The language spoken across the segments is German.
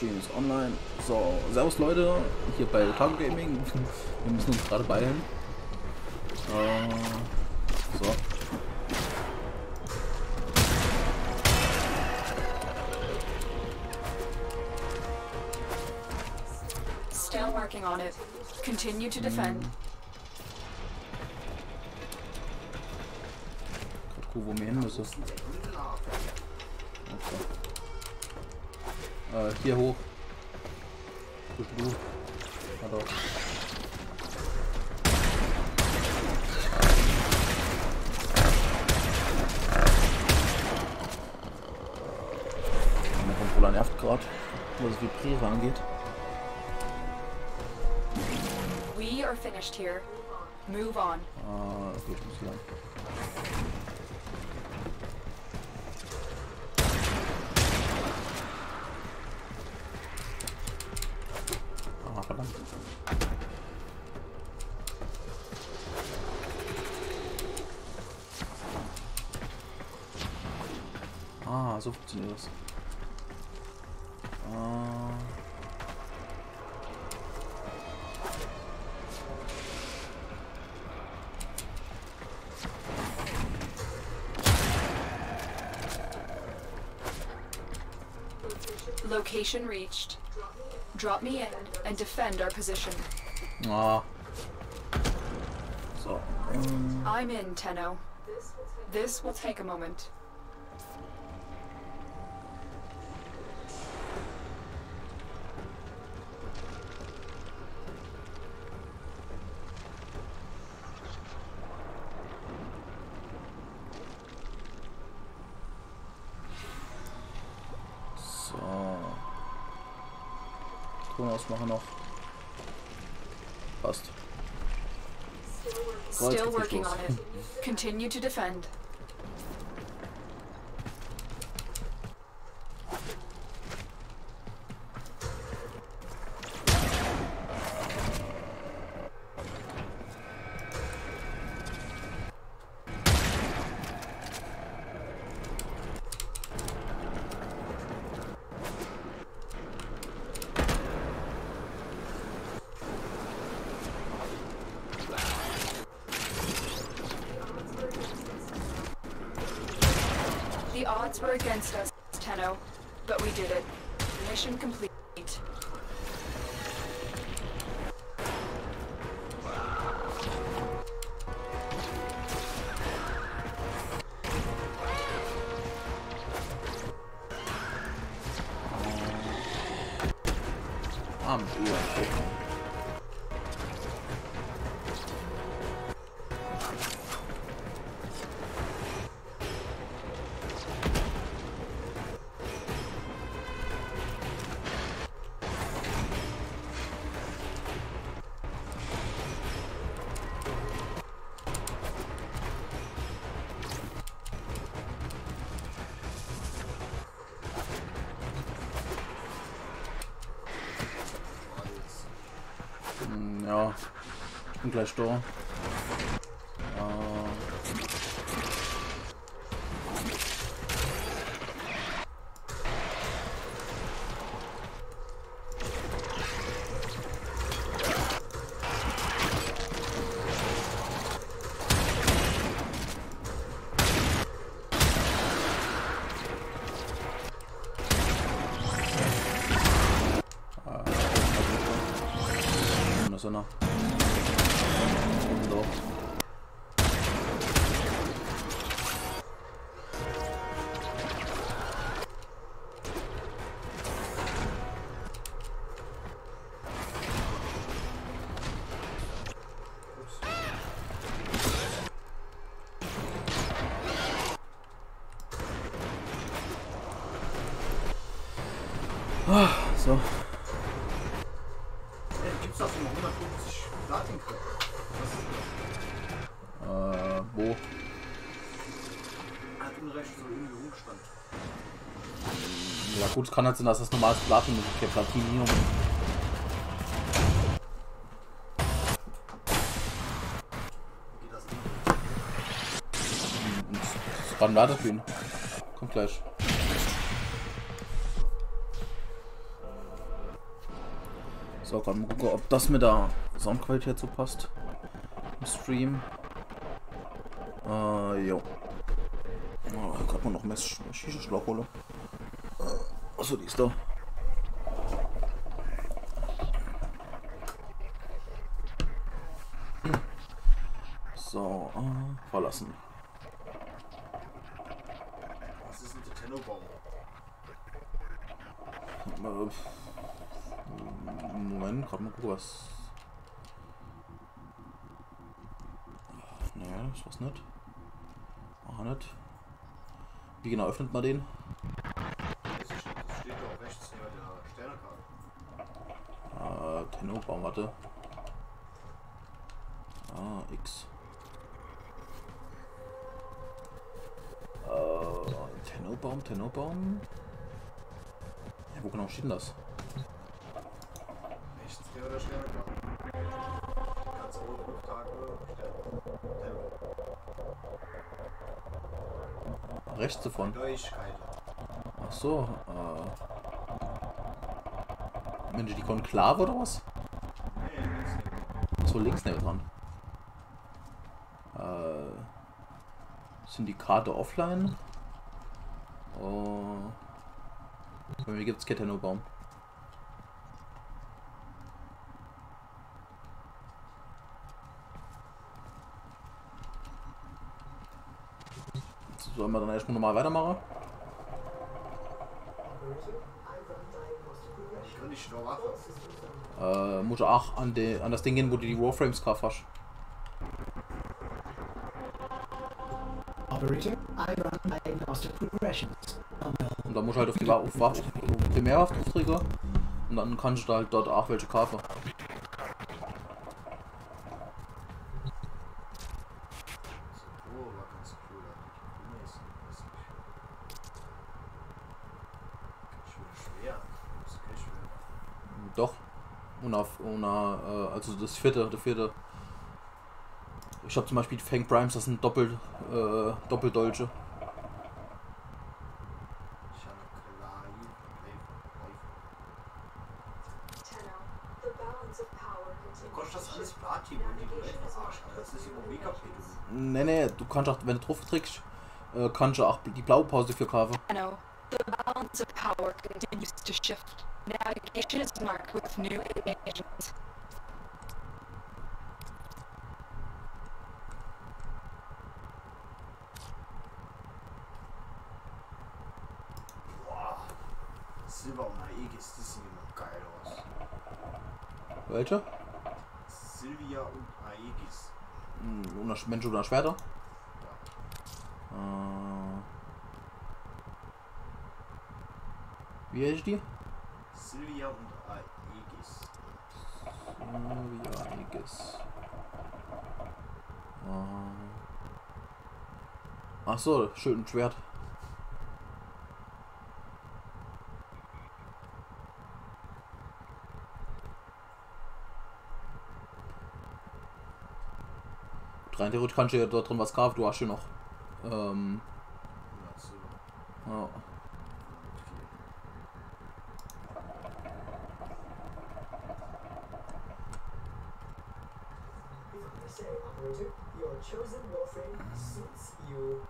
Livestreams online. So, servus Leute, hier bei Tag Gaming. Wir müssen uns gerade beeilen. So. Still working on it. Continue to defend. Guck, wo wir hin müssen. Okay. Hier hoch. Du. Ja, doch. Mein Controller nervt gerade, was es Vibriere angeht. We are finished here. Move on. Okay, ich muss lang. Verdammt. So funktioniert das. Location reached. Drop me in and defend our position. So. I'm in, Tenno. This will take a moment. Ausmachen noch. Passt. Still working on it. Continue to defend. The odds were against us, Tenno, but we did it. Mission complete. Ja, ich bin gleich da. Noch. Doch. So. Gibt's das immer 150 Platin-Credits? Wo? Hat unrecht so irgendwie rumgestand. Ja gut, es kann halt sein, dass das normales Platin ist, okay, Platinium. Geht das nicht? Wann war das denn? Kommt gleich. So, gerade mal gucken, ob das mit der Soundqualität so passt. Im Stream. Jo. Oh, gerade mal noch mehr Shisha-Schlauch holen. Achso, die ist da. So, verlassen. Was ist denn der Tennobaum? Moment, gerade mal gucken, was. Naja, das war's nicht. Ach, nicht. Wie genau öffnet man den? Das steht doch rechts neben der Sternekarte. Tennobaum, warte. X. Tennobaum. Ja, wo genau steht denn das? Rechts neben der Sternekarte. Ganz oben Rücktage, Sterne. Rechts davon. Neuigkeit. Ach so. Mensch, die Konklave oder was? Nee, links neben. Ach so, links neben dran. Sind die Karte offline? Bei mir gibt es keinen Tennobaum. Sollen wir dann erstmal nochmal weitermachen? Ich kann nicht noch wachen. Muss auch an das Ding gehen, wo du die Warframes drauf hast. Operator, I run diagnostic progressions. Und dann musst du halt auf die Primärwaffe drücken und dann kannst du halt dort auch welche kaufen. Oh, war ganz cool. Schwer. Das ist echt schwer. Doch. Also der vierte. Ich habe zum Beispiel die Fang Primes, das sind Doppeldolche. Ich habe Du kannst das alles Platin und die Welt verarschen. Das ist immer mega pedo. Nee, du kannst auch, wenn du drauf trickst, kannst du auch die blaue Pause für kaufen. No, the balance of power continues to shift. Navigation is marked with new agents. Boah. Silber und Aegis, das sieht immer geil aus. Welche? Silvia und Aegis. Mensch oder Schwerter? Wie heißt die? Silvia und Aegis. Aegis. Ach so, schön Schwert. Rein theoretisch kannst du ja dort drin was kaufen, du hast ja noch. Ja. Operator, your chosen Warframe suits you.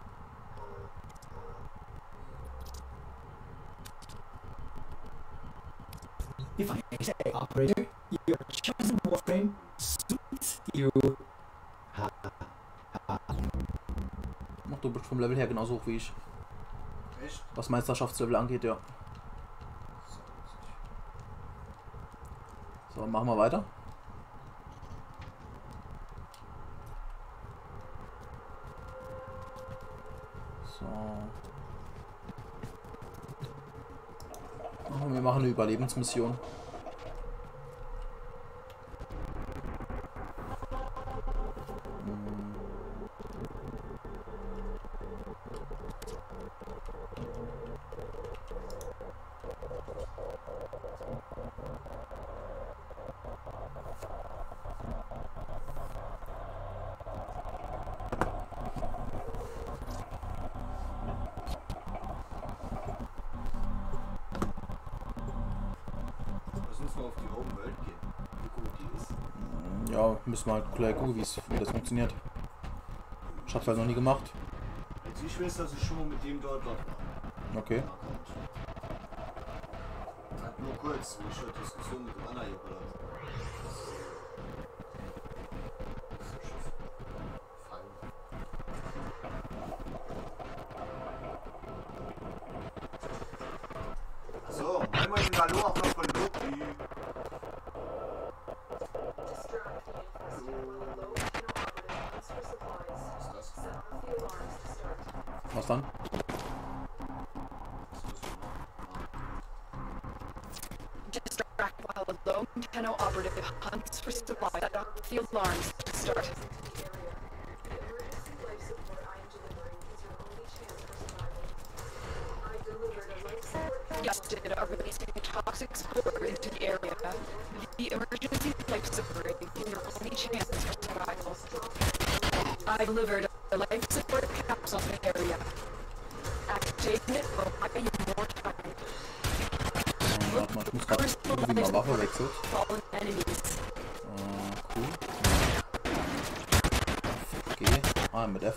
If I say, operator, your chosen Warframe suits you. Ach, du bist vom Level her genauso hoch wie ich. Echt? Was Meisterschaftslevel angeht, ja. So, machen wir weiter. So. Wir machen eine Überlebensmission. Lass uns mal auf die Open World gehen. Ja, müssen wir halt gleich gucken, wie das funktioniert. Ich hab's halt noch nie gemacht. Also ich weiß, dass ich schon mal mit dem dort war. Okay. Hat nur kurz, wie ich eine Diskussion mit dem anderen hier gehört. So, einmal den Hallo auch noch von Loki. Was dann? Distract while a lone Tenno operative hunts for supplies. Set off the alarms to start. Suggested are releasing a toxic spore into the area. The emergency life support is your only chance for survival. I delivered a life support capsule in the area. Activating it will buy you more time. Warte mal, ich muss gerade irgendwie mal Waffe wechseln. Fallen enemies. Cool. Okay. Ah, mit F.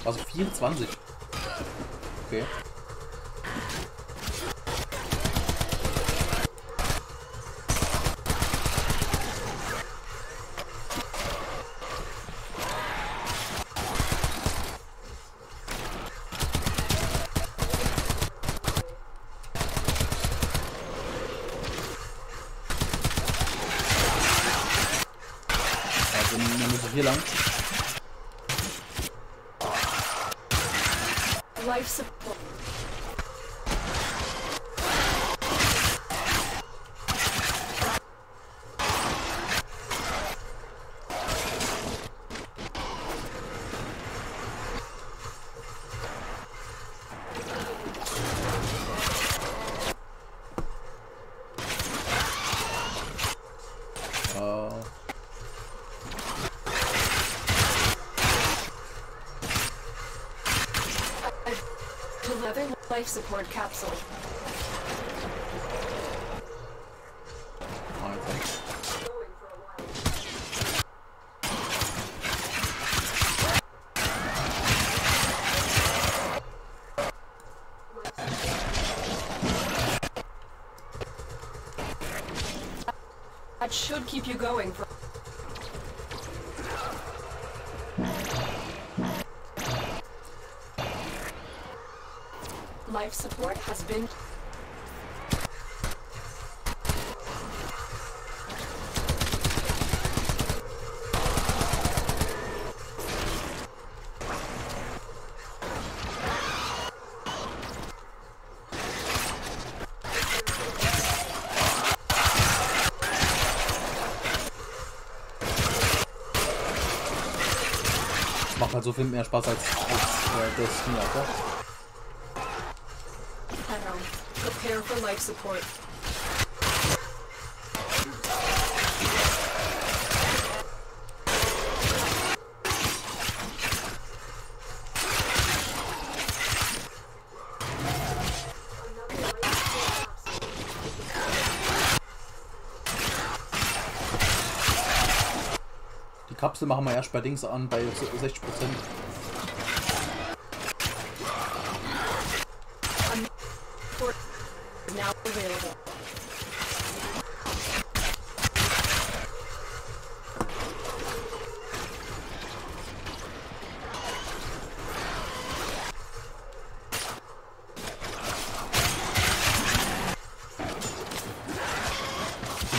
Also 24. Okay. Also wir müssen hier lang. Life support. Life support capsule. That should keep you going for life support has been macht halt so viel mehr Spaß als das Team, oder? prepare for life support. Die Kapsel machen wir erst bei Dings an, bei 60%. Now available.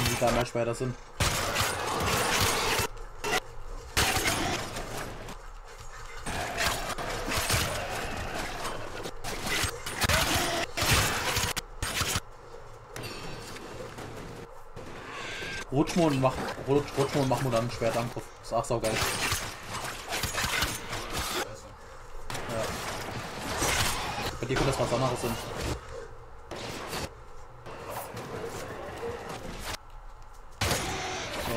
Die da mehr schwerer sind. Rutschmond machen wir dann einen Schwertangriff. Das ist auch saugeil. Ja. Bei dir könnte das was anderes sein. So.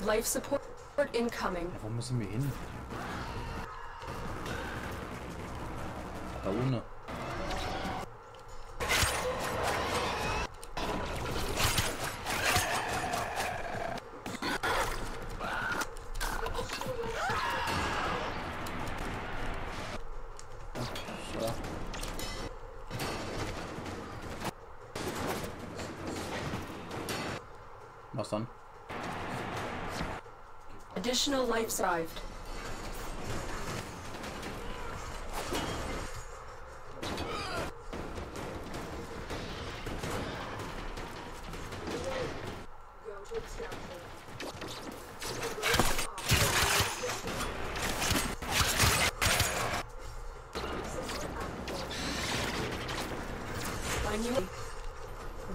Life support incoming. Ja, wo müssen wir hin? Da ohne. Was dann? Additional life survived.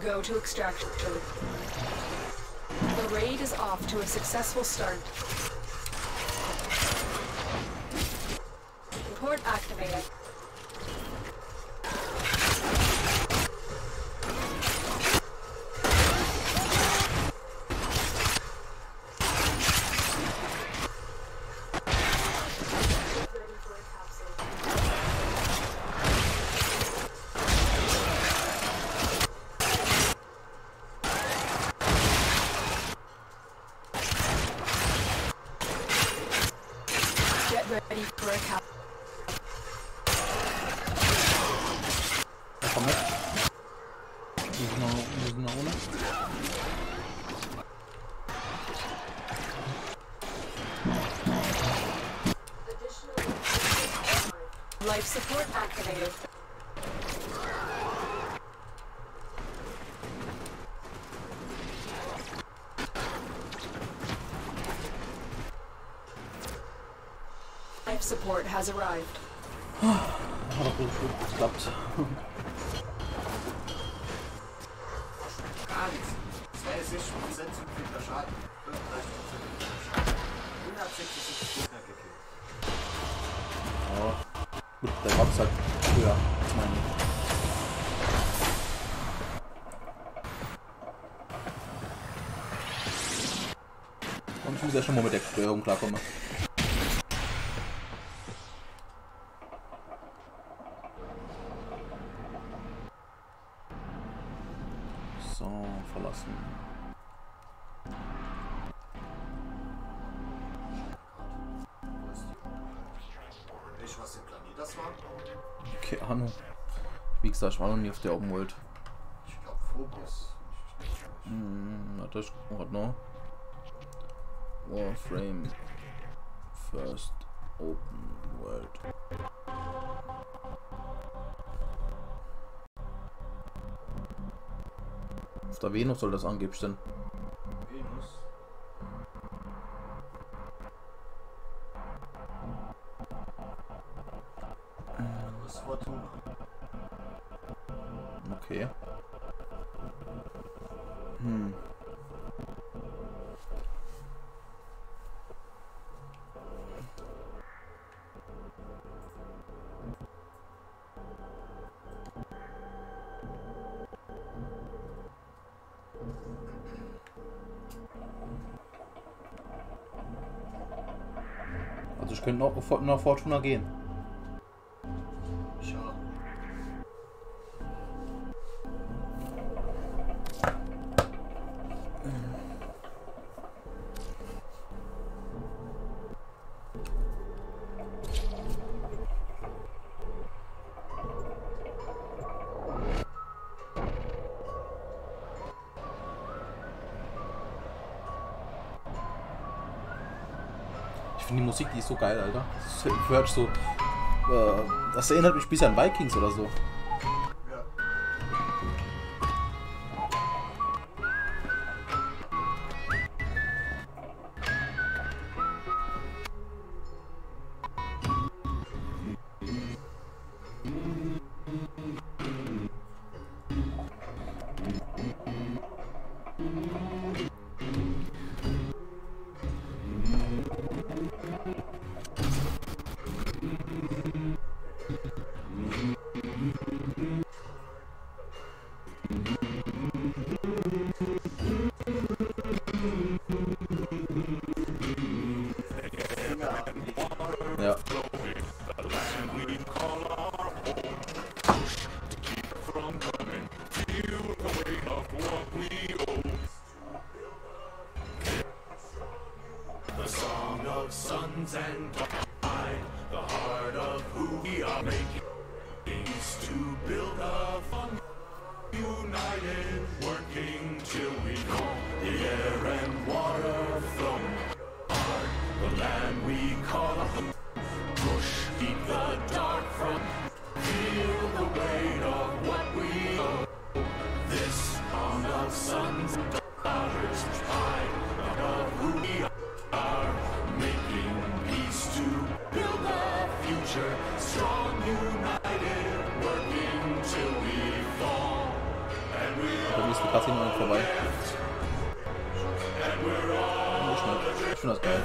Go to extraction. The raid is off to a successful start. Port activated. Ready for a cap. Ja, komm mit. Wir sind noch ohne. Life support activated. Life support has arrived. Hat doch gut geklappt. Gar nichts. 62% zugefügter Schaden. 35% Schaden. 166 Gegner gekillt. Ja. Gut, der Box halt höher als meine. Und ich muss ja schon mal mit der Steuerung klarkommen. So, verlassen. Welch was der Planet das war? Keine Ahnung. Wie gesagt, ich war noch nie auf der Open World. Ich glaube Fokus. Warte, ich guck noch. Warframe. First Open World. Auf der Venus soll das angeblich sein. Venus. Was Fortuna. Okay. Also ich könnte noch nach Fortuna gehen. Ja. Ich finde die Musik, die ist so geil, Alter. Das hört so. Das erinnert mich ein bisschen an Vikings oder so. Ja. Dann ist die Cutscene noch nicht vorbei. Ich finde das geil.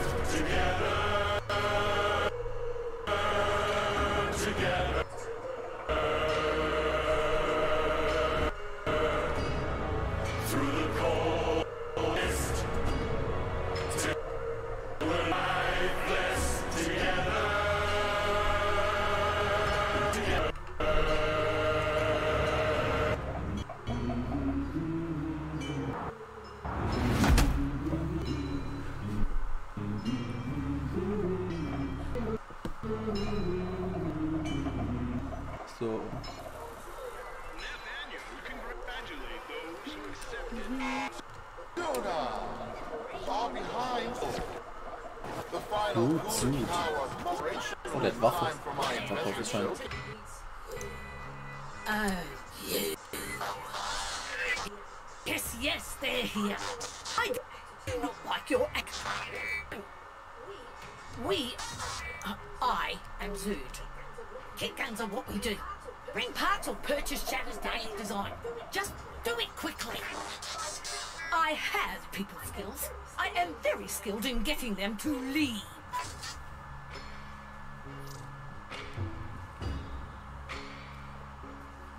So. Gut, gut. Oh, der hat Waffe. Verkauft ist scheint. Yes, yes, they're here. I do not like your act. I am Zood. Kit guns are what we do. Bring parts or purchase Chatter's daily design. Just do it quickly. I have people skills. I am very skilled in getting them to leave.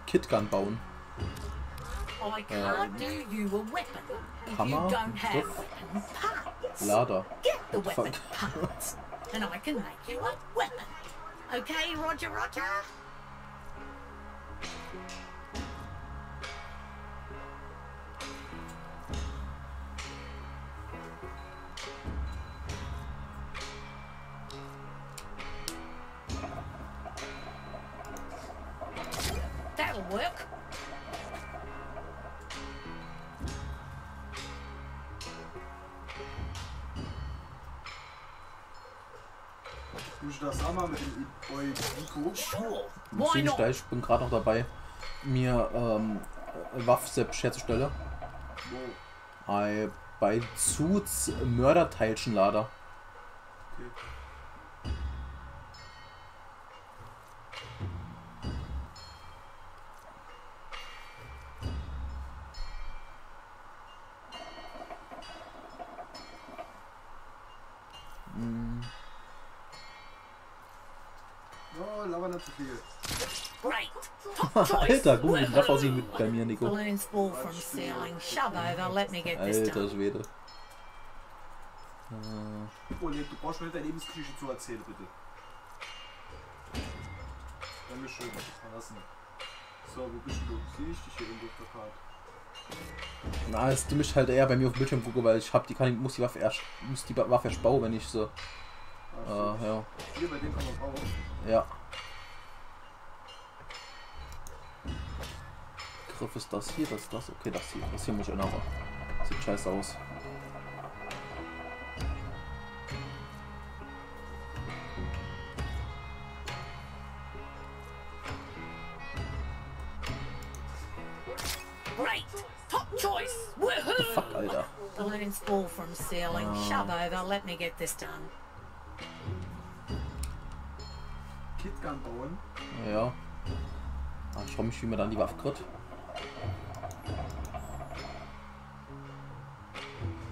Kitgun bauen. I can't do you a weapon if Hammer, you don't have Griff, weapon parts. Lader. Get the weapon Fuck. parts, and I can make you a weapon. Okay, Roger, Roger? That'll work. Muss ich das Hammer mit dem Niggo? Sure. Why Ziemlich not? steil. Ich bin gerade noch dabei, mir Waffseps herzustellen. Wo? Bei Zuts Mörderteilchenlader. Okay. Oh, laber nicht zu viel. Great. Top choice. Alter, gut, wie das aussieht mit bei mir, Nico. Balloons fall from ceiling. Shove over. Let me get this Alter done. Schwede. Oh, du brauchst mir nicht deine Lebensgeschichte zu erzählen, bitte. Dankeschön, verlassen. So, wo bist du? Sehe ich dich hier irgendwo auf der Karte? Na, es mich halt eher bei mir auf dem Bildschirm gucke, weil ich muss die Waffe erst bauen, wenn ich so. Ja. Hier, bei dem kann man bauen. Ja. Griff ist das hier, das. Okay, das hier. Das hier muss ich ändern. Sieht scheiße aus. Great. Top choice. Woohoo. Fuck, Alter. Balloons fall from ceiling. Shove over. Let me get this done. Kitgun bauen. Ja. Ich frage mich, wie man dann die Waffe kriegt.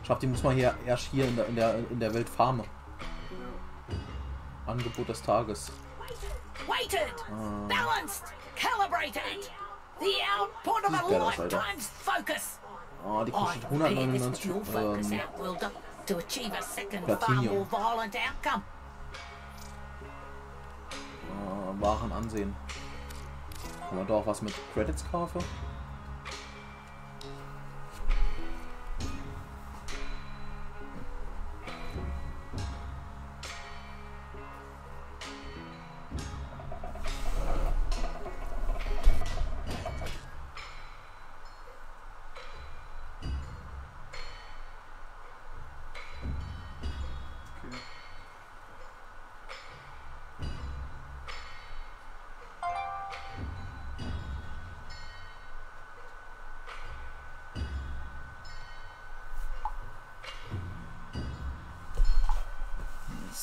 Ich glaube, die muss man hier erst hier in der Welt farmen. Ja. Angebot des Tages. Weighted. Balanced. Calibrated. The output of a Sieht geil aus, Alter. lifetime's focus. Oh, die kostet I prepared this 199 dual focus outwielder to achieve a second far Platinum. more violent outcome. Waren ansehen. Kann man da auch was mit Credits kaufen?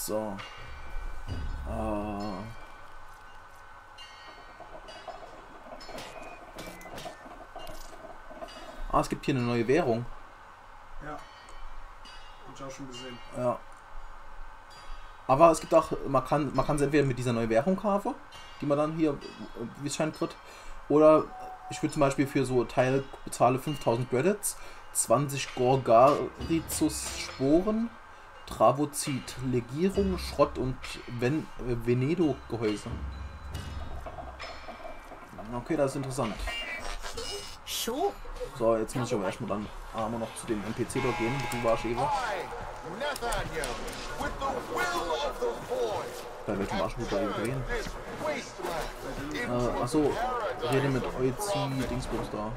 So. Ah, es gibt hier eine neue Währung. Ja. Hab ich auch schon gesehen. Ja. Aber es gibt auch, man kann sie entweder mit dieser neuen Währung kaufen, die man dann hier, wie es scheint, kriegt. Oder ich würde zum Beispiel für so Teil bezahle 5000 Credits, 20 Gorgarizus Sporen, Travozid Legierung, Schrott und Venedo Gehäuse. Okay, das ist interessant. Sure. So, jetzt muss ich aber erstmal dann noch zu dem NPC dort gehen, du warst eben. Bei welchem Arschloch da eben gehen? Achso, rede mit Oizi Dingsbums da.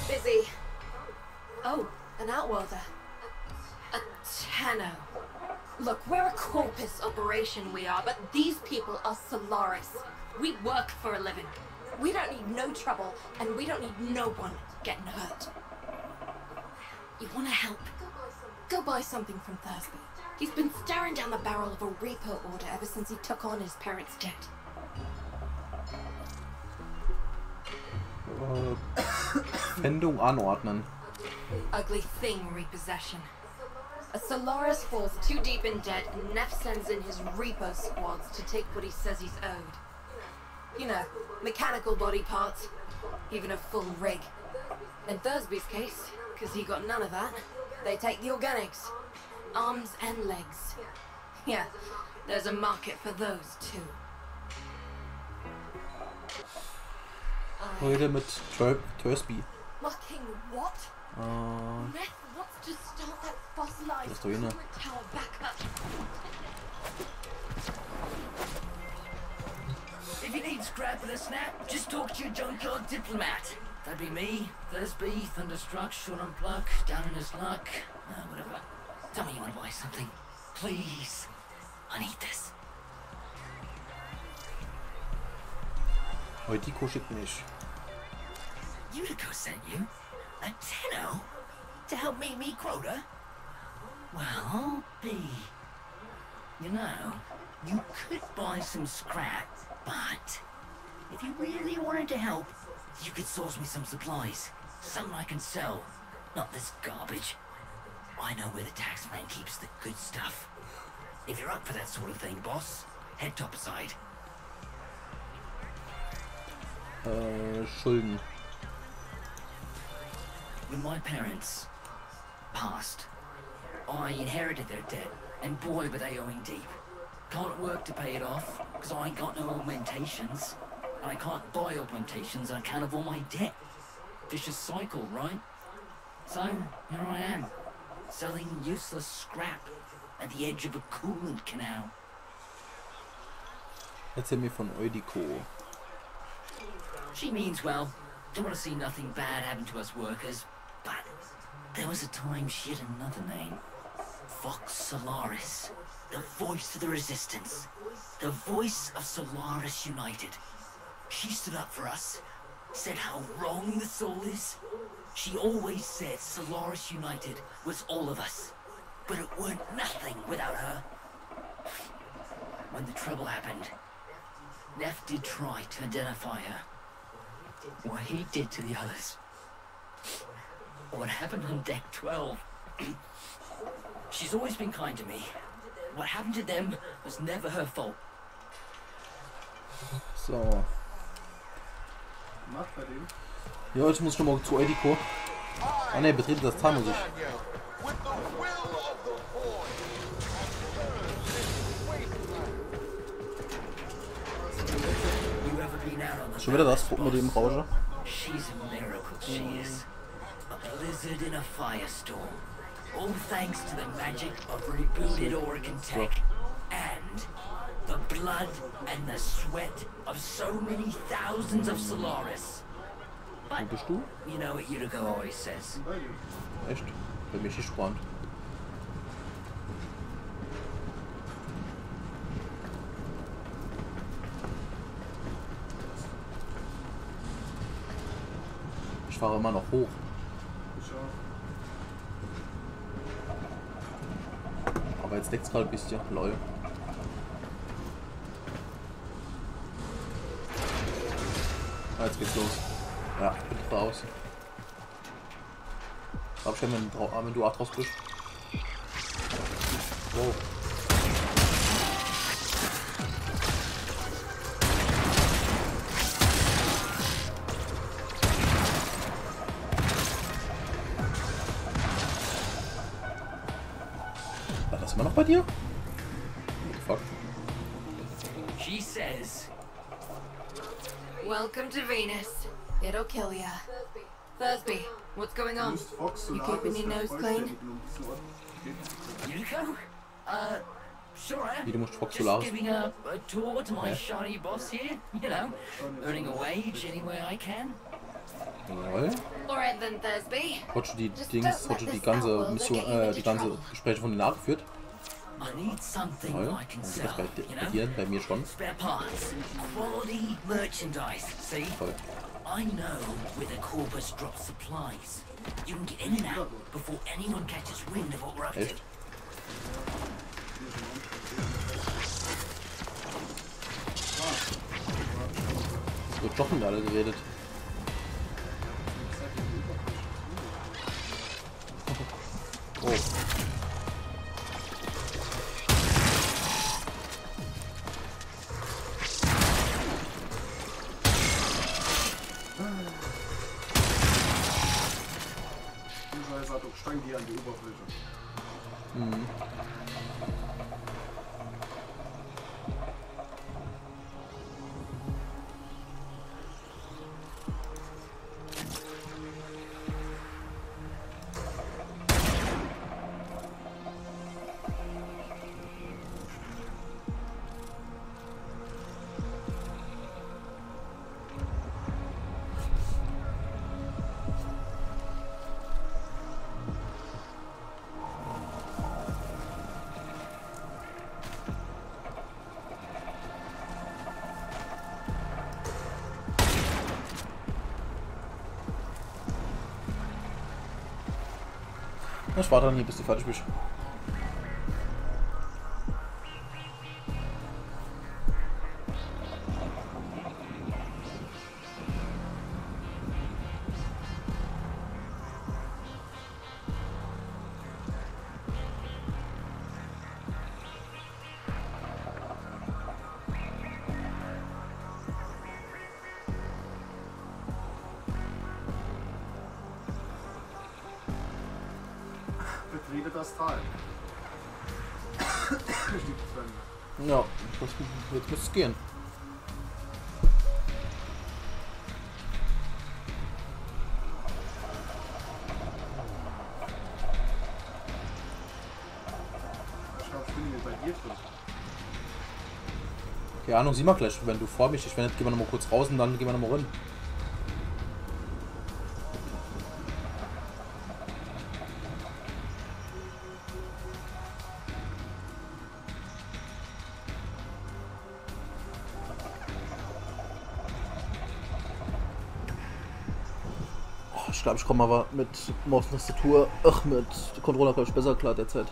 Busy. Oh, an outworlder. A Tenno. Look, we're a corpus operation, we are, but these people are Solaris. We work for a living. We don't need no trouble, and we don't need no one getting hurt. You want to help? Go buy something from Thursby. He's been staring down the barrel of a repo order ever since he took on his parents' debt. Wendung anordnen. Ugly thing repossession. A Solaris falls too deep in debt and Neff sends in his repo squads to take what he says he's owed. You know, mechanical body parts, even a full rig. In Thursby's case, because he got none of that, they take the organics. Arms and legs. Yeah, there's a market for those too. Rede mit Thursby. Fucking what? Neff wants to start that fossilized coolant tower back up. If you need scrap and a snap, just talk to your junkyard diplomat. That'd be me, Thursby, Thunderstruck, Short on Pluck, down in his luck, whatever. Tell me you want to buy something. Please. I need this. Heutiko schickt mich. Utico sent you? A Tenno? To help me meet quota? Well, I'll be. You know, you could buy some scrap, but if you really wanted to help, you could source me some supplies. Something I can sell. Not this garbage. I know where the taxman keeps the good stuff. If you're up for that sort of thing, boss, head topside. Schulden. When my parents passed, I inherited their debt, and boy were they owing deep. Can't work to pay it off, because I ain't got no augmentations. And I can't buy augmentations on account of all my debt. Vicious cycle, right? So, here I am, selling useless scrap at the edge of a coolant canal. Erzähl mir von Eudiko. She means well. Don't want to see nothing bad happen to us workers. But there was a time she had another name. Vox Solaris. The voice of the resistance. The voice of Solaris United. She stood up for us. Said how wrong the soul is. She always said Solaris United was all of us. But it weren't nothing without her. When the trouble happened, Neff did try to identify her. What he did to the others. What happened on deck 12. She's always been kind to me. What happened to them was never her fault. So. Macht bei dem. Ja, jetzt muss ich nochmal zu Eudiko. Ah ne, betrete das Tal muss ich. Schon wieder das mit dem Rausche. She's a miracle, she is. A blizzard in a firestorm. All thanks to the magic of rebooted Oregon tech. And the blood and the sweat of so many thousands of Solaris. Wo bist du? You know what Utico always says. Echt? Bei mir gespannt. Ich fahre immer noch hoch. Ich auch. Aber jetzt deckt es gerade ein bisschen. Lol. Jetzt geht's los. Ja, ich bin raus. Glaub schon, wenn du auch draus bist. Wow. War das immer noch bei dir? Fuck. She says, Welcome to Venus. It'll kill ya. Thursby, what's going on? You keeping your nose clean? Nico? Sure am. Wie, du musst Fox Just Solaris. giving a tour to my shoddy boss here, you know, earning a wage anywhere I can. Jawohl. Alright then, Thursby. Hast du die Dings, hast du die ganze Mission, die ganze Gespräche von dir nachgeführt? I need something Jawohl. I can Das sell, bei you know? dir, bei mir schon. Spare parts, quality merchandise, see? Toll. I know where the corpus drops supplies. You can get in and out before anyone catches wind of what we're up to. Echt? Es wird doch mit alle geredet. Oh. Steigen die an die Oberfläche. Mhm. Ich warte dann hier, bis du fertig bist. Betrete das Tal. Ja, jetzt muss es gehen. Ich bin bei dir drin. Keine Ahnung, sieh mal gleich, wenn du vor mich bist. Wenn nicht, gehen wir noch mal kurz raus und dann gehen wir noch mal rein. Ich glaube, ich komme aber mit Maus und Tastatur, mit Controller, glaube ich, besser klar derzeit.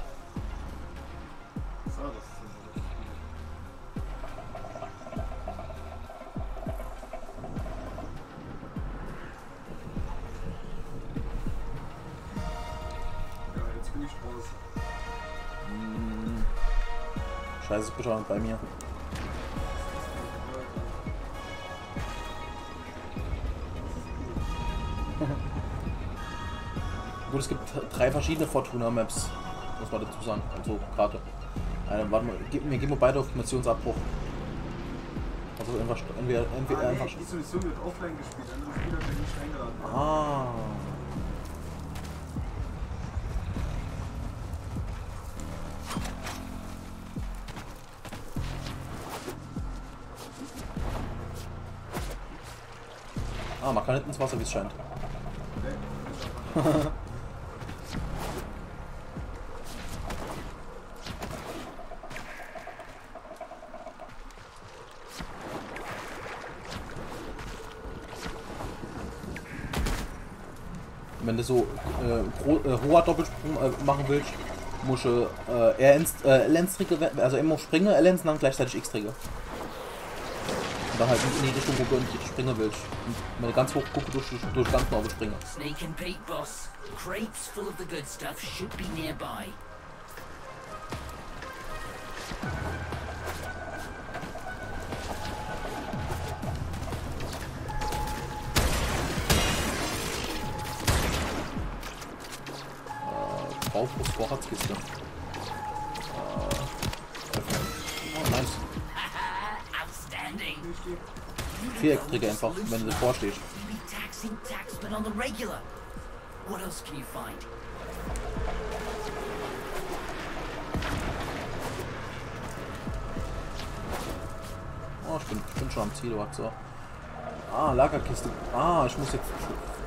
So, das ist ja so. Ja, jetzt bin ich raus. Scheiße, bitte auch bei mir. Gut, es gibt 3 verschiedene Fortuna-Maps, muss man dazu sagen, also Karte. Warte mal, wir gehen beide auf Missionsabbruch. Also entweder einfach. Die Mission wird offline gespielt, andere Spieler werden nicht eingeladen. Ah. Man kann nicht ins Wasser, wie es scheint. Wenn du so hoher Doppelsprung machen willst, musst du LN-Trigger, also immer springen, LN dann gleichzeitig X-Trigger. Oder halt in die Richtung, wo du nicht springen willst. Und wenn du ganz hoch gucke, durch ganz Auge springen. Sneak and peek, boss. Crates full of the good stuff should be nearby. Aufruf Vorratskiste. Oh, nice. Outstanding. Viereckdrücke einfach, wenn du davor stehst. Taxman on the regular. What else can you find? Oh, ich bin schon am Ziel, was so. Ah, Lagerkiste. Ah, ich muss jetzt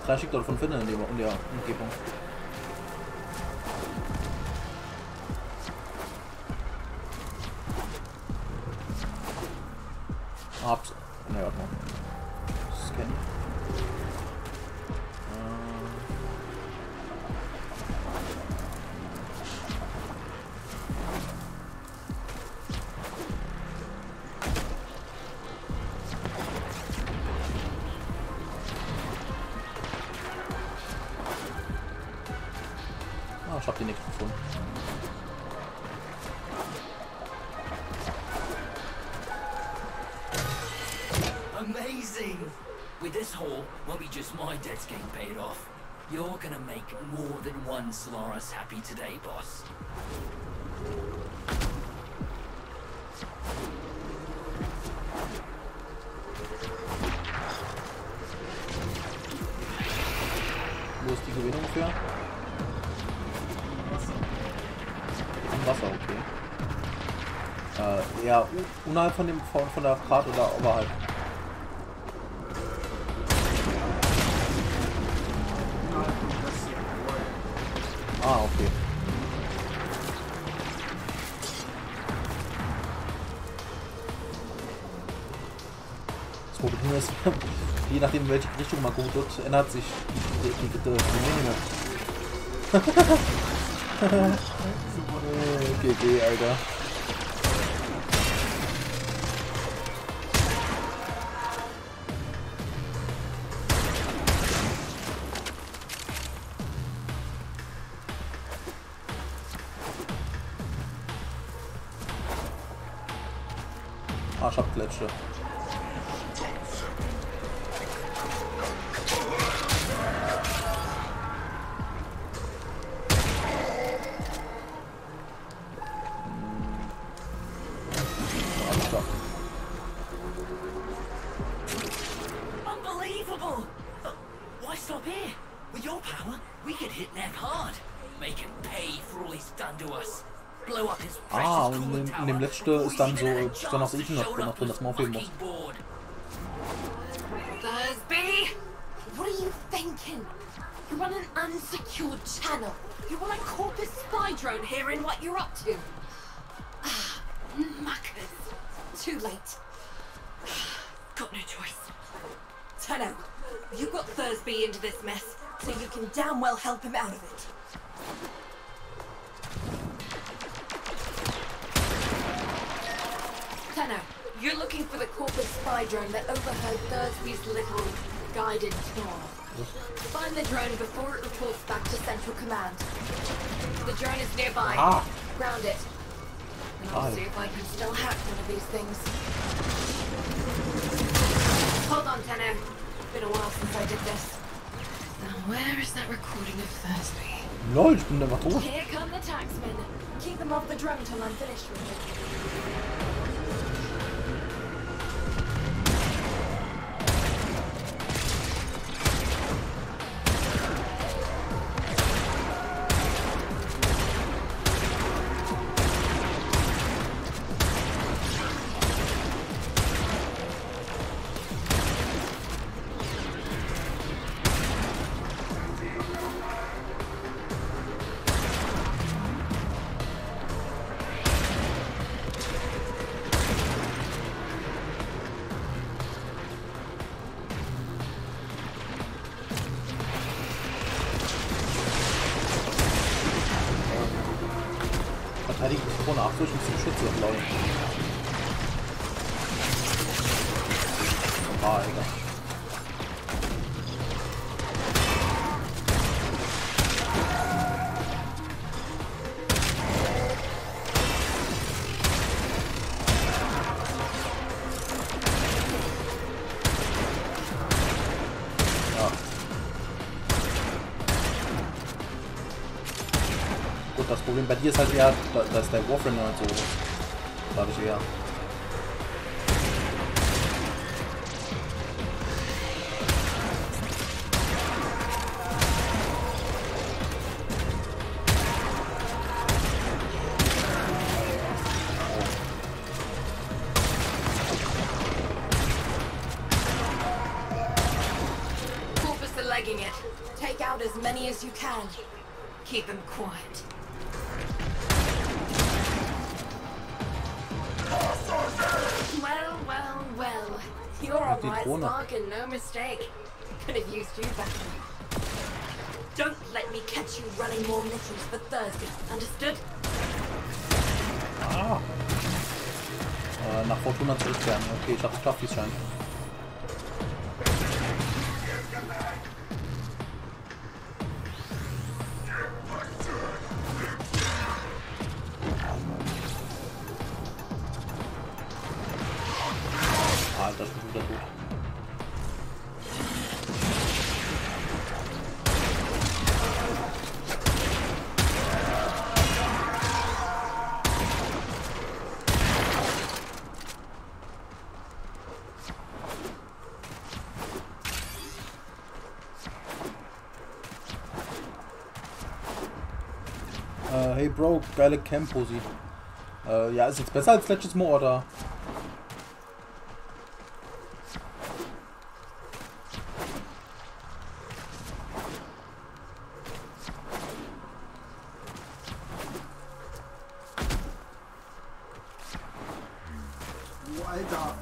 3 Stück davon finden in der Umgebung. Hab's. Ne, warte mal. Scannen. Ah, ich hab die nicht gefunden. Amazing! With this haul, won't be just my debts getting paid off. You're gonna make more than one Solaris happy today, boss. Wo ist die Gewinnung für? Im Wasser, okay. Ja, unterhalb von der Karte oder oberhalb? Ah, okay. Das Problem ist, je nachdem in welche Richtung man gut wird, ändert sich die Menge. GG, Alter. Ah, ich hab Gletscher. Unbelievable! Why stop here? With your power, we could hit Nev hard. Make him pay for all he's done to us. Ah, und in dem letzten ist dann so das Ich noch drin, das man aufheben muss. Thursby, what are you thinking? You run an unsecured channel. You want a corpus spy drone hearing what you're up to. Ah, muckers. Too late. Got no choice. Tenno, you got Thursby into this mess, so you can damn well help him out of it. Tenno, you're looking for the corporate spy drone that overheard Thursby's little guided tour. Find the drone before it reports back to Central Command. The drone is nearby. Ah. Ground it. And I'll see if I can still hack one of these things. Hold on, Tenno. Been a while since I did this. Now where is that recording of Thursby? Lol, ich bin einfach tot. Here come the taxmen. Keep them off the drone till I'm finished with it. Verteidigung ist vorne ab, so ich muss den Schütze ablauen. Ah, egal. Das Problem bei dir ist halt eher, dass der Warframe halt so, glaube ich eher. Corpus are legging it. Take out as many as you can. Keep them quiet. Well. You're a right bargain, no mistake. Could have used you better. Don't let me catch you running more missions for Thursday, understood? Ah. Nach Fortuna zurückkehren. Okay, ich hab's geschafft, wie es scheint. Alter, ich bin wieder gut. Hey Bro, geile Camp-Posi. Ja, ist jetzt besser als letztes Mal, oder? Oh, Alter.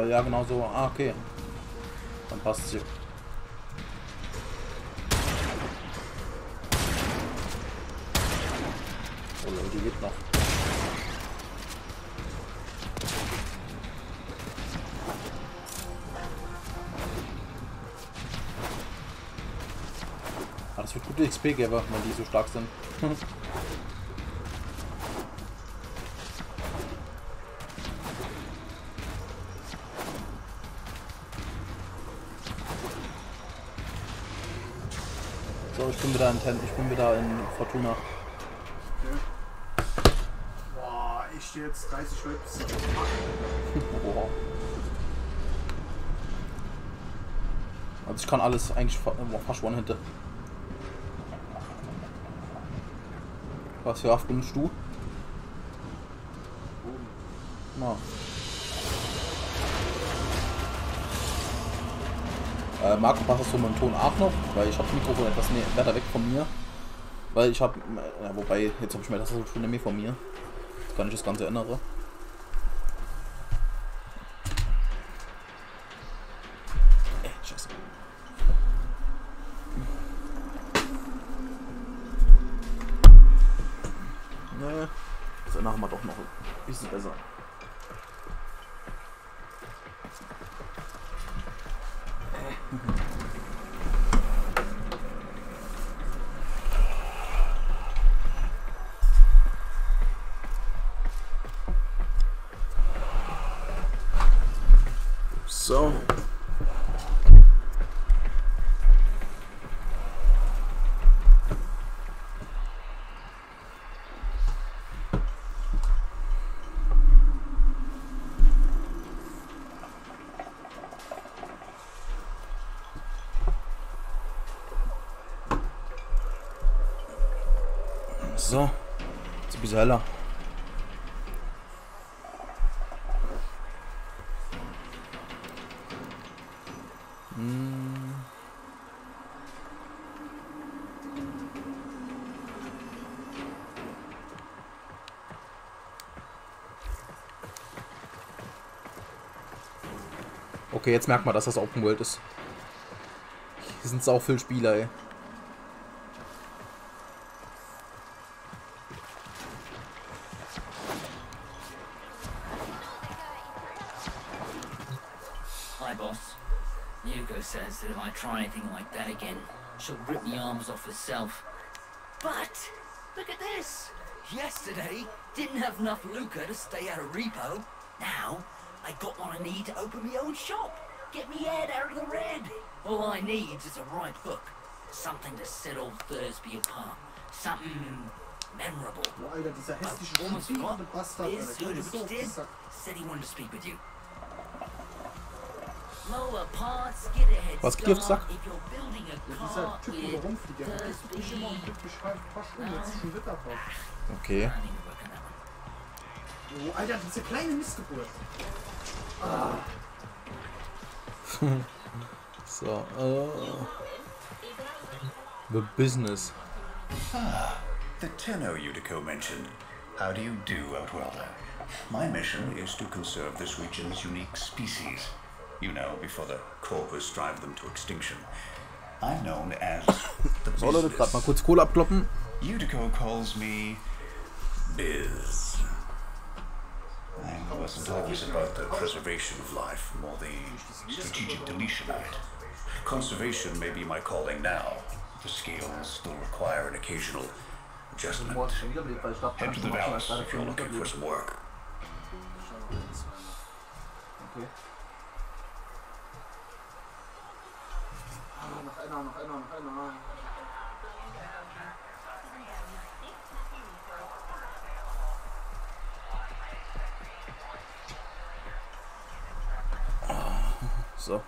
Ja, genau so. Ah, okay. Dann passt sie. Oh, die geht noch. Ah, das wird gute XP geben, wenn die so stark sind. So, ich bin wieder in Fortuna. Okay. Boah, ich stehe jetzt 30 Leute. Wow. Also ich kann alles eigentlich fast one-hitte. Was für Haft benutzt du? Na. Marco, passt du meinen Ton auch noch? Weil ich habe das Mikrofon etwas weiter weg von mir. Weil ich habe, wobei, jetzt habe ich mir das schon mehr von mir. Jetzt kann ich das Ganze ändern. Scheiße. Ne, das ändern wir doch noch ein bisschen besser. So. So. Jetzt ein bisschen heller. Okay, jetzt merkt man, dass das Open World ist. Hier sind sau viele Spieler, ey. Hi, boss. Niggo says that if I try anything like that again, she'll rip me arms off herself. But look at this. Yesterday, didn't have enough lucre to stay out of repo. Now, I got what I need to open my own shop. Get me head out of the red. All I need is a right hook. Something to set old Thursby apart. Something memorable. Boah, Alter, dieser hässliche Almost stinkende forgot. Bastard, Is Alter. who Der ist so did Sack. said he wanted to speak with you. Lower parts, get ahead. Was geht auf den Sack? If you're building a Ja, dieser car Typ, wo with rumfliegt, der vergisst mich immer und gibt mich fast um. Jetzt ist schon Wittertag. Okay. I need to work on that one. Oh, Alter, diese kleine Missgeburt. So, The Business. The Tenno Udico mentioned. How do you do, Outworlder? My mission is to conserve this region's unique species. You know, before the corpus drive them to extinction. I'm known as the So, Leute, gerade mal Business. kurz Kohle abkloppen. Udico calls me Biz. I wasn't always about the preservation of life, more the strategic deletion of it. Conservation may be my calling now. The scales still require an occasional adjustment. Head to the valleys if you're looking for some work. Okay. Noch einer. So.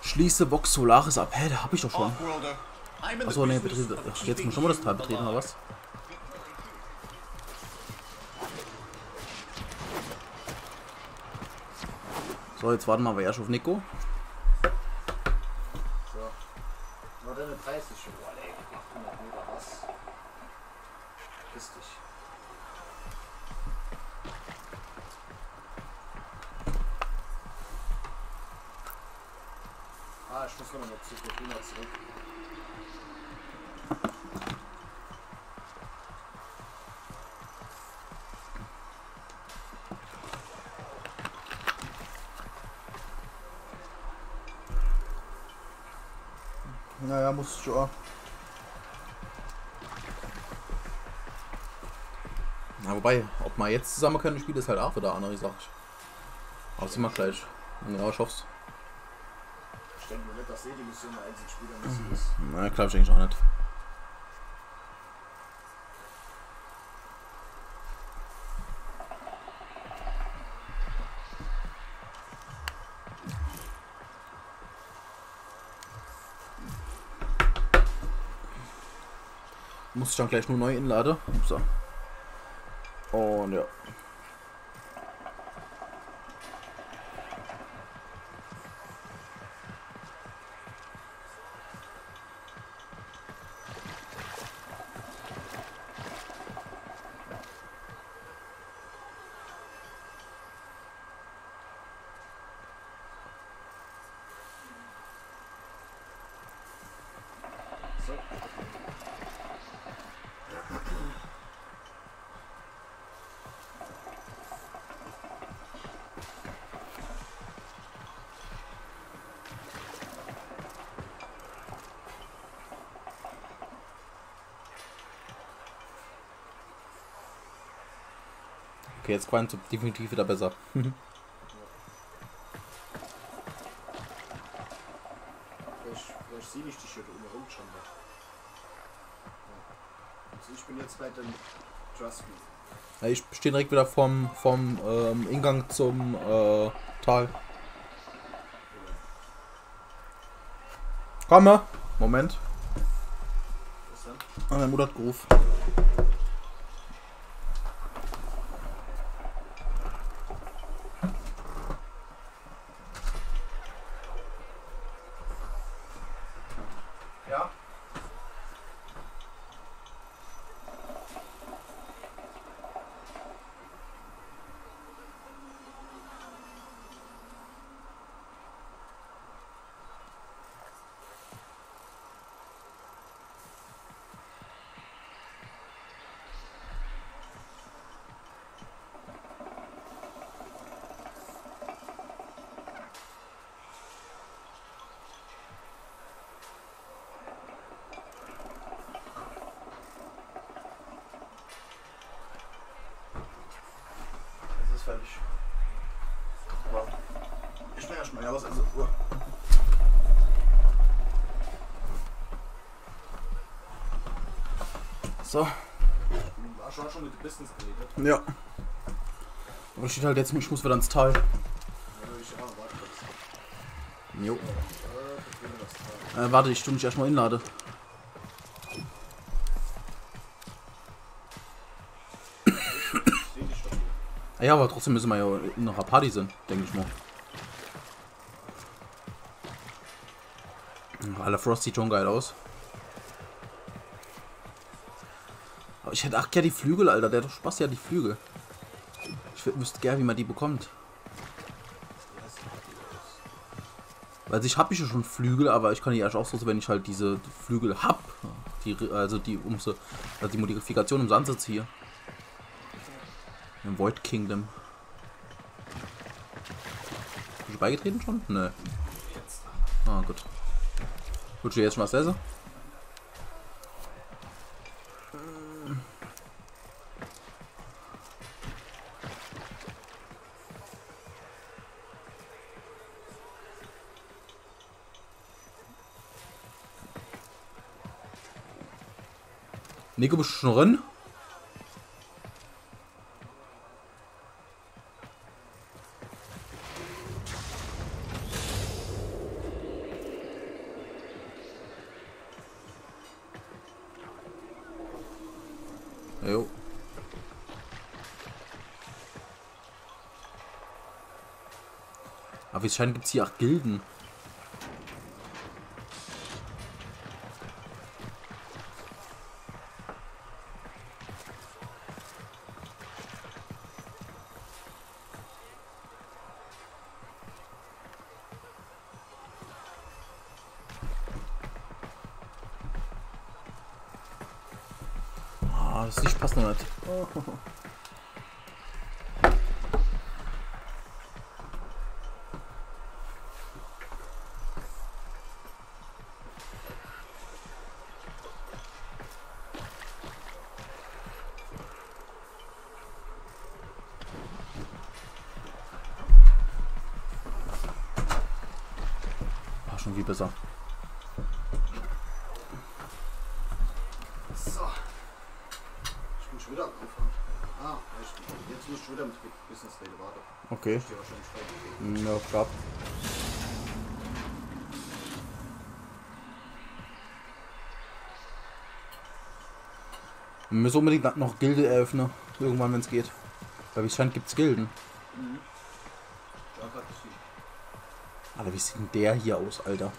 Schließe Vox Solaris ab. Hä, da hab ich doch schon. Offworlder, I'm in the Achso, ne, business betreten. of Jetzt muss schon mal das Teil betreten, oder was? So, jetzt warten wir erst auf Niggo. So. War deine 30 schon? Boah, ey, 800 Meter was? Piss dich. Ich muss nochmal noch zurück. Naja, muss schon. Na, wobei, ob wir jetzt zusammen können spielen, ist halt auch wieder eine andere Sache. Aber sind wir gleich. Ja, ich hoff's. Ich denke mir nicht, dass die Mission eine Einzelspieler-Mission ist. Na, glaub ich eigentlich auch nicht. Muss ich dann gleich nur neu inladen. So. Und ja. Okay, jetzt Quant definitiv wieder besser. Ich sehe nicht die Schritte um schon. Also ich bin jetzt bei dem Trust Me. Ja, ich stehe direkt wieder vom Ingang zum Tal. Komme! Moment. Was dann? Und meine Mutter hat gerufen. Ja? Fertig. Aber ich bin ja schon mal was, also. So. War schon mit dem Business geredet. Ja. Aber steht halt jetzt, ich muss wieder ins Tal. Jo. Warte, ich tue mich erstmal inlade. Ja, aber trotzdem müssen wir ja in einer Party sein, denke ich mal. Alle Frost sieht schon geil aus. Aber ich hätte auch gerne die Flügel, Alter. Der hat doch Spaß, ja, die Flügel. Ich wüsste gerne, wie man die bekommt. Weil ich habe ja schon Flügel, aber ich kann die erst ausrüsten, wenn ich halt diese Flügel hab. Also die Modifikation umsonst ziehe. Im Void Kingdom. Bist du beigetreten schon? Ne. Ah, gut. Willst du jetzt schon was essen? Niggo, bist du schon drin? Jo. Aber wie es scheint, gibt es hier 8 Gilden. Das Licht passt noch nicht. Oh. War schon viel besser. Wieder angefangen. Ah, jetzt muss ich wieder mit Business reden, warte. Okay. Ja, klar. Wir müssen unbedingt noch Gilde eröffnen. Irgendwann, wenn es geht. Weil wie es scheint, gibt es Gilden. Mhm. Alter, wie sieht denn der hier aus, Alter?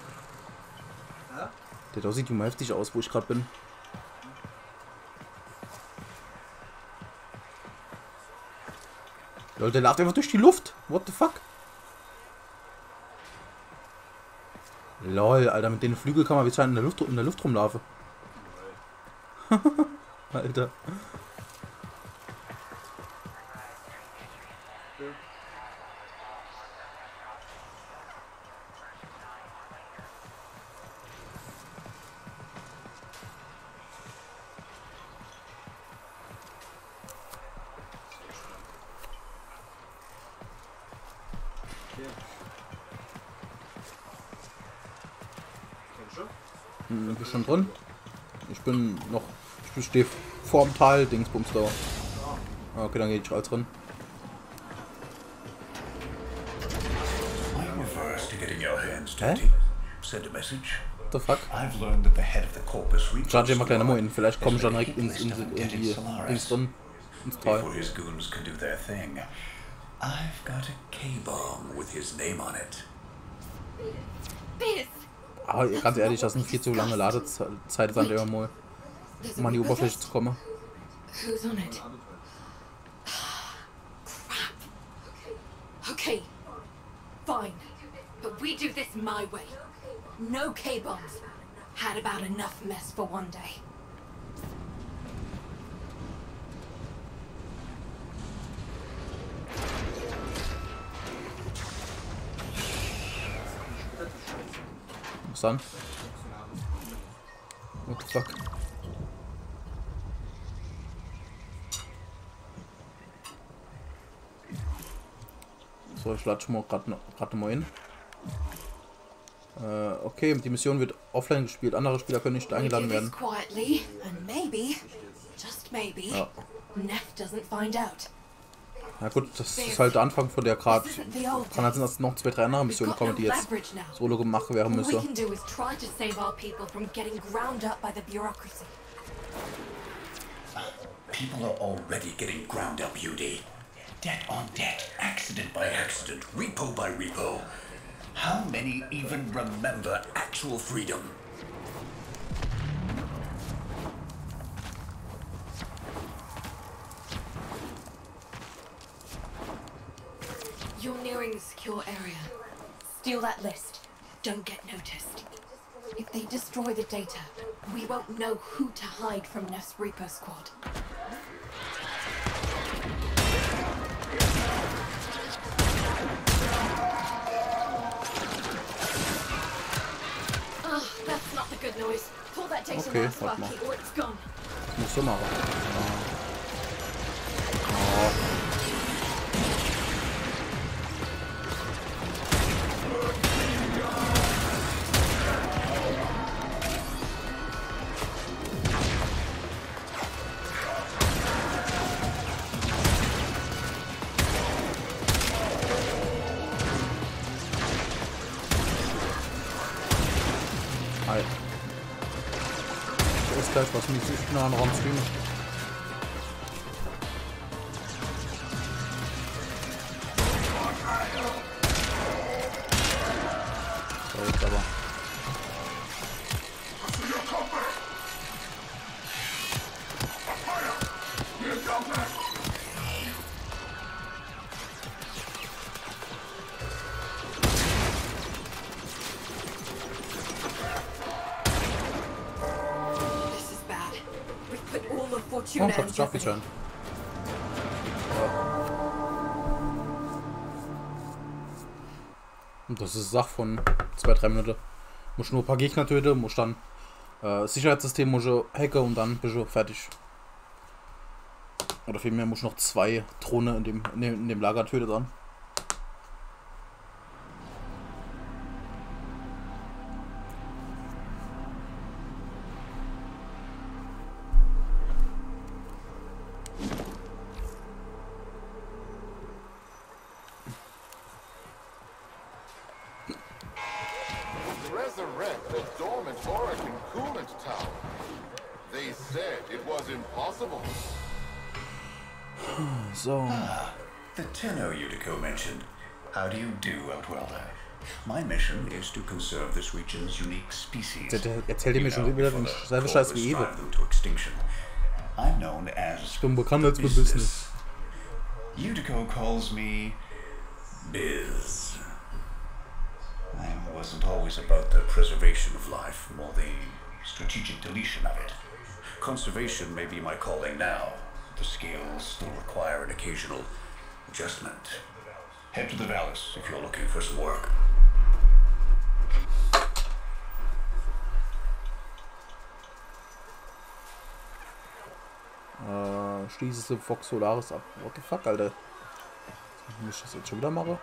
Ja? Der da sieht immer heftig aus, wo ich gerade bin. Leute, der läuft einfach durch die Luft. What the fuck? Lol, Alter, mit den Flügeln kann man wie in der Luft rumlaufen. Alter. Bin ich schon drin? Ich bin noch. Ich stehe vorm Tal, Dingsbums da. Okay, dann gehe ich als drin. the fuck? I've learned that the head of the corpus Judge mal kleiner Moin, vielleicht kommen schon direkt ins drin, ins Tal. Before his goons can do their thing, I've got a K-bomb with his name on it. Aber ganz ehrlich, das sind viel zu lange Ladezeit dann immer mal, um an die Oberfläche zu kommen. Who's on it? Crap. Okay, fine. But we do this my way. No K-bombs. Had about enough mess for one day. Was dann? What the fuck? So, ich lade schon mal gerade mal hin. Okay, die Mission wird offline gespielt. Andere Spieler können nicht eingeladen werden. Ja. Na gut, das ist halt der Anfang von der gerade. Kann halt sein, dass noch 2, 3 andere Missionen kommen, die jetzt solo gemacht werden müssen. People are already getting ground up, UD. Debt on debt, accident by accident, repo by repo. How many even remember actual freedom? You're nearing the secure area. Steal that list. Don't get noticed. If they destroy the data, we won't know who to hide from Neff's Reaper squad. That's not the good noise. Pull that data Okay, now, Sparky, or it's gone. Das musst du machen. Gleich was mit sich nah an Raum streamen. So, jetzt aber. Oh, ich hab's geschafft. Und das ist Sache von 2, 3 Minuten. Muss nur ein paar Gegner töten, muss dann Sicherheitssystem muss hacken und dann bist du fertig. Oder vielmehr muss noch 2 Drohnen in dem Lager töten dann. Resurrect the dormant Oracle coolant tower. They said it was impossible. So. The Tenno Utico mentioned. How do you do, Outwelder? My mission is to conserve this region's unique species. Erzählt ihr mir schon wieder den selben Scheiß wie Ewe. I'm known as ich bin bekannt als Business. Utico calls me Biz. I wasn't always about the preservation of life, more the strategic deletion of it. Conservation may be my calling now. The scales still require an occasional adjustment. Head to the Vallis if you're looking for some work. Schließe Fox Solaris ab. What the fuck, Alter? Muss ich das jetzt schon wieder machen?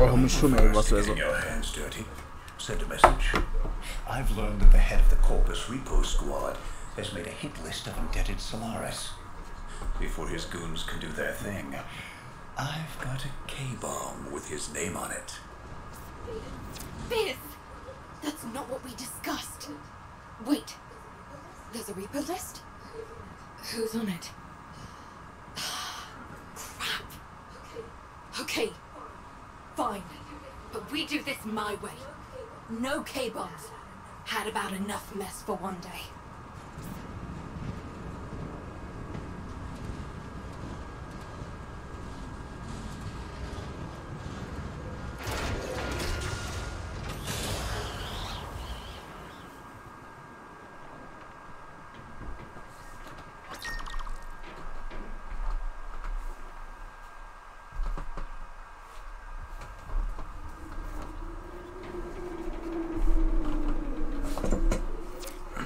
Oh, mich schon irgendwas also. Send a message. I've learned that the head of the Corpus Repo Squad has made a hit list of indebted Solaris. Before his goons can do their thing, I've got a K-bomb with his name on it. Biz! That's not what we discussed. Wait. There's a repo list? Who's on it? Crap. Okay. Fine. But we do this my way. No K-bombs. Had about enough mess for one day.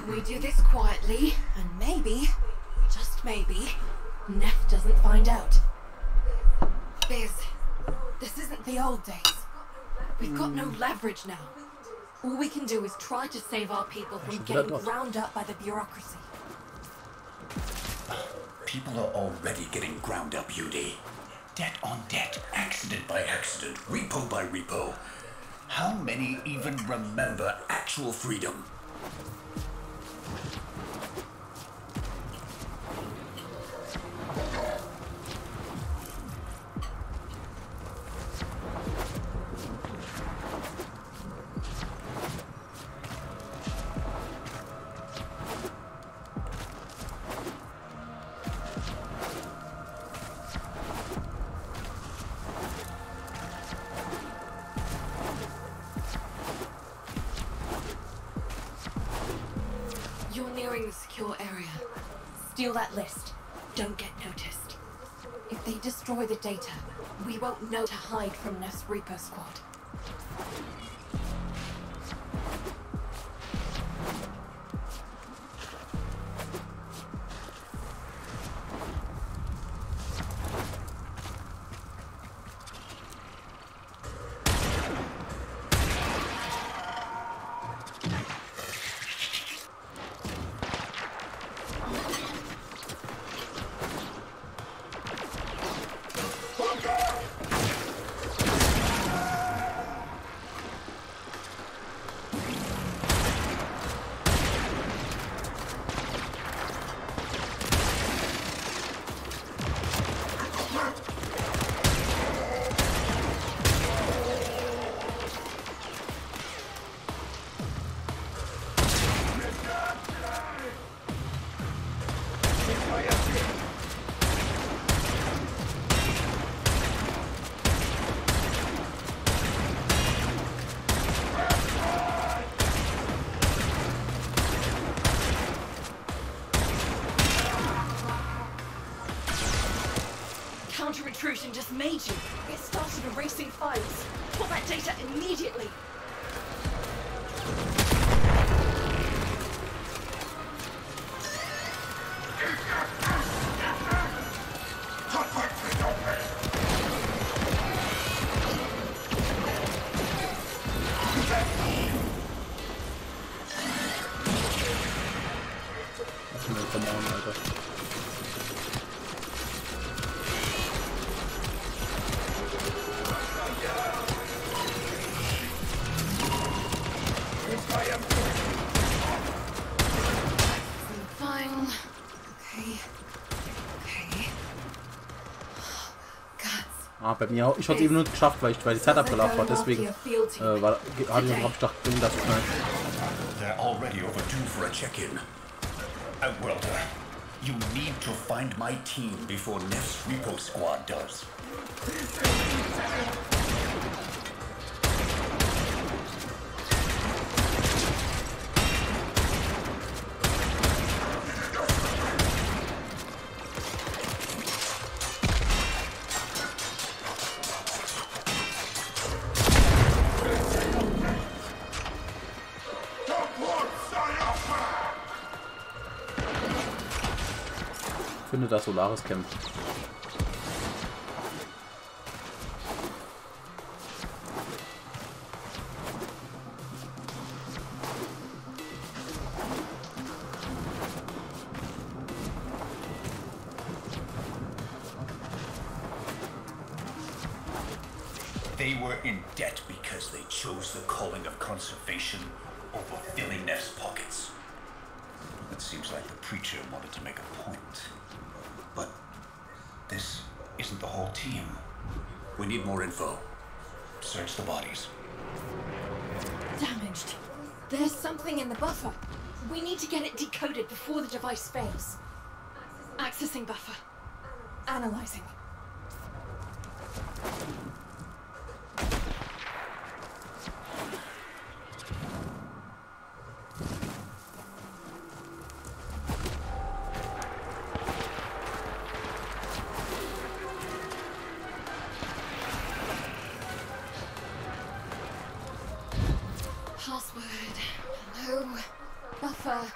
We do this quietly, and maybe, just maybe, Neff doesn't find out. Biz, this isn't the old days. We've got no leverage now. All we can do is try to save our people from getting ground up by the bureaucracy. People are already getting ground up, UD. Debt on debt, accident by accident, repo by repo. How many even remember actual freedom? You're nearing the secure area. Steal that list. Don't get noticed. If they destroy the data, we won't know to hide from Neff's Reaper squad. Counter-intrusion just made you. It started erasing files. Pull that data immediately. Bei mir, ich habe es eben nur geschafft, weil die Zeit abgelaufen war, deswegen hatte ich noch gedacht, das schnell. They're already overdue for a check-in. Welder, you need to find my team before Neff's Repo Squad does. Finde das Solaris Camp. They were in debt because they chose the calling of conservation over filling their pockets. It seems like the preacher wanted to make a point. But this isn't the whole team. We need more info. Search the bodies. Damaged. There's something in the buffer. We need to get it decoded before the device fails. Accessing buffer. Analyzing. Password. Hello. Buffer.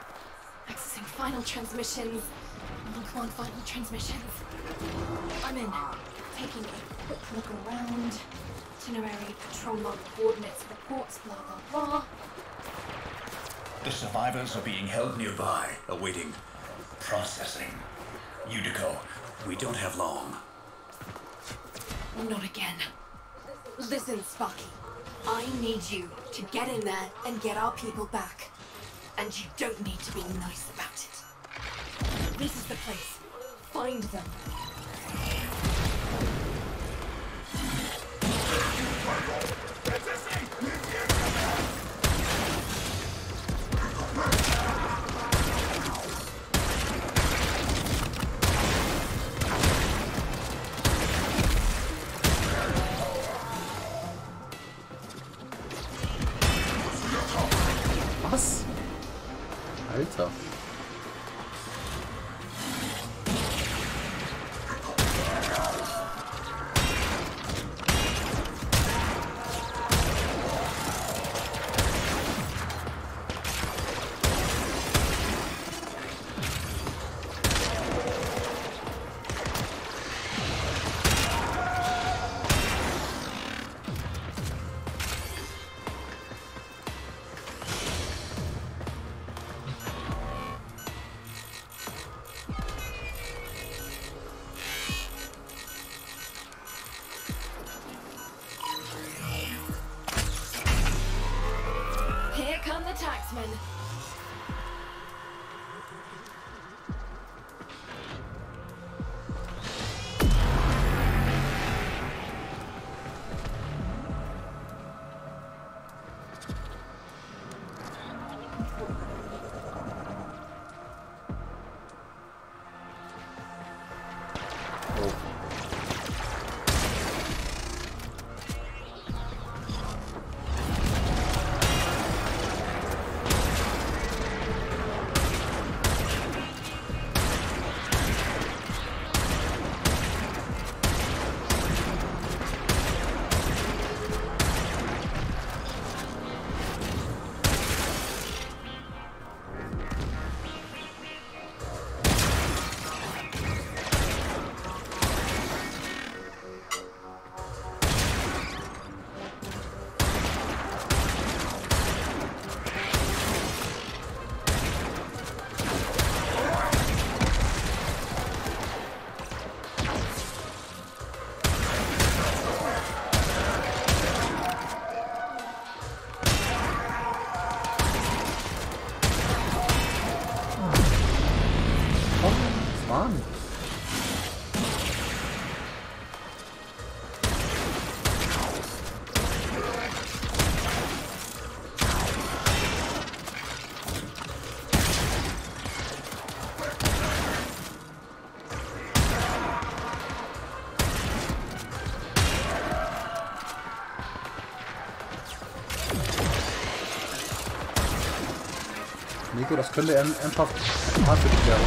Accessing final transmissions. Come on, final transmissions. I'm in. Taking a quick look around. Itinerary, patrol log, coordinates, reports, blah blah blah. The survivors are being held nearby, awaiting processing. You to go. We don't have long. Not again. Listen, Sparky. I need you to get in there and get our people back. And you don't need to be nice about it. This is the place. Find them. Was? Alter. Here come the taxmen. Niggo, das könnte einfach hart für dich werden.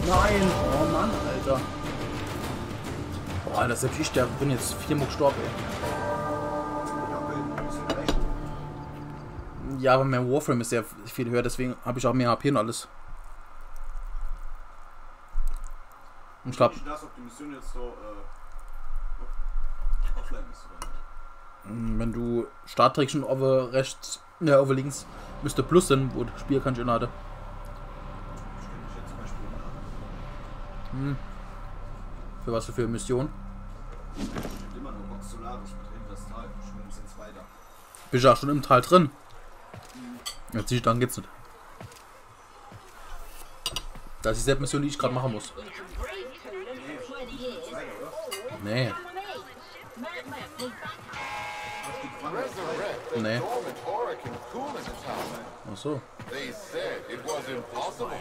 Nein! Oh Mann, Alter. Boah, Alter, selbst ich, der bin jetzt 4-mal gestorben, ey. Ja, aber mein Warframe ist sehr viel höher, deswegen habe ich auch mehr HP und alles. Und ich glaube. Das, ob die Mission jetzt so offline bist, oder nicht? Wenn du Startdreckchen over rechts, ne, over links, müsste Plus sein, wo das Spiel kann ich inlade. Ich kann mich jetzt zum Beispiel machen. Für was für Mission? Ich hab immer nur Box Solaris mit Investal. Schon ein bisschen weiter. Bist ja schon im Tal drin. Jetzt siehst du, dann geht's nicht. Das ist die selbe Mission, die ich gerade machen muss. Nee. Nee. Ach so. They said it was impossible.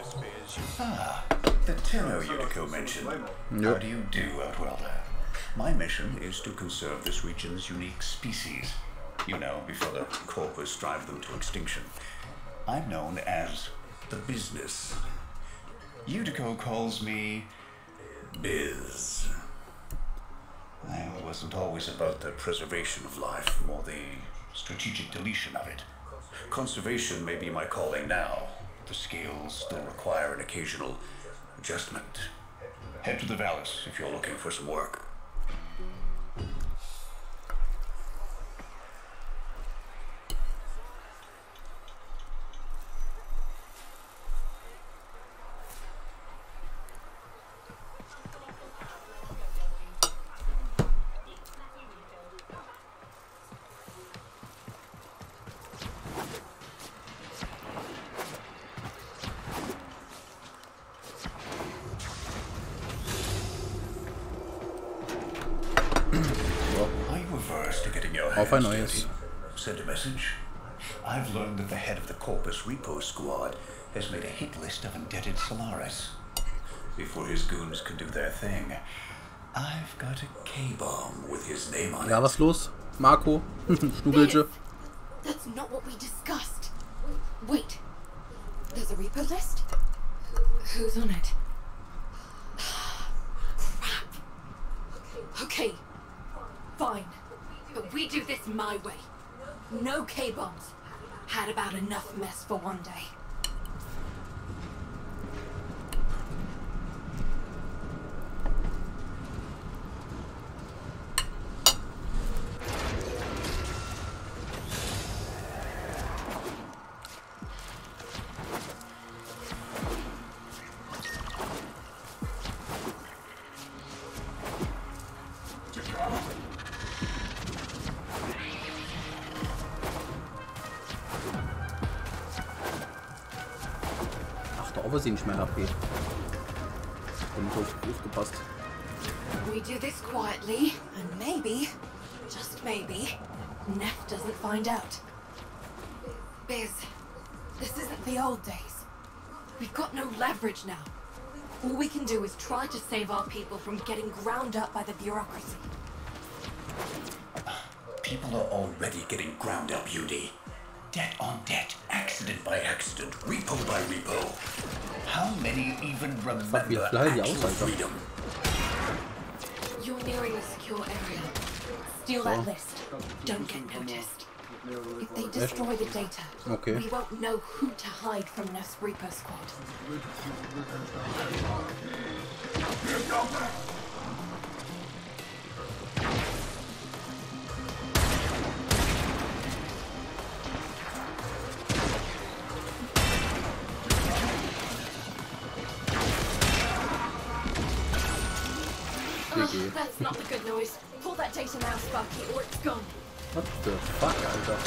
Ah, the Tenno Unico mentioned. Yep. How do you do, Outworlder? My mission is to conserve this region's unique species. You know, before the corpus drive them to extinction. I'm known as the Business. Unico calls me Biz. I wasn't always about the preservation of life, more the strategic deletion of it. Conservation may be my calling now. The scales still require an occasional adjustment. Head to the Vallis if you're looking for some work. Auf ein neues. Send a message. I've learned that the head of the Corpus Repo Squad has made a hit list of indebted Solaris. Before his goons can do their thing, I've got a K-bomb with his name on it. Ja, was los? Marco? Schnugelche? That's not what we discussed. Wait. There's a repo list? Who's on it? Crap. Okay. Fine. But we do this my way. No K-bombs. Had about enough mess for one day. Aber sie nicht mehr HP. Bin nicht aufgepasst. We do this quietly, and maybe, just maybe, Neff doesn't find out. Biz, this isn't the old days. We've got no leverage now. All we can do is try to save our people from getting ground up by the bureaucracy. People are already getting ground up, UD. Debt on debt, accident by accident, repo by repo. How many even remember actual freedom? You're nearing a secure area. Steal that list. Don't get noticed. If they destroy the data, we won't know who to hide from Neff's Reaper squad. That's not the good noise. Pull that data now, Sparky, or it's gone. What the fuck, Alter?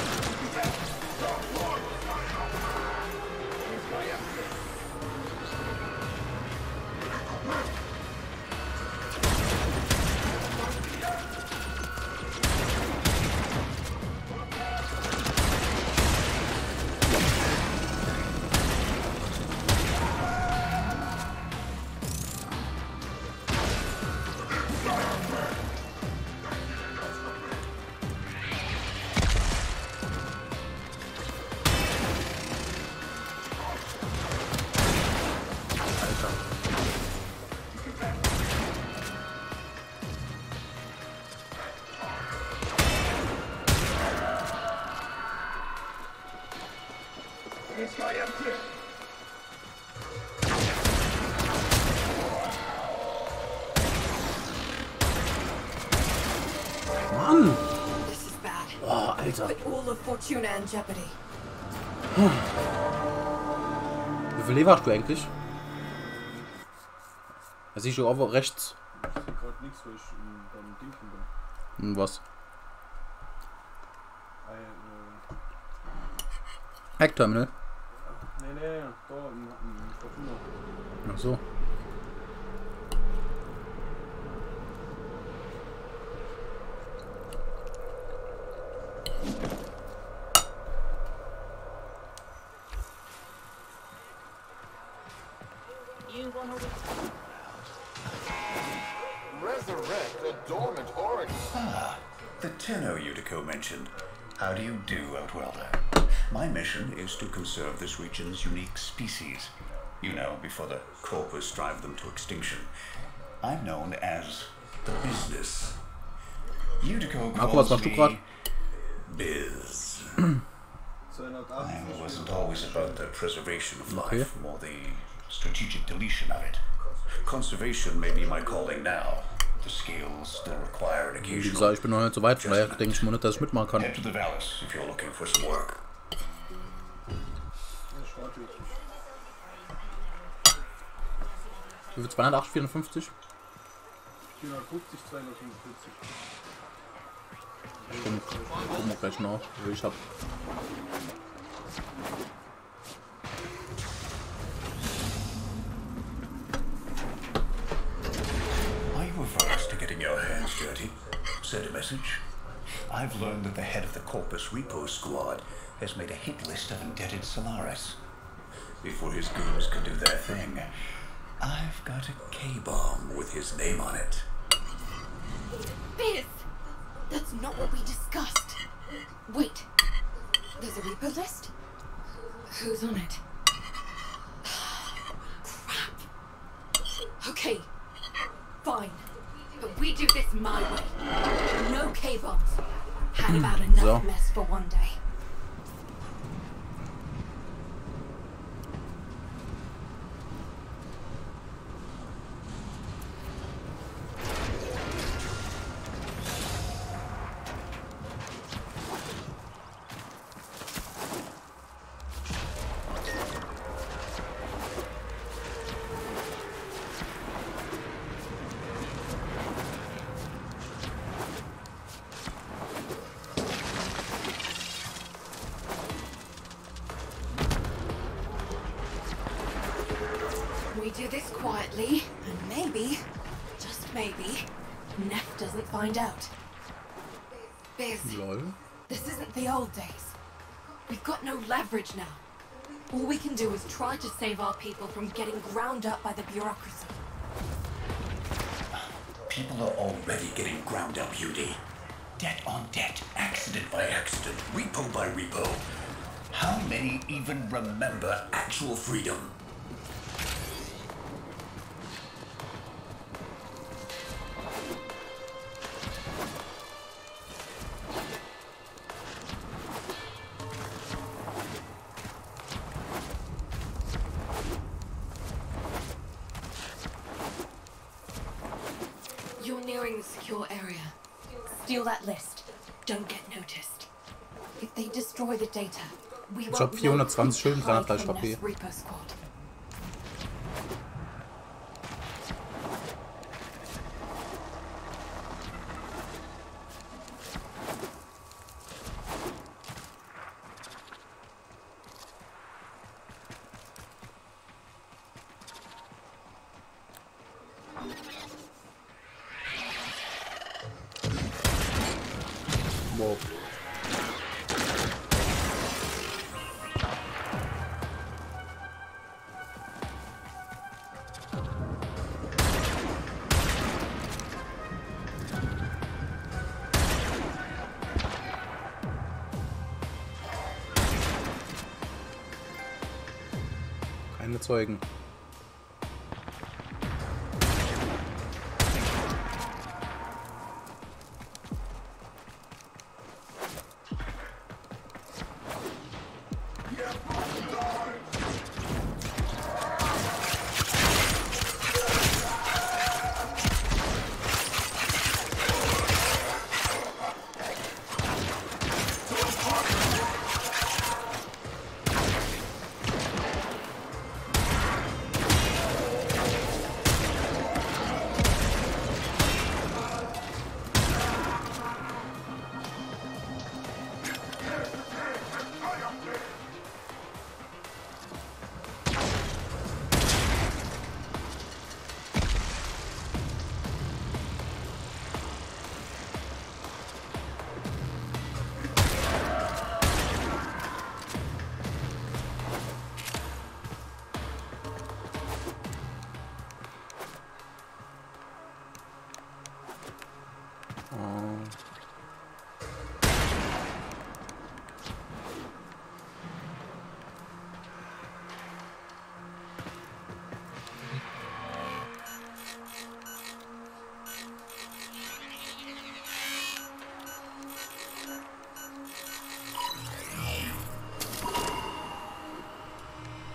Alter. put all of Fortuna in jeopardy. Wie viel Leben hast du eigentlich? Da siehst du aber rechts. Ich sehe gerade nichts, weil ich beim Ding bin. Was? Hackterminal? Nee, da im Fortuna. Ach so. Resurrect a dormant organ. Ah, the Tenno Utico mentioned. How do you do, Outwelder? My mission is to conserve this region's unique species. You know, before the corpus drive them to extinction. I'm known as the Business. Utico was calls machst du grad? me Biz. 280. I wasn't always about the preservation of Okay. life, more the strategic deletion of it. Conservation may be my calling now. The skills still require an Wie occasional. gesagt, ich bin noch nicht so weit, von daher denke ich mal nicht, dass ich mitmachen kann. Head to the Vallis if you're looking for some work. Ich warte jetzt. Wie viel? 208, 54? 450, 245. Stimmt. Gucken wir gleich noch, wie ich hab. Are you averse to getting your hands dirty? Send a message. I've learned that the head of the Corpus Repo Squad has made a hit list of indebted Solaris. Before his goons can do their thing, I've got a K-bomb with his name on it. Biz! That's not what we discussed. Wait. There's a repo list? Who's on it? Crap. Okay. Fine. But we do this my way. No K-bombs. Had about enough So. mess for one day. We do this quietly, and maybe, just maybe, Neff doesn't find out. Biz, Lol. this isn't the old days. We've got no leverage now. All we can do is try to save our people from getting ground up by the bureaucracy. People are already getting ground up, Udi. Debt on debt, accident by accident, repo by repo. How many even remember actual freedom? You're nearing the secure area. Steal that list. Don't get noticed. If they destroy the data, we Ich hab won't 420 Schilden, know who 330 hijacked HP. Neff's Repo Squad. Wow. Keine Zeugen.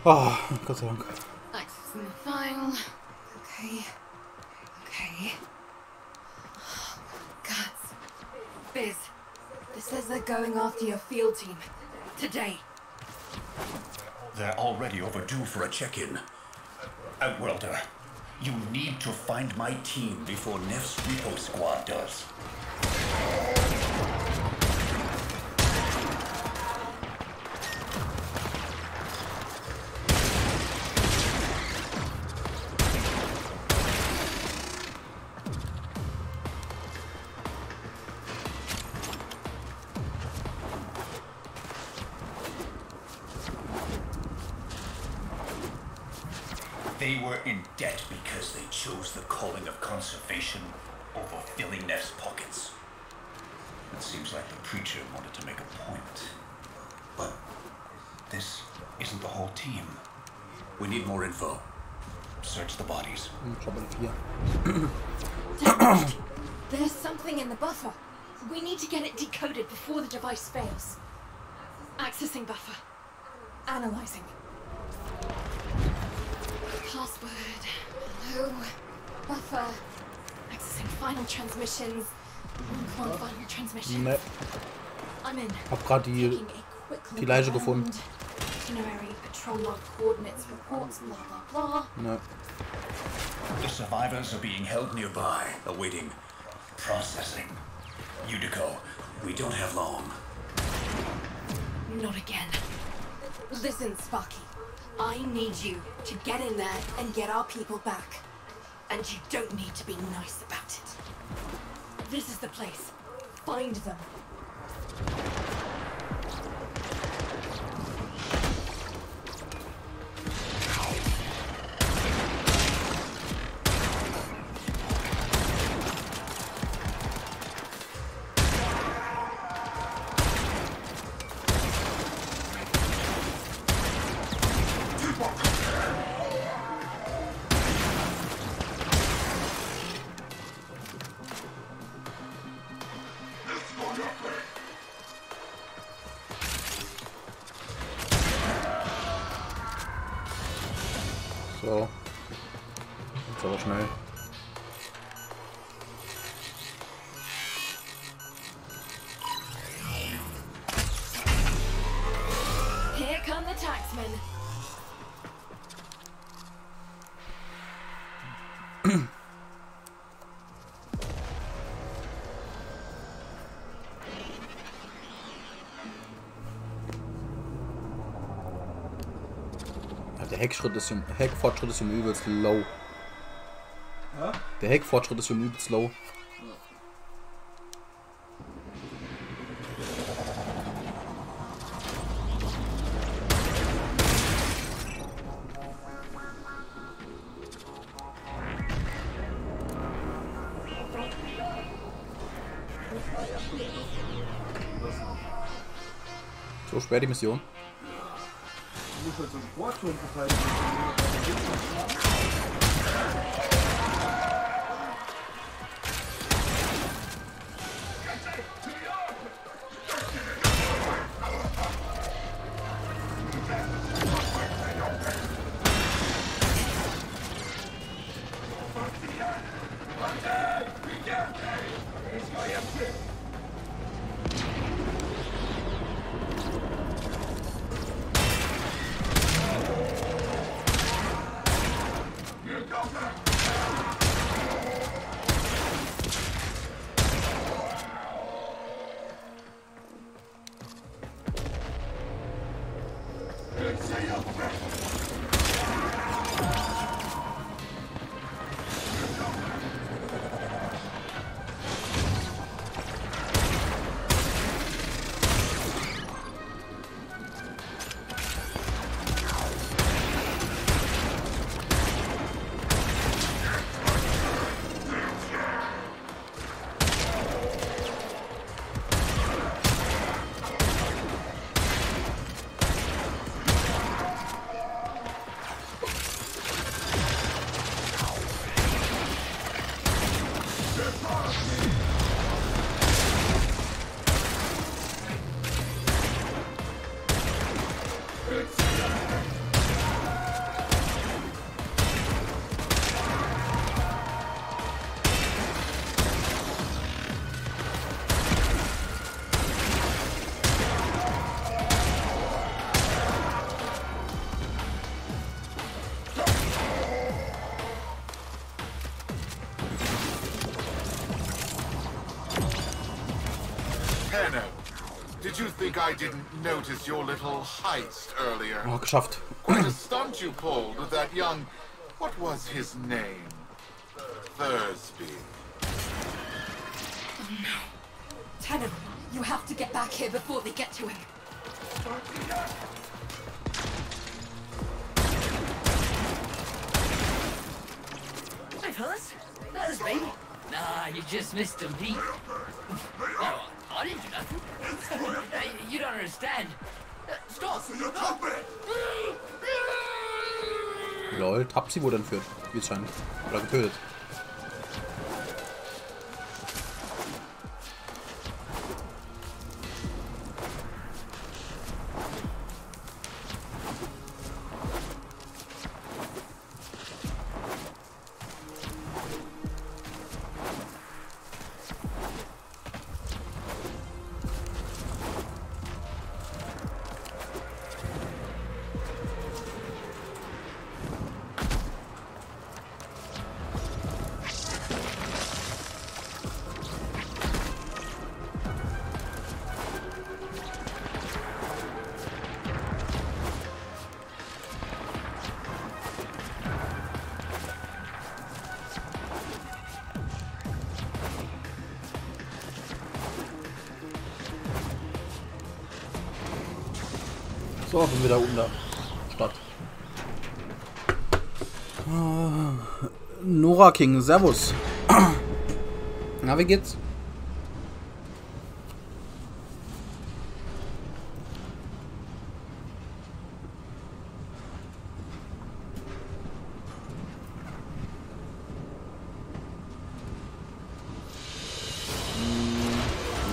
Oh, Gott sei Dank. Accessing the file. Okay. Okay. Guts. Biz. This says they're going after your field team. Today. They're already overdue for a check-in. Outworlder, you need to find my team before Neff's repo squad does. They were in debt because they chose the calling of conservation over filling Neff's pockets. It seems like the preacher wanted to make a point. But this isn't the whole team. We need more info. Search the bodies. There's something in the buffer. We need to get it decoded before the device fails. Accessing buffer. Analyzing. Password. Hello. Buffer. Accessing final transmissions. Come on, final transmission. Ne. I'm in. Hab grad die Leiche gefunden. Itinerary, patrol log, coordinates, reports, blah blah blah. Ne. The survivors are being held nearby, awaiting processing. Udico, we don't have long. Not again. Listen, Sparky. I need you to get in there and get our people back. And you don't need to be nice about it. This is the place. Find them. So. Jetzt aber schnell. Here come the taxmen. Der Hackfortschritt ist um übelst low. Ja? Der Hackfortschritt ist um übelst low. So schwer die Mission. Du musst halt so einen Sportturm verteidigen. Tenno, did you think I didn't notice your little heist earlier? Oh, geschafft. Quite a stunt you pulled with that young... What was his name? Thursby. Oh no. Tenno, you have to get back here before they get to him. Hey, fellas. Thursby. Nah, you just missed him, Pete. Oh, I didn't do nothing. You don't understand. Stop! Stop it! Lol, Tapsi wurde entführt. Wie es scheint. Oder getötet. So, sind wir da oben da. Stadt. Nora King, servus. Na, wie geht's?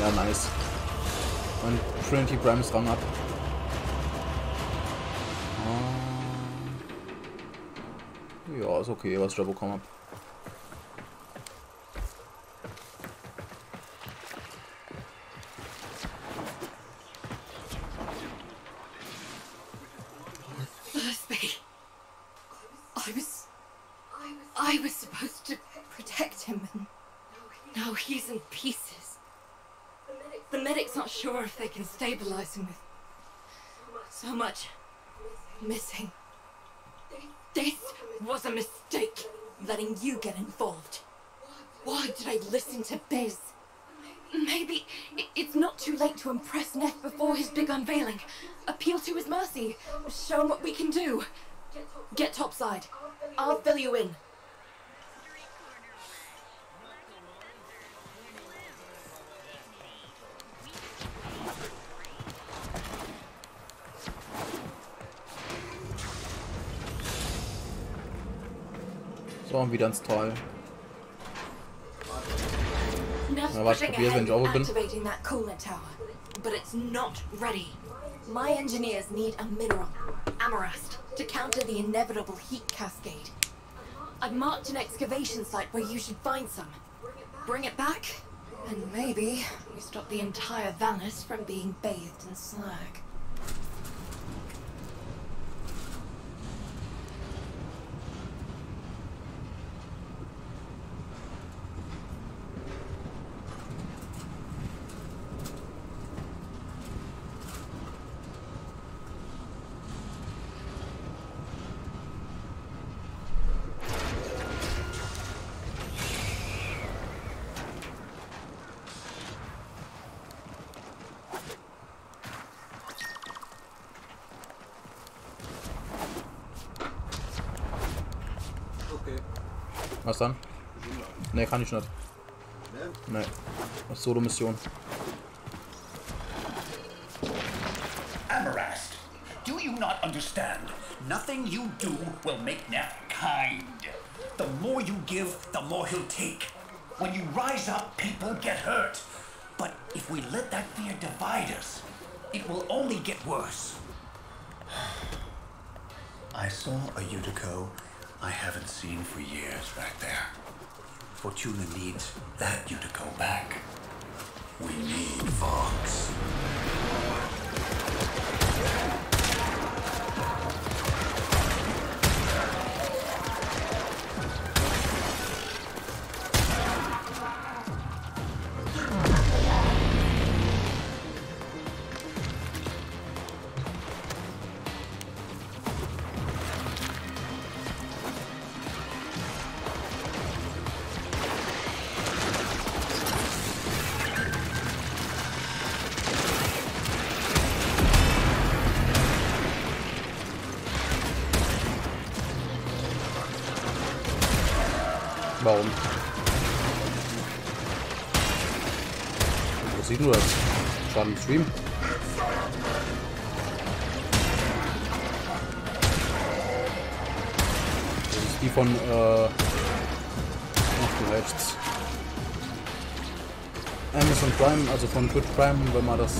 Ja, nice. Und Trinity Prime ist Rang ab. Ja, ist okay, was ich da bekommen habe. I was supposed to protect him, and now he's in pieces. The medic's not sure if they can stabilize him with so much missing. This was a mistake, letting you get involved. Why did I listen to Biz? Maybe it's not too late to impress Neff before his big unveiling. Appeal to his mercy. Show him what we can do. Get topside. I'll fill you in. So, und wieder ins Tal. Ja, warte, ich probiere, wenn ich auch bin. Activating that coolant tower, but it's not ready. My engineers need a mineral, amarast, to counter the inevitable heat cascade. I've marked an excavation site where you should find some. Bring it back, and maybe we stop the entire Valis from being bathed in slag. Was dann? Ne, kann ich nicht. Ne. Das ist Solo-Mission. Amarast, do you not understand? Nothing you do will make Neff kind. The more you give, the more he'll take. When you rise up, people get hurt. But if we let that fear divide us, it will only get worse. I saw a Utico I haven't seen for years back there. Fortuna needs that Utico back. We need Vox. Warum? Was sieht nur das? Schaden im Stream. Das ist die von rechts. Amazon Prime, also von Twitch Prime, wenn man das.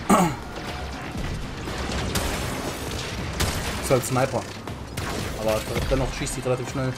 Ja. Ist halt Sniper. Aber dennoch schießt sie relativ schnell.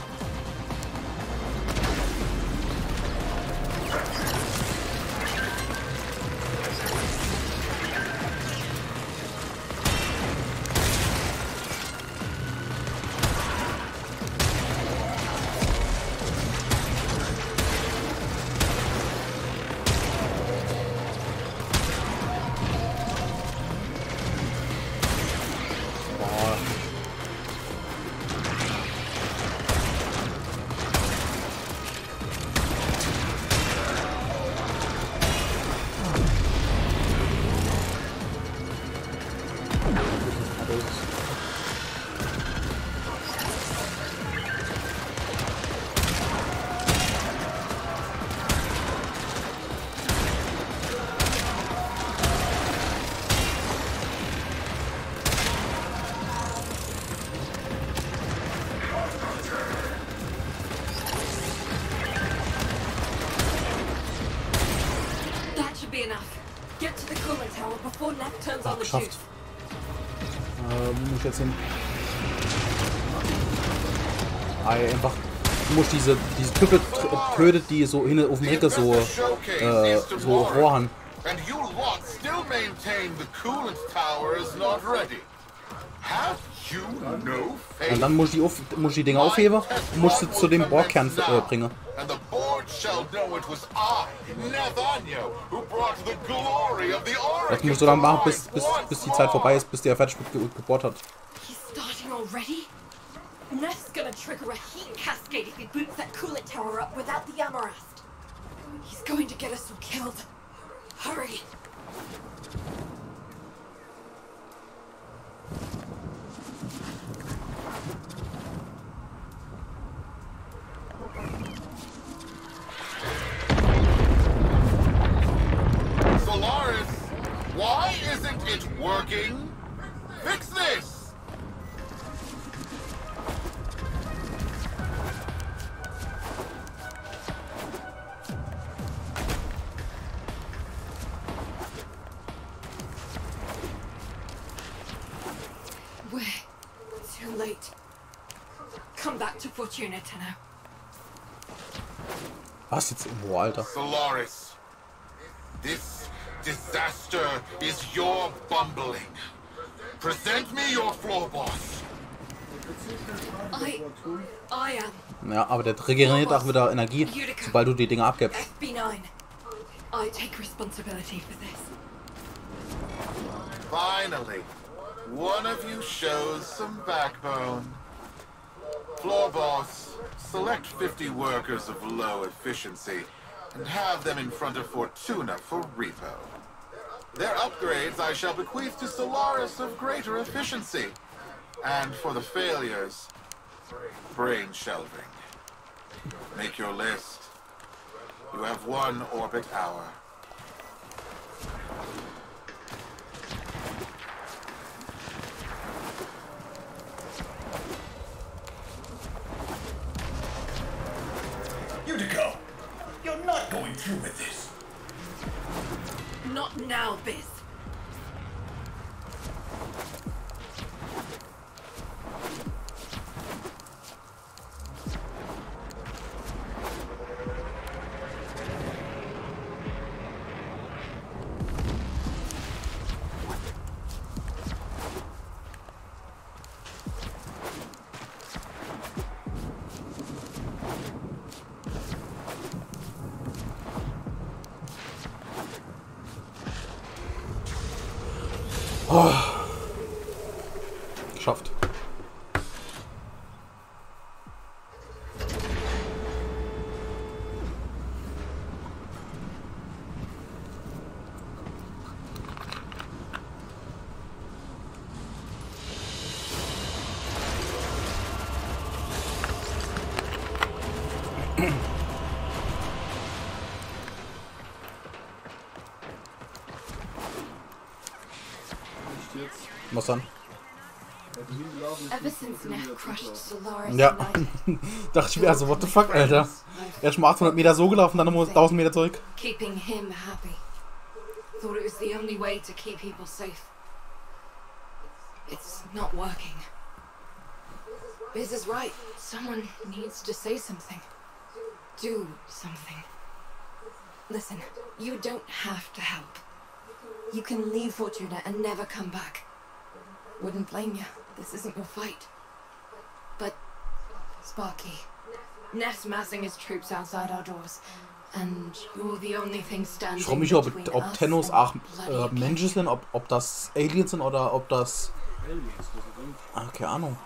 Geschafft. Wo muss ich jetzt hin? Einfach. Du musst diese Typen tötet, die so hin auf dem Ricke so rohren. Und dann muss ich die Dinger aufheben und muss sie zu dem Bohrkern bringen. Das musst du dann machen, bis die Zeit vorbei ist, bis der fertig gebohrt hat. Solaris, why isn't it working? Fix this! We're too late. Come back to Fortuna now. Was jetzt? Boah, Alter. Solaris, this disaster is your bumbling. Present me your floor boss. I am. Ja, aber der regeneriert auch wieder Energie, sobald du die Dinge abgibst. FB9. I take responsibility for this. Finally, one of you shows some backbone. Floor boss, select 50 workers of low efficiency and have them in front of Fortuna for repo. Their upgrades I shall bequeath to Solaris of greater efficiency. And for the failures, brain shelving. Make your list. You have 1 orbit hour. Utica, you're not going through with this. Not now, Biz. Oh. Geschafft. Was dann? Ever since Neff crushed Solaris Ja. United, Dachte ich mir also, what the fuck, Alter. Erst mal 800 Meter so gelaufen, dann nochmal 1000 Meter zurück. keeping him happy. Thought it was the only way to keep people safe. It's not working. Biz is right. Someone needs to say something. Do something. Listen, you don't have to help. You can leave Fortuna and never come back. Wouldn't blame you. This isn't your fight. But, Sparky, Neff's massing his troops outside our doors. And you're the only thing standing Ich frage mich, ob between us Tennos and auch bloody Menschen sind, ob das Aliens sind oder ob das... keine Ahnung.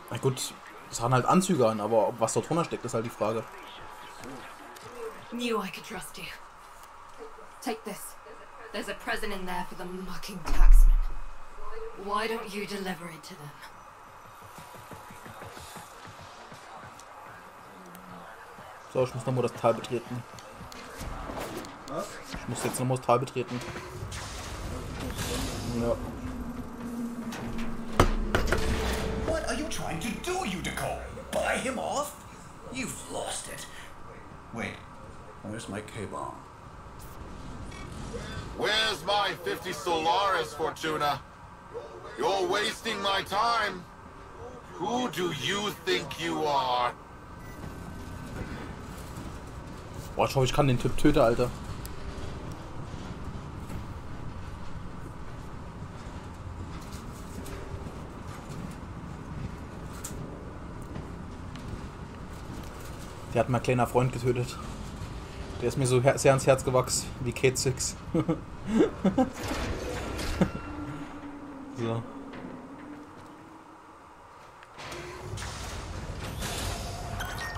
Na gut, es haben halt Anzüge an, aber ob was dort drunter steckt, ist halt die Frage. Knew I could trust you. Take this. There's a present in there for the mucking taxman. Why don't you deliver it to them? So, ich muss nochmal das Tal betreten. Ich muss jetzt nochmal das Tal betreten. Ja. What are you trying to do, Utico? Buy him off? You've lost it. Wait, where's my K-bomb? Where's my 50 Solaris, Fortuna? You're wasting my time. Who do you think you are? Boah, ich hoffe, ich kann den Typ töten, Alter. Der hat mein kleiner Freund getötet. Der ist mir so sehr ans Herz gewachsen, wie Kate 6. So.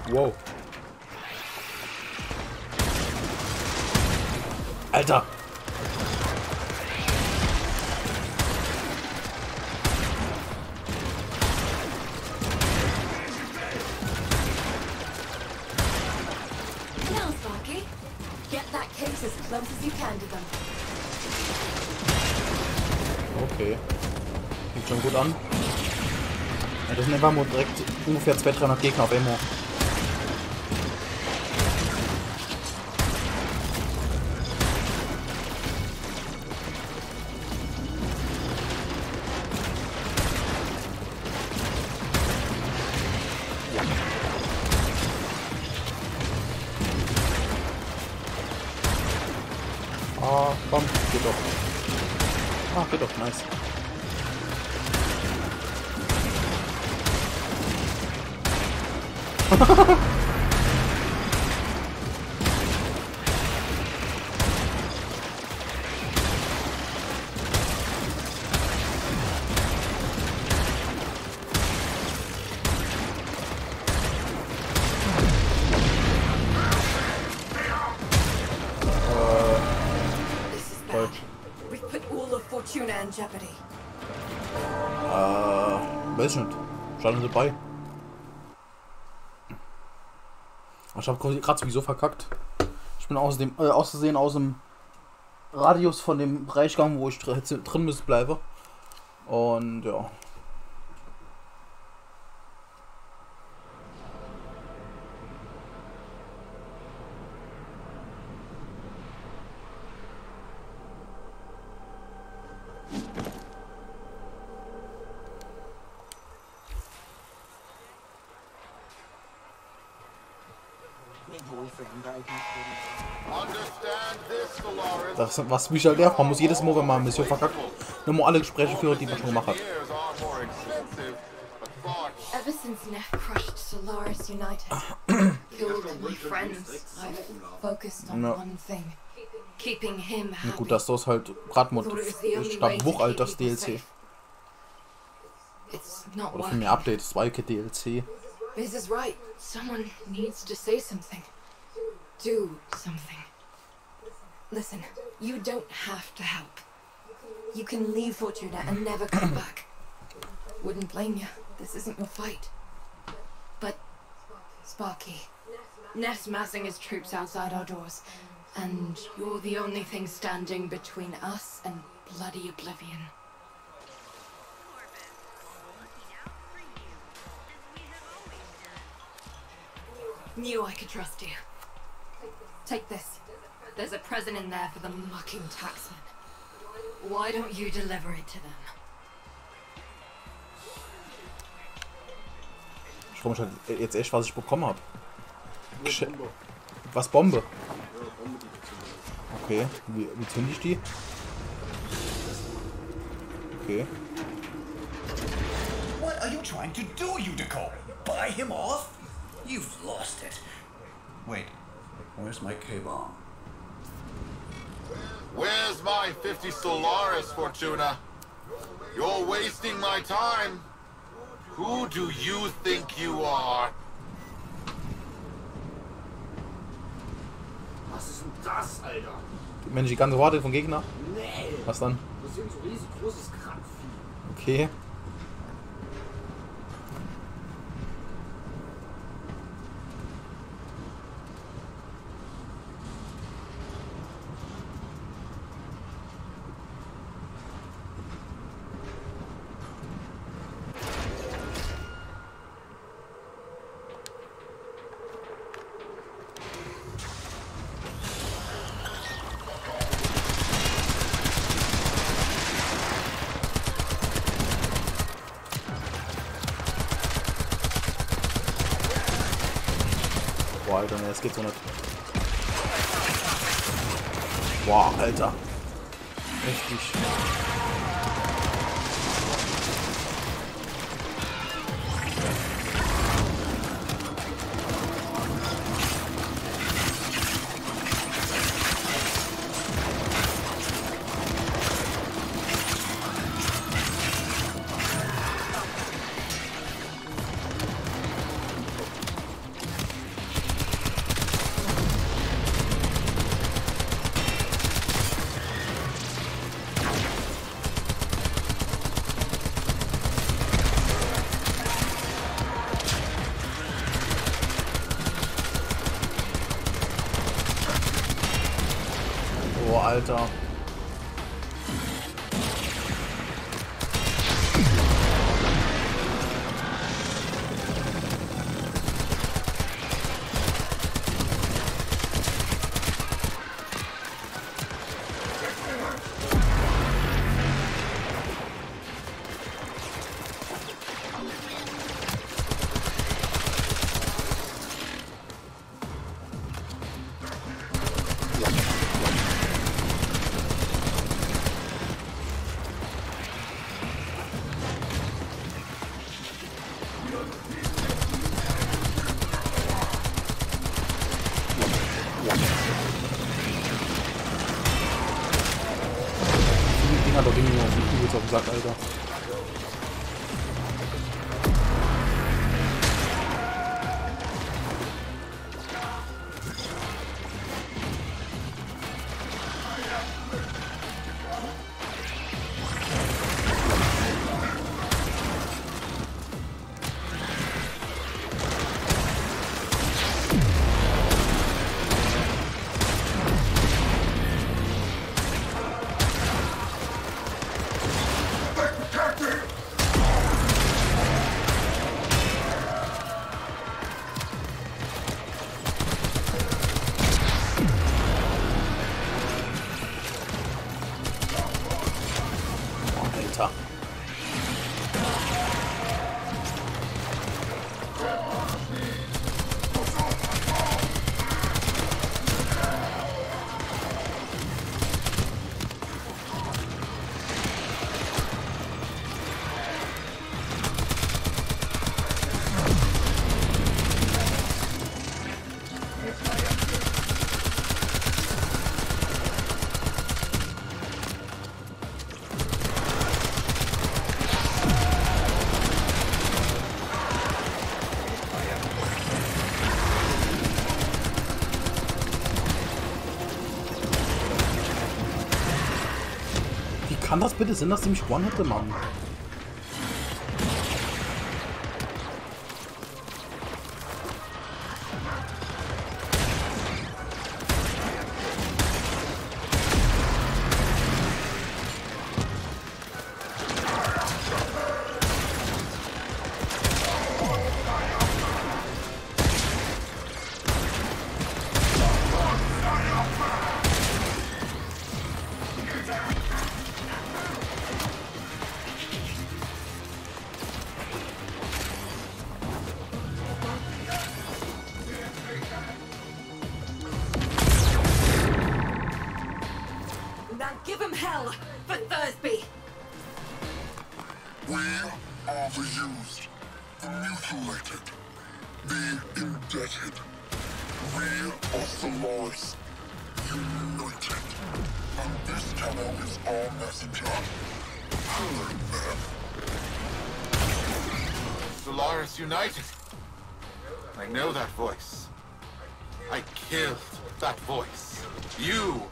Wow. Alter! Now, Sparky, get that case as close as you can to them. Okay. Fängt schon gut an. Ja, das sind einfach nur direkt ungefähr 200-300 Gegner auf Emo. Ah, komm, geht doch. Ah, geht doch, nice. We've put all of Fortuna in jeopardy. Weiß nicht. Stand dabei. Ich habe gerade sowieso verkackt. Ich bin auszusehen aus dem Radius von dem Bereich gegangen, wo ich drin müsste bleiben. Und ja. Das was mich halt nervt, man muss jedes Mal, wenn man eine Mission verkackt, nochmal alle Gespräche führen, die man schon gemacht hat. Ever since Neff crushed Solaris United, killed my friends, I've focused on one thing. Keeping him happy. Gut, dass das halt Bratmod stark Wuch alt das DLC. Oder für mehr Update, das Wildcat DLC. Biz is right. Someone needs to say something. Do something. Listen, you don't have to help. You can leave Fortuna and never come back. Wouldn't blame you. This isn't your fight. Sparky. Ness massing his troops outside our doors, and you're the only thing standing between us and bloody oblivion. Knew I could trust you. Take this. There's a present in there for the mucking taxman. Why don't you deliver it to them? Ich frage mich halt jetzt echt, was ich bekommen habe. Was, Bombe? Okay, wie zünde ich die? Okay. What are you trying to do, Utico? Buy him off? You've lost it. Wait, where's my K-bomb? Where's my 50 Solaris, Fortuna? You're wasting my time. Who do you think you are? Was ist denn das, Alter? Mensch, die ganze Horde von Gegner? Nee. Was dann? Das ist irgend so ein riesig großes Krankvieh. Okay. Boah, Alter, ne, das geht so nicht. Boah, Alter. Richtig. Boah, Alter. Dinger doch irgendwie auf den Übels auf den Sack, Alter. Kann das bitte sein, dass die mich gewonnen hätte, Mann? abused, the mutilated, the indebted. We are Solaris, united. And this channel is our messenger. Hello, man. Solaris United. I know that voice. I killed that voice. You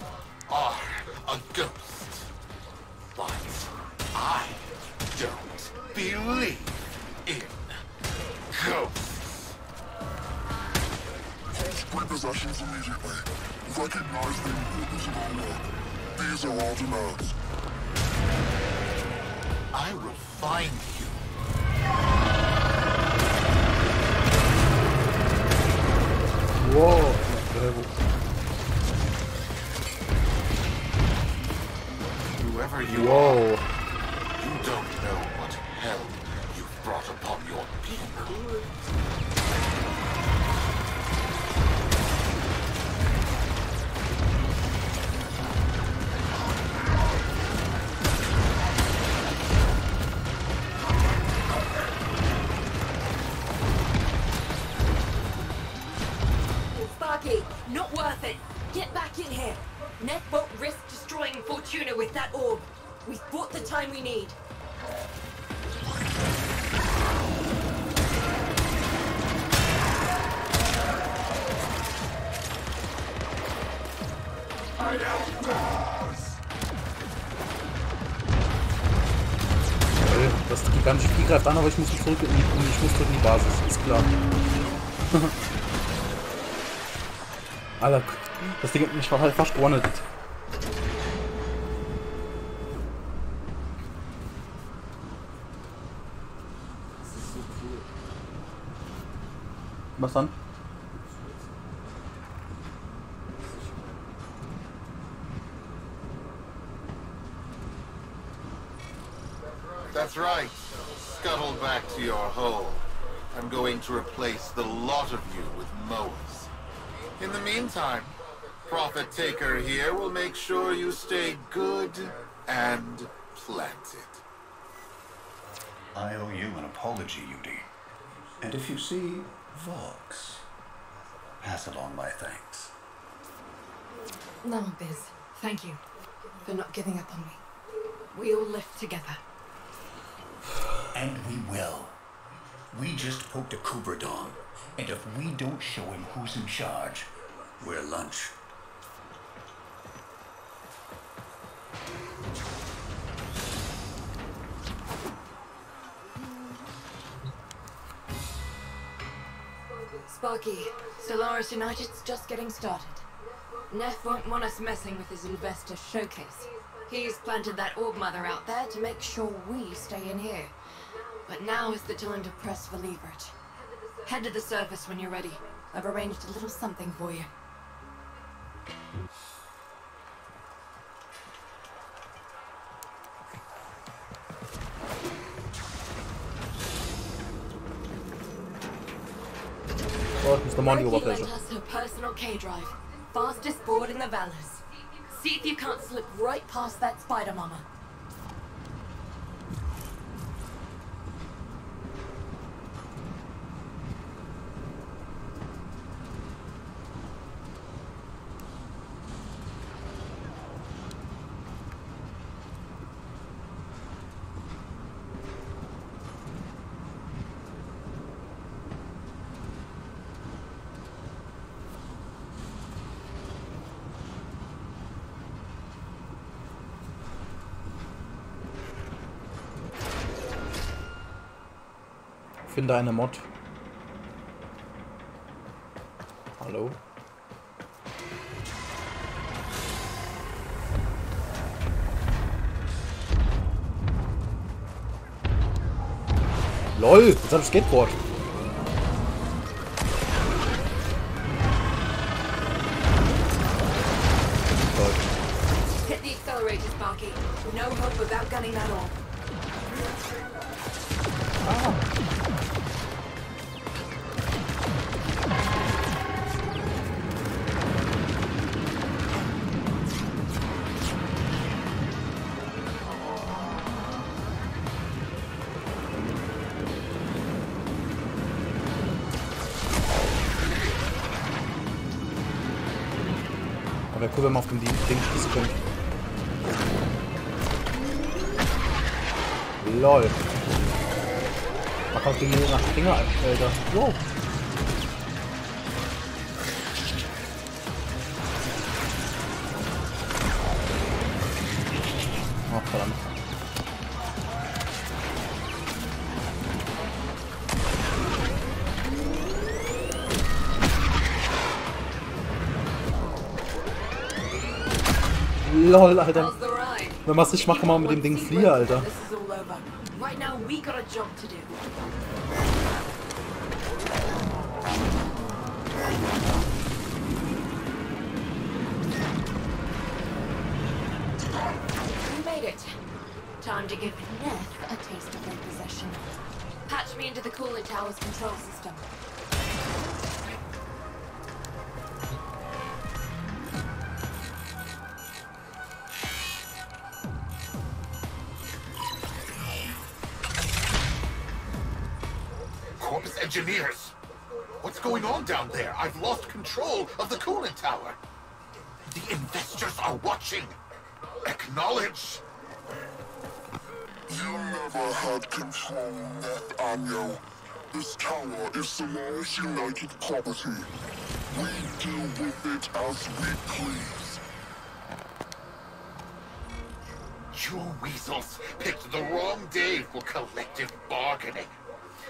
are a ghost. But I don't believe in ghosts. Halt prepossessions immediately. Recognize the importance of our work. These are our demands. I will find you. Wow. Whoever you are, you don't know what hell you've brought upon your people. Sparky, not worth it. Get back in here. Neth won't risk destroying Fortuna with that orb. We've bought the time we need. Das gigantische Vieh greift an, aber ich muss zurück in die Basis, ist klar. Alter, das Ding hat mich halt fast gewonnen. Was dann? That's right. Scuttle back to your hole. I'm going to replace the lot of you with mowers. In the meantime, Prophet Taker here will make sure you stay good and planted. I owe you an apology, Yudi. And if you see Vox, pass along my thanks. No, Biz. Thank you for not giving up on me. We all live together. And we will. We just poked a Kuberdon, and if we don't show him who's in charge, we're lunch. Sparky, Solaris United's just getting started. Neff won't want us messing with his investor showcase. He's planted that orb mother out there to make sure we stay in here. But now is the time to press for leverage. Head to the surface when you're ready. I've arranged a little something for you. Oh, ist nochmal die Loki Oberfläche. lent us her personal K-drive. Fastest board in the Valors. See if you can't slip right past that spider mama. Finde eine Mod. Hallo? LOL, jetzt hab ich Skateboard. Hit the accelerator, Sparky. No hope without gunning that orb. Aber wäre cool, wenn man auf dem Ding schießen könnte. LOL. Man kann auf den nach Finger, Alter. Wow. Oh, verdammt. LOL, Alter. Wenn man es nicht macht, kann man mit dem Ding fliehen, Alter. Right now, we got a job to do. We made it. Time to give Neth a taste of repossession. Patch me into the cooling tower's control system. Engineers! What's going on down there? I've lost control of the coolant tower. The investors are watching. Acknowledge. You never had control, Nathaniel. This tower is Solaris United property. We deal with it as we please. You weasels picked the wrong day for collective bargaining.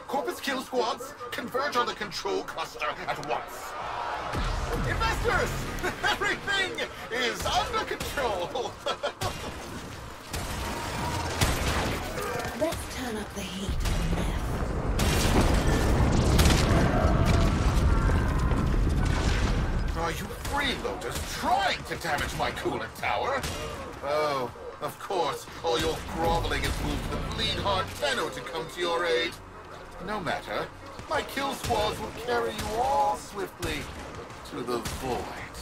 Corpus kill squads converge on the control cluster at once. Investors! Everything is under control! Let's turn up the heat. Are you freeloaders trying to damage my coolant tower? Oh, of course. All your groveling has moved the bleed-hard Tenno to come to your aid. No matter. My kill squads will carry you all swiftly to the void.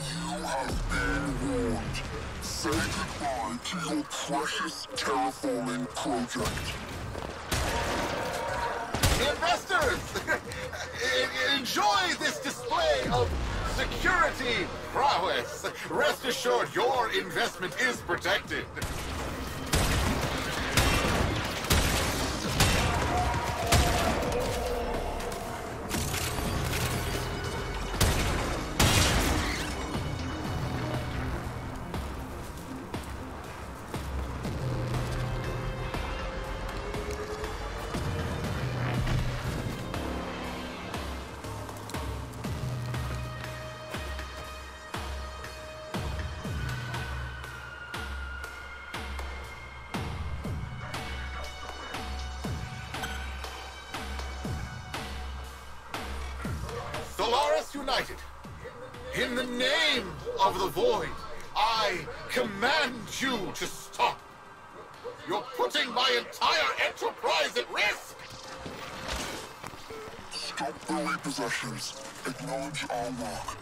You have been warned. Say goodbye to your precious terraforming project. Investors! Enjoy this display of security prowess. Rest assured your investment is protected. Solaris United, in the name of the Void, I command you to stop. You're putting my entire enterprise at risk. Stop the repossessions. Acknowledge our work.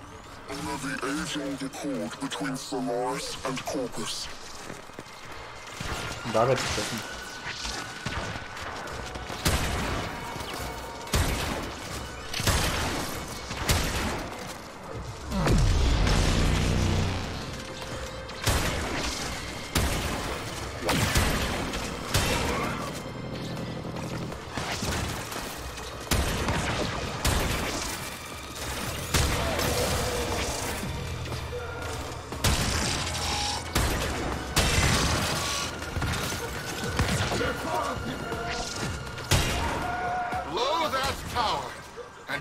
Honor the age-old accord between Solaris and Corpus. Und da wird's treffen.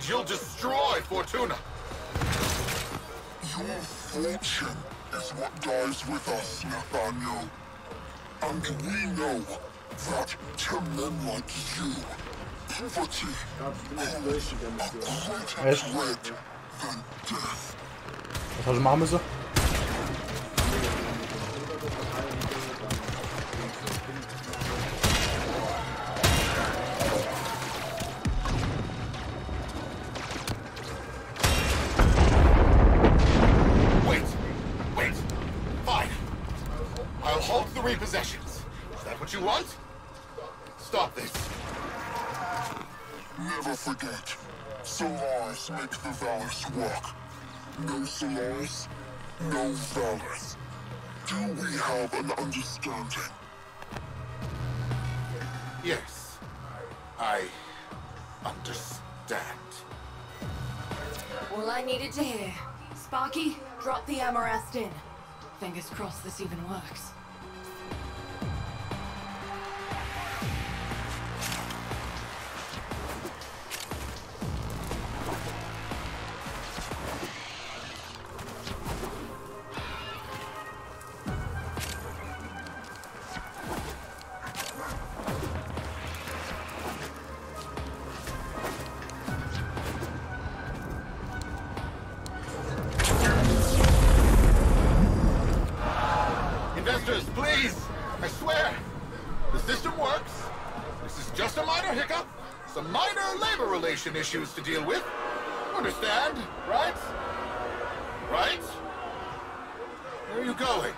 You'll destroy Fortuna. Your fortune is what dies with us, Nathaniel. And we know that to men like you, poverty holds a greater threat than death. Was ich machen müssen? Repossessions. Is that what you want? Stop this. Never forget. Solaris make the Valus work. No Solaris, no Valus. Do we have an understanding? Yes, I understand. All I needed to hear. Sparky, drop the Amarest in. Fingers crossed this even works. Investors, please! I swear! The system works. This is just a minor hiccup. Some minor labor relation issues to deal with. Understand, right? Right? Where are you going?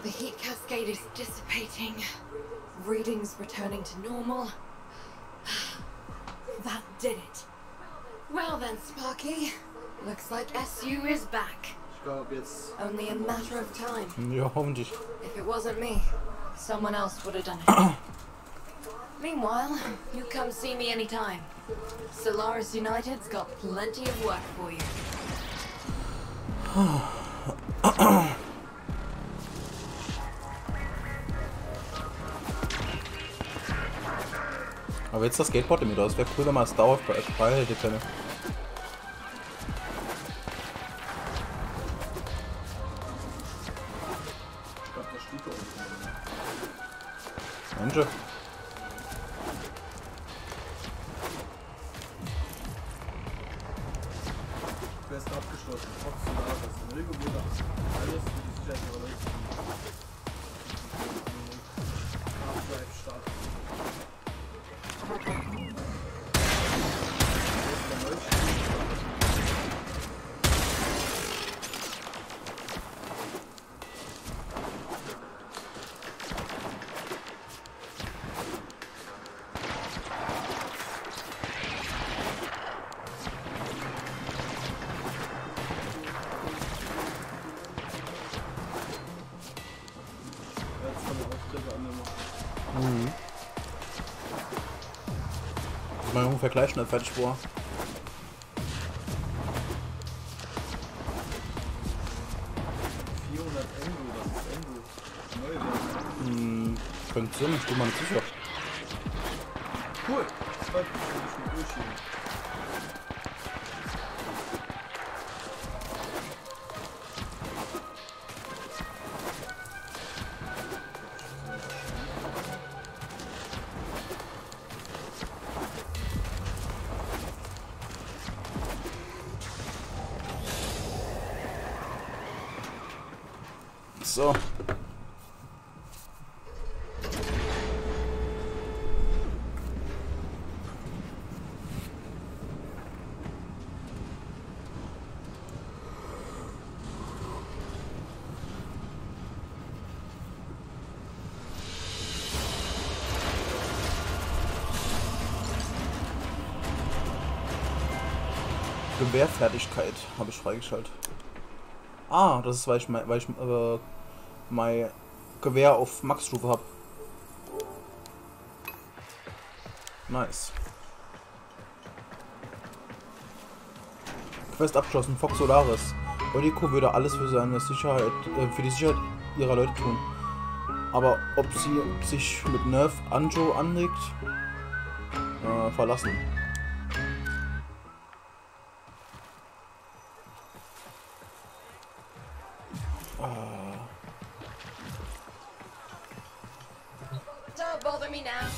The heat cascade is dissipating. Readings returning to normal. That did it. Well then, Sparky. Looks like SU is back. Only a matter of time. Ja, hoffentlich. If it wasn't me, someone else would have done it. Meanwhile, you come see me anytime. Solaris United's got plenty of work for you. Aber jetzt das Skateboard mit aus. Wäre cool, wenn man es dauerhaft behalten könnte. Mensch. Quest abgeschlossen. Hauptsächlich, Niggo, wieder, alles für die Sicherheit ihrer Leute. Half-Life starten. Mal ungefähr gleich schnell fertig war. Könnte Sinn, ich bin mal nicht sicher. Cool. Das wollte ich schon durchschieben. So. Gewehrfertigkeit habe ich freigeschaltet. Ah, das ist, weil ich mein Gewehr auf Max-Stufe habe. Nice. Quest abgeschlossen. Fox Solaris. Eudiko würde alles für seine Sicherheit, für die Sicherheit ihrer Leute tun. Aber ob sie sich mit Nerf Anjo anlegt, verlassen. Don't bother me now.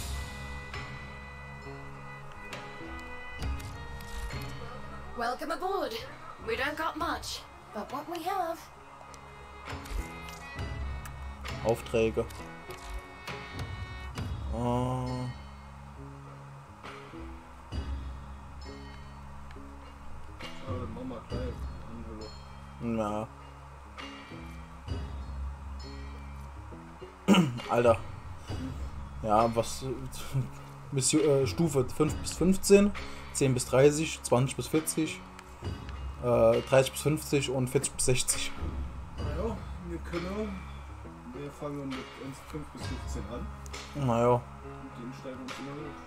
Welcome aboard. We don't got much, but what we have. Aufträge. Mama gleich. Na. Alter. Ja, was. Mission, Stufe 5 bis 15. 10 bis 30, 20 bis 40, 30 bis 50 und 40 bis 60. Naja, wir fangen mit uns 5 bis 15 an. Naja. Und den steigen uns immer hoch.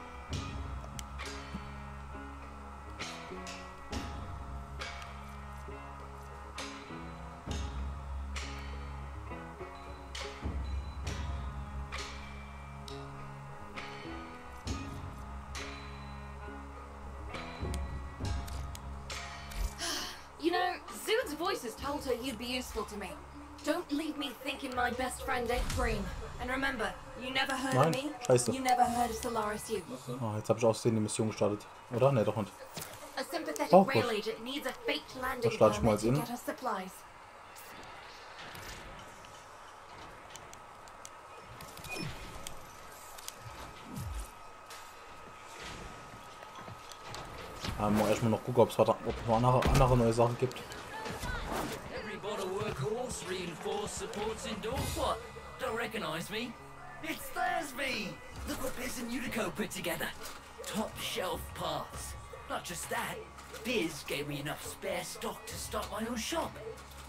You know, Zood's voices told her you'd be useful to me. Don't leave me thinking my best friend ain't green. And remember, you never heard of me, Scheiße. you never heard of Solaris U. Oh, jetzt habe ich aussehen die Mission gestartet. Oder? Ne, doch nicht. A sympathetic Oh, rail gut. agent needs a faked landing Das starte ich mal permit jetzt to in. get us supplies. Erstmal noch gucken, ob es noch andere neue Sachen gibt. Everybody workhorse, reinforced supports endorse. What? Don't recognize me? It's Thursby! Look what Biz and Unico put together. Top shelf parts. Not just that, Biz gave me enough spare stock to start my own shop.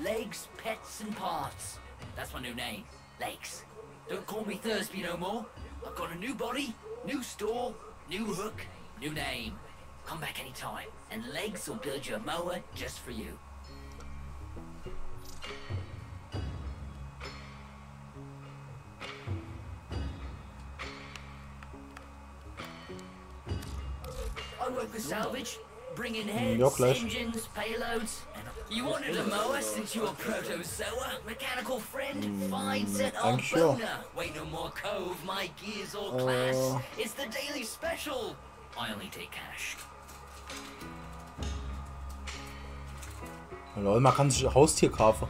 Legs, pets and parts. That's my new name, Legs. Don't call me Thursby no more. I've got a new body, new store, new hook, new name. Come back anytime, and Legs will build you a mower just for you. I work with salvage, bring in heads, Ja, gleich. engines, payloads. You wanted a mower since you were protozoa, mechanical friend, fine set on Eigentlich ja. boner. Wait no more cove, my gear's all class. It's the daily special. I only take cash. Lol, man kann sich ein Haustier kaufen.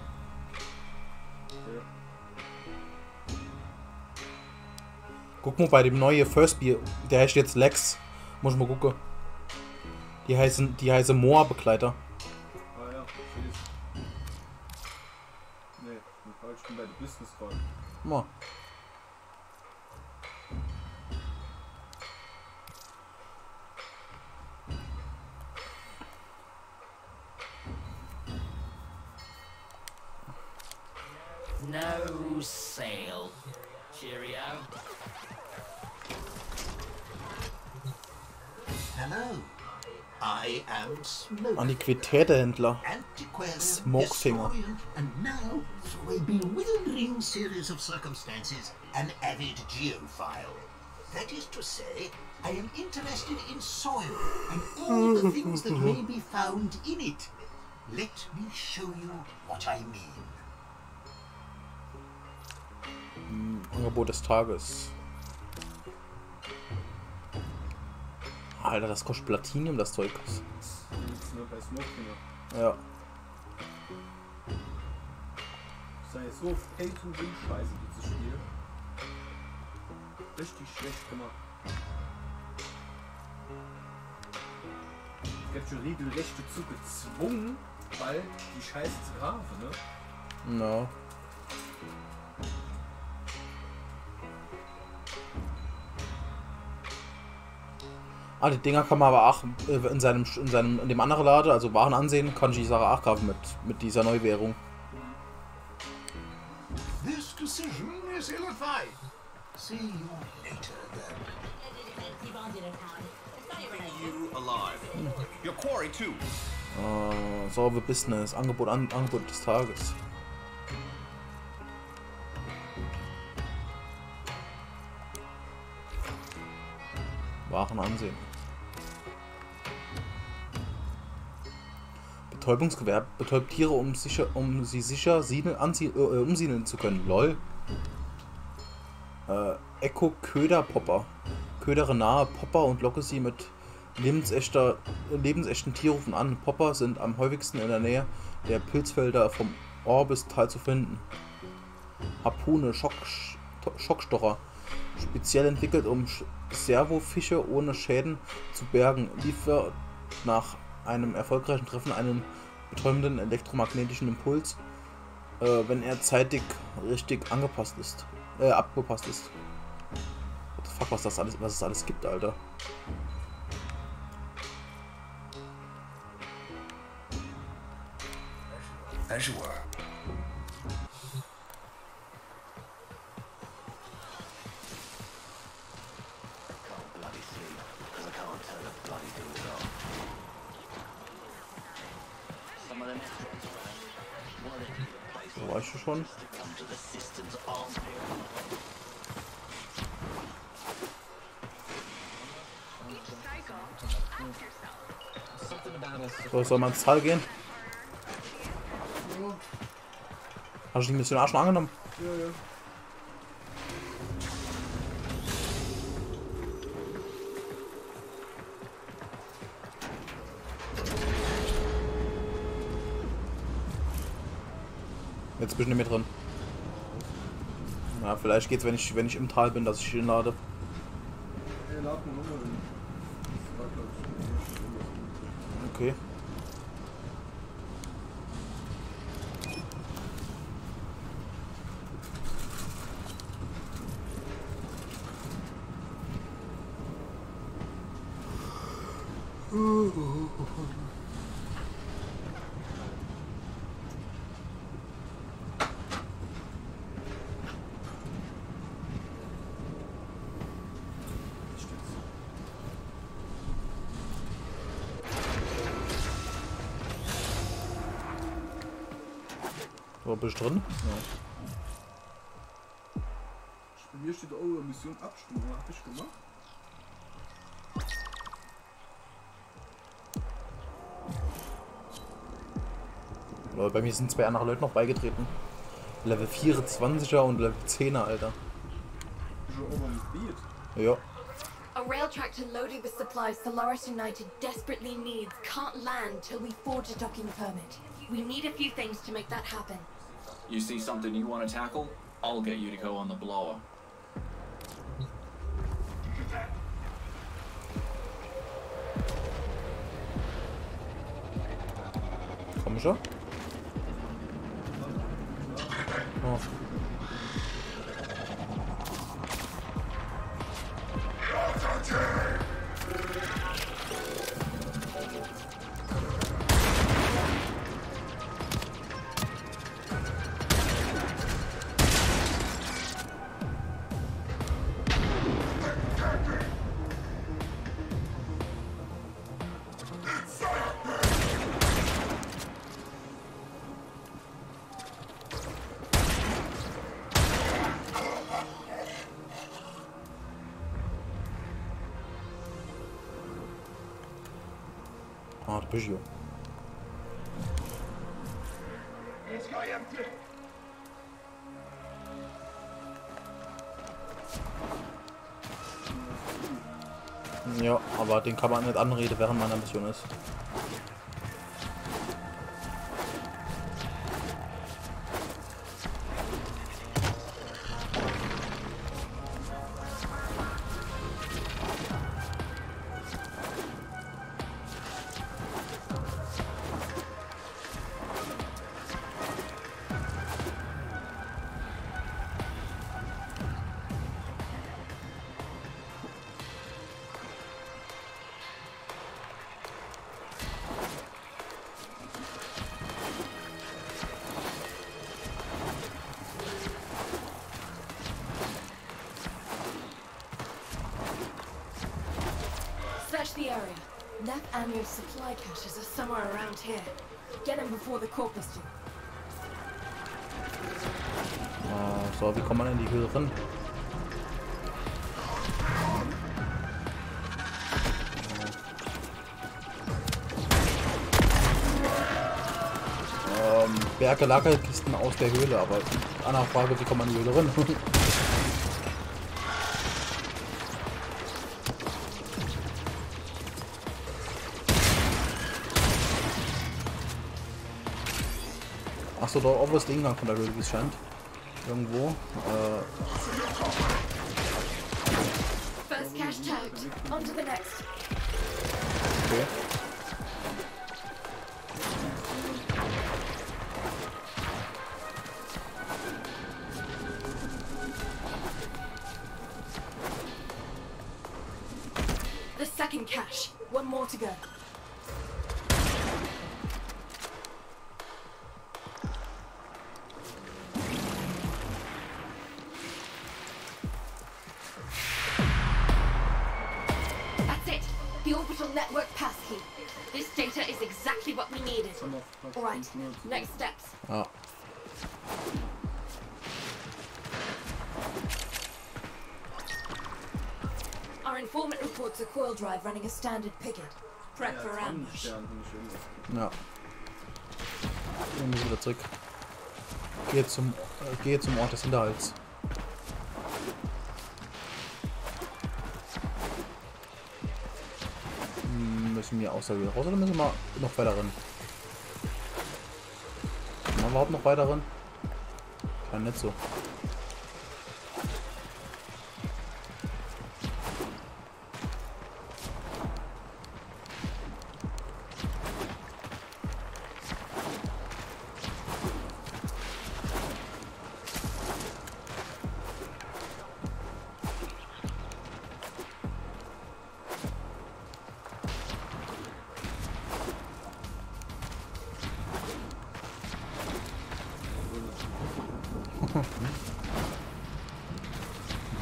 Guck mal bei dem neuen Firstbier, der heißt jetzt Lex. Muss ich mal gucken. Die heißen Moa-Begleiter. Ah ja, schieß. Nee, ich bin bei der Business Card. Mal. No sale. Cheerio. Hello. I am Smoke. Antiquitätehändler. Antiquarian, Smokefinger. historian, and now, through a bewildering series of circumstances, an avid geophile. That is to say, I am interested in soil and all the things that may be found in it. Let me show you what I mean. Angebot des Tages. Alter, das kostet Platinium, das Zeug. Das ist nur bei Smokefinger. Ja. Das ist so Pay-to-Win-Scheiße, dieses Spiel. Richtig schlecht gemacht. Es gibt schon regelrecht dazu gezwungen, weil die Scheiße zu grafen, ne? No. Ah, die Dinger kann man aber auch in dem anderen Laden, also Waren ansehen, kann ich die Sache auch kaufen mit dieser Neuwährung. This decision is ill-advised. See you later, then. You alive. Your quarry too. Sauber Business, Angebot des Tages. Waren ansehen. Betäubungsgewerbe betäubt Tiere, um sie sicher umsiedeln zu können. Lol. Echo-Köder-Popper. Ködere nahe Popper und locke sie mit lebensechten Tierrufen an. Popper sind am häufigsten in der Nähe der Pilzfelder vom Orbistal zu finden. Harpune, Schockstocher. Speziell entwickelt, um Servofische ohne Schäden zu bergen, liefert nach einem erfolgreichen Treffen einen betäubenden elektromagnetischen Impuls, wenn er zeitig richtig abgepasst ist. What the fuck, was es alles gibt, Alter. As you were. So weißt du schon. So, soll man ins Tal gehen? Hast du die Mission auch schon angenommen? Ja, ja. Jetzt bist du nicht mehr drin. Ja, vielleicht geht's, wenn ich im Tal bin, dass ich ihn lade. Er lad nur nochmal hin. Das war, glaub ich, Okay. So, bist du drin? Ja. Bei mir steht auch Mission Abstimmung. Hab ich gemacht? Bei mir sind 2 andere Leute noch beigetreten. Level 24er und Level 10er, Alter. Ja. A rail tractor loaded with supplies Solaris United desperately needs can't land till we forge a docking permit. We need a few things to make that happen. You see something you want to tackle? I'll get you to go on the blower. Komm schon. Oh. Ah, du bist hier. Ja, aber den kann man nicht anreden, während meiner Mission ist. Search the area. That annual supply caches are somewhere around here. Get them before the corpus do. So, wie kommt man in die Höhle ran? Berge Lagerkisten aus der Höhle, aber andere Frage, wie kommt man in die Höhle ran? Achso, da oben ist der Eingang von der Höhle, wie es scheint. Irgendwo. First cache tagged. On to the next. Okay. The second cache. One more to go. path key. This data is exactly what we needed. Alright, next steps. Ja. Our informant reports a coil drive running a standard picket. Prep for ambush. Ja. Und wieder zurück. Gehe zum Ort des Hinterhalts. Müssen wir außer wieder raus oder müssen wir noch weiter rennen? Können wir überhaupt noch weiter rennen? Scheint nicht so.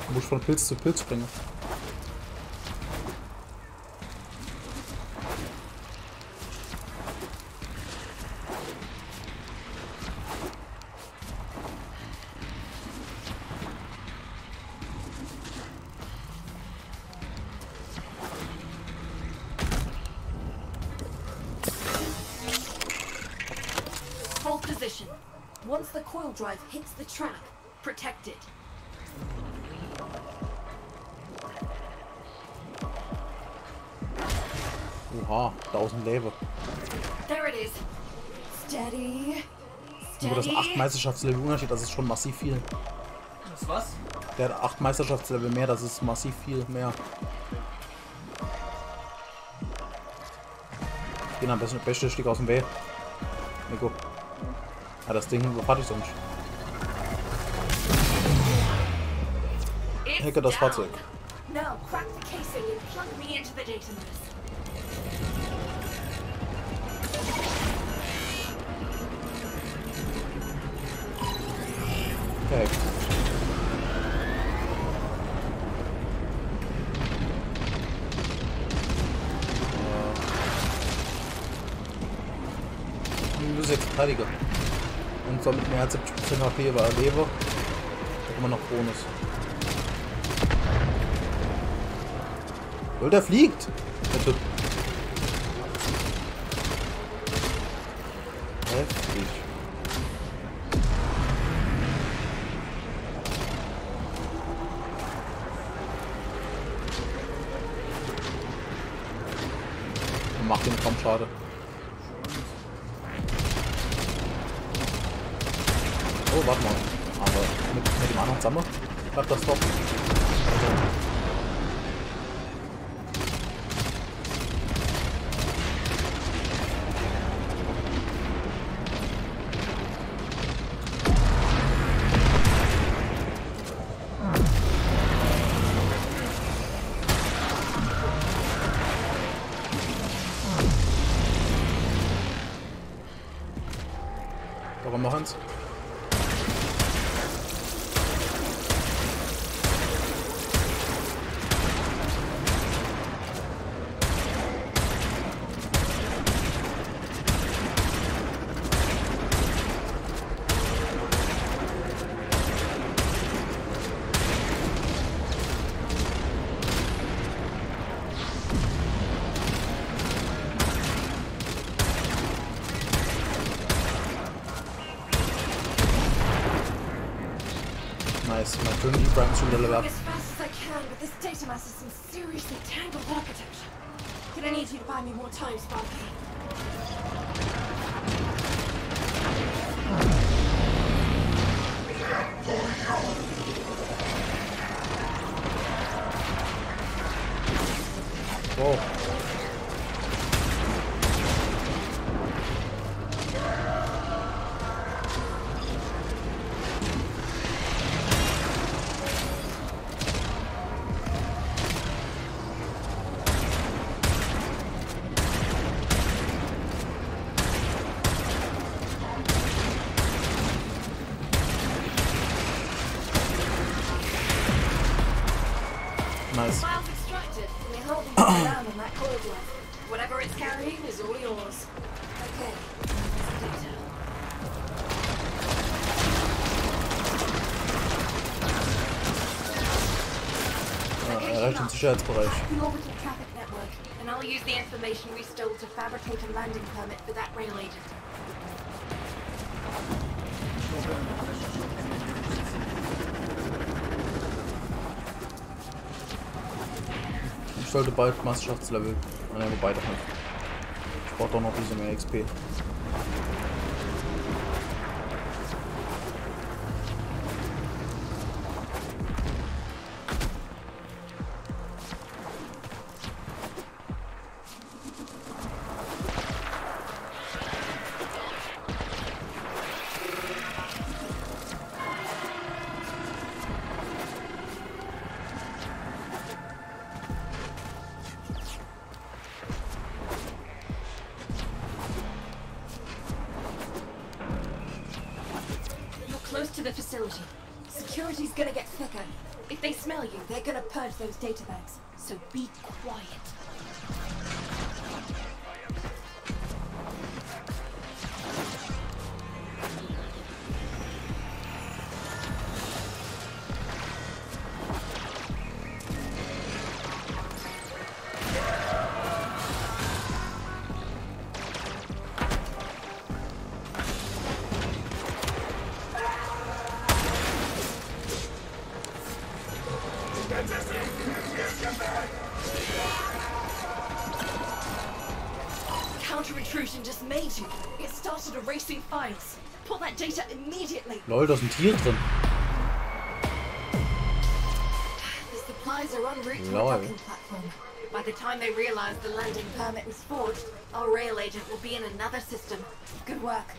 Du musst von Pilz zu Pilz springen. Hold position. Once the coil drive hits the track, protect it. Oha, 1000 Leben. There it is. Steady. Nur das 8 Meisterschaftslevel Unterschied, das ist schon massiv viel. Das was? Der hat 8 Meisterschaftslevel mehr, das ist massiv viel mehr. Gehen am besten beste Stück aus dem Weg. Niggo. Ja, das Ding überfahrt ich sonst. Hacke das Fahrzeug. Now crack the casing and plug me into the data nest. Okay. Nur 6 Verteidiger. Und zwar mit mehr als 70% HP war er lebe. Da immer noch Bonus. Weil der fliegt! Der Typ. Heftig. Macht den kaum Schade. Oh, warte mal. Aber mit dem anderen zusammen klappt das doch. Also. Warum noch eins? Nice, my turn E-Prime schon wieder level up. As fast as I can, but this data mass is some seriously tangled architecture. Gonna need you to buy me more time, Sparky. Wow. Nice. Files extracted, and they hold them down on that coil drive. Whatever it's carrying is all yours. Okay. Erreicht den Sicherheitsbereich. The orbital traffic network, and I'll use the information we stole to fabricate a landing permit for that rail agent. Ich sollte bald Meisterschaftslevel. Nein, wobei doch nicht. Ich brauche doch noch diese mehr XP. Close to the facility. Security's gonna get thicker. If they smell you, they're gonna purge those data bags. So be quiet. Counter-intrusion just made you. It started erasing files. Pull that data immediately. Lol, da sind Tiere drin. The supplies are en route to Lol. a docking platform. By the time they realize the landing permit was forged, our rail agent will be in another system. Good work.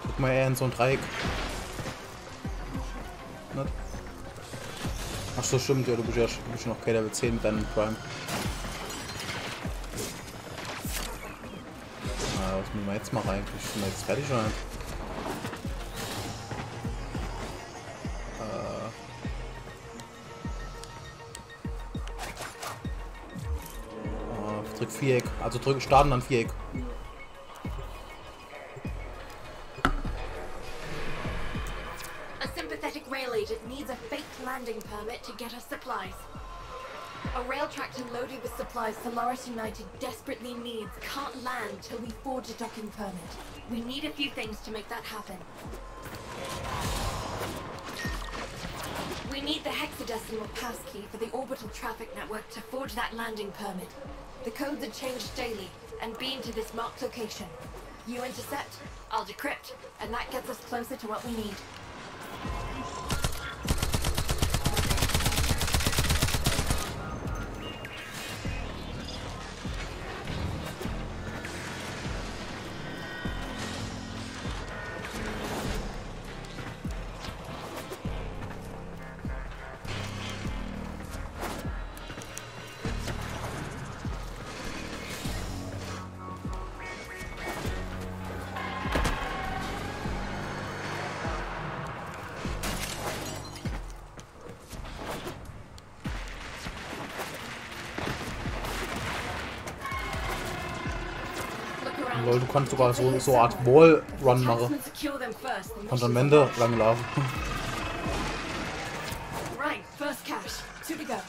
Guck mal eher in so ein Dreieck. Ne? Ach so, stimmt, ja, du bist ja noch kein Level 10 mit deinem Prime. Was müssen wir jetzt machen eigentlich? Sind wir jetzt fertig oder nicht? Drück Viereck, also starten dann Viereck. A sympathetic rail agent needs a fake landing permit to get us supplies. A rail tractor loaded with supplies Solaris United desperately needs can't land till we forge a docking permit. We need a few things to make that happen. We need the hexadecimal passkey for the orbital traffic network to forge that landing permit. The codes are changed daily and beamed to this marked location. You intercept, I'll decrypt, and that gets us closer to what we need. Lol, du kannst sogar so eine Art Wall-Run machen. Und am Ende lang laufen. Right, first cache. To the go.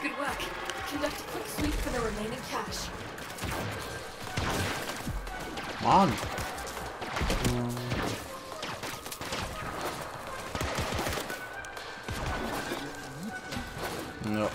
Good work. Conduct a quick sweep for the remaining cache. Mann. Ja.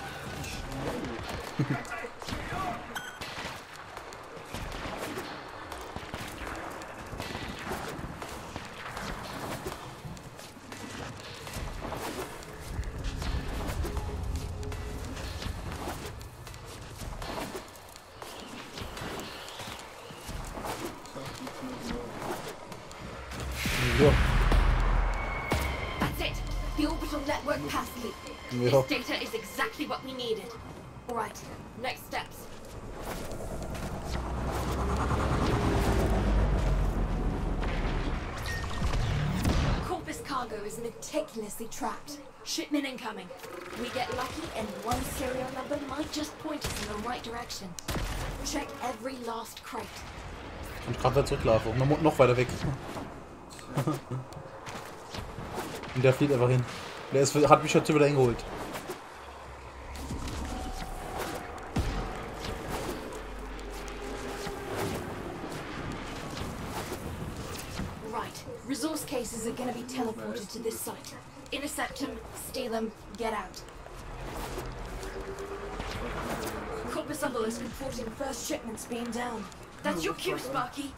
Ja. That's it. The orbital network pass leak. Ja. This data is exactly what we needed. All right. Next steps. Corpus cargo is meticulously tracked. Shipment incoming. We get lucky and one serial number might just point us in the right direction. Check every last crate. Und gerade wieder zurücklaufen. Noch weiter weg. Und der fliegt einfach hin. Der hat mich schon wieder eingeholt. Right. Resource cases are gonna be teleported to this site. Intercept them, steal them, get out. Corpus Obelisk reporting first shipments being down. That's your cue, Sparky.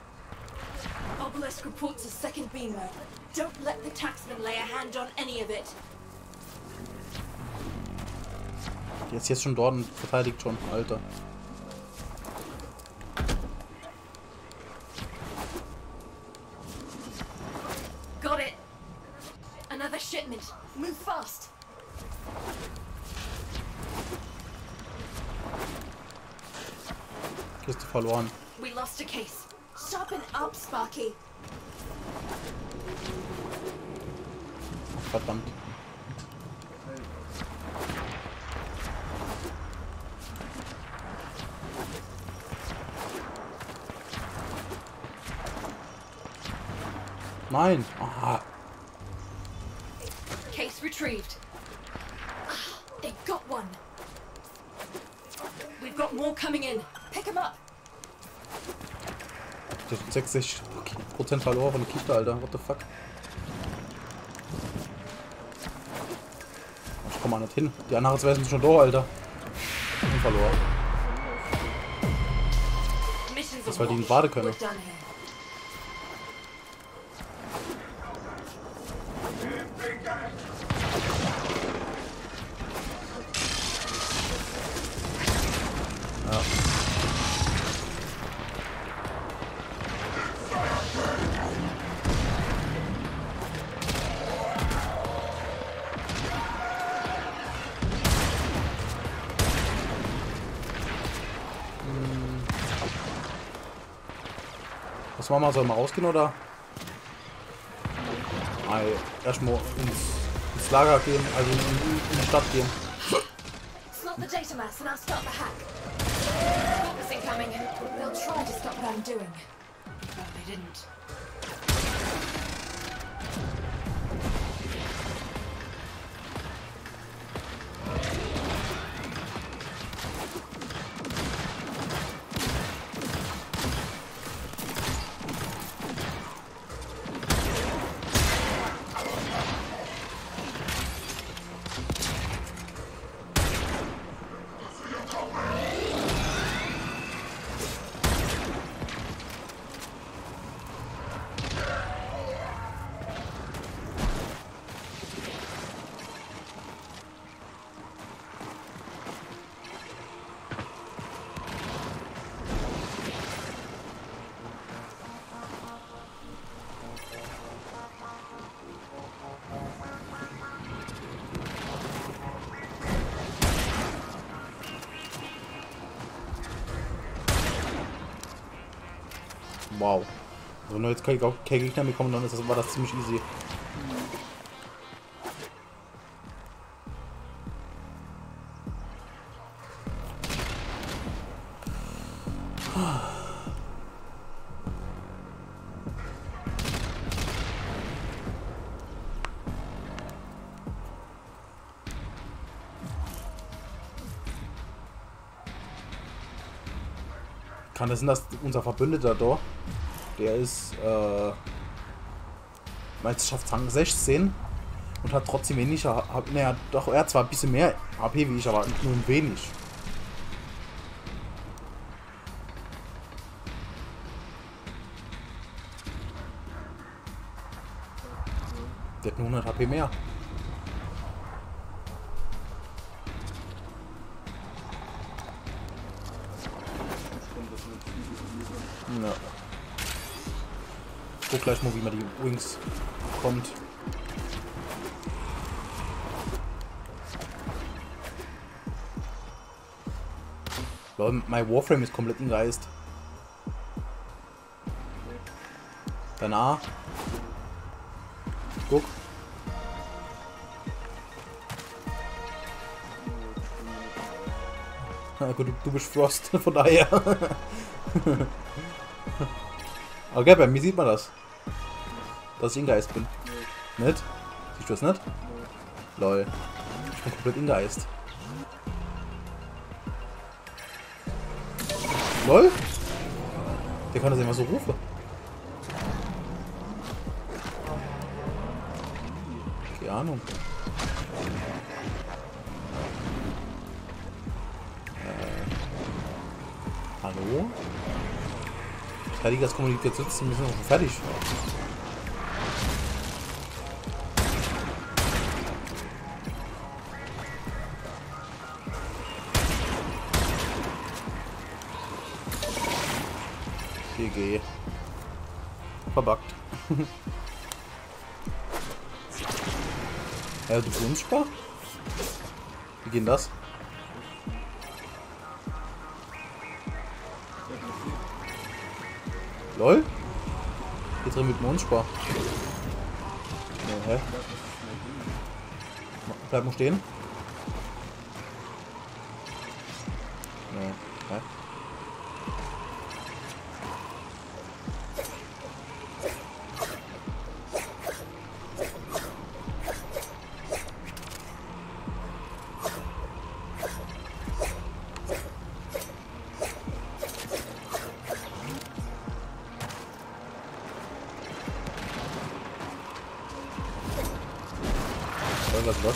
Obelisk reports a second beamer. Don't let the taxman lay a hand on any of it. Der ist jetzt schon dort und verteidigt schon, Alter. Got it. Another shipment. Move fast. Kiste verloren. We lost a case. Sharpen up, Sparky. Verdammt. Nein. Aha. Case retrieved. They got one. We've got more coming in. Pick them up. 60% verloren, Kiste, Alter. What the fuck? Ich komm mal nicht hin. Die anderen sind schon da, Alter. Und verloren. Das weil die in Bade können. Ja. Was machen wir? Sollen wir rausgehen oder? Erstmal ins Lager gehen, also in die Stadt gehen. Slot the data mass and I'll start the hack. Corpus incoming. They'll try to stop what I'm doing. But they didn't. Wow. Wenn wir jetzt kein Gegner bekommen, dann war das ziemlich easy. Kann das sein, dass unser Verbündeter da, der ist Meisterschaftsrang 16 und hat trotzdem weniger, naja, doch, er hat zwar ein bisschen mehr HP wie ich, aber nur ein wenig. Der hat nur 100 HP mehr. Ja. guck gleich mal, wie man die Wings kommt. Lol, mein Warframe ist komplett im Geist. Danach. Guck. Na gut, du bist Frost, von daher. Okay, bei mir sieht man das. Dass ich in Geist bin. Nicht? Siehst du das nicht? Lol. Ich bin komplett in Geist. Lol? Der kann das immer so rufen. Keine Ahnung. Hallo? Fertig, das kommuniziert sitzen, wir sind schon fertig. GG. Verbuggt. Ja, du bist unsichtbar? Wie geht denn das? LOL? Geht drin mit dem unsichtbar? Nee, hä? Bleib mal stehen. Nee, hä? Was ist das?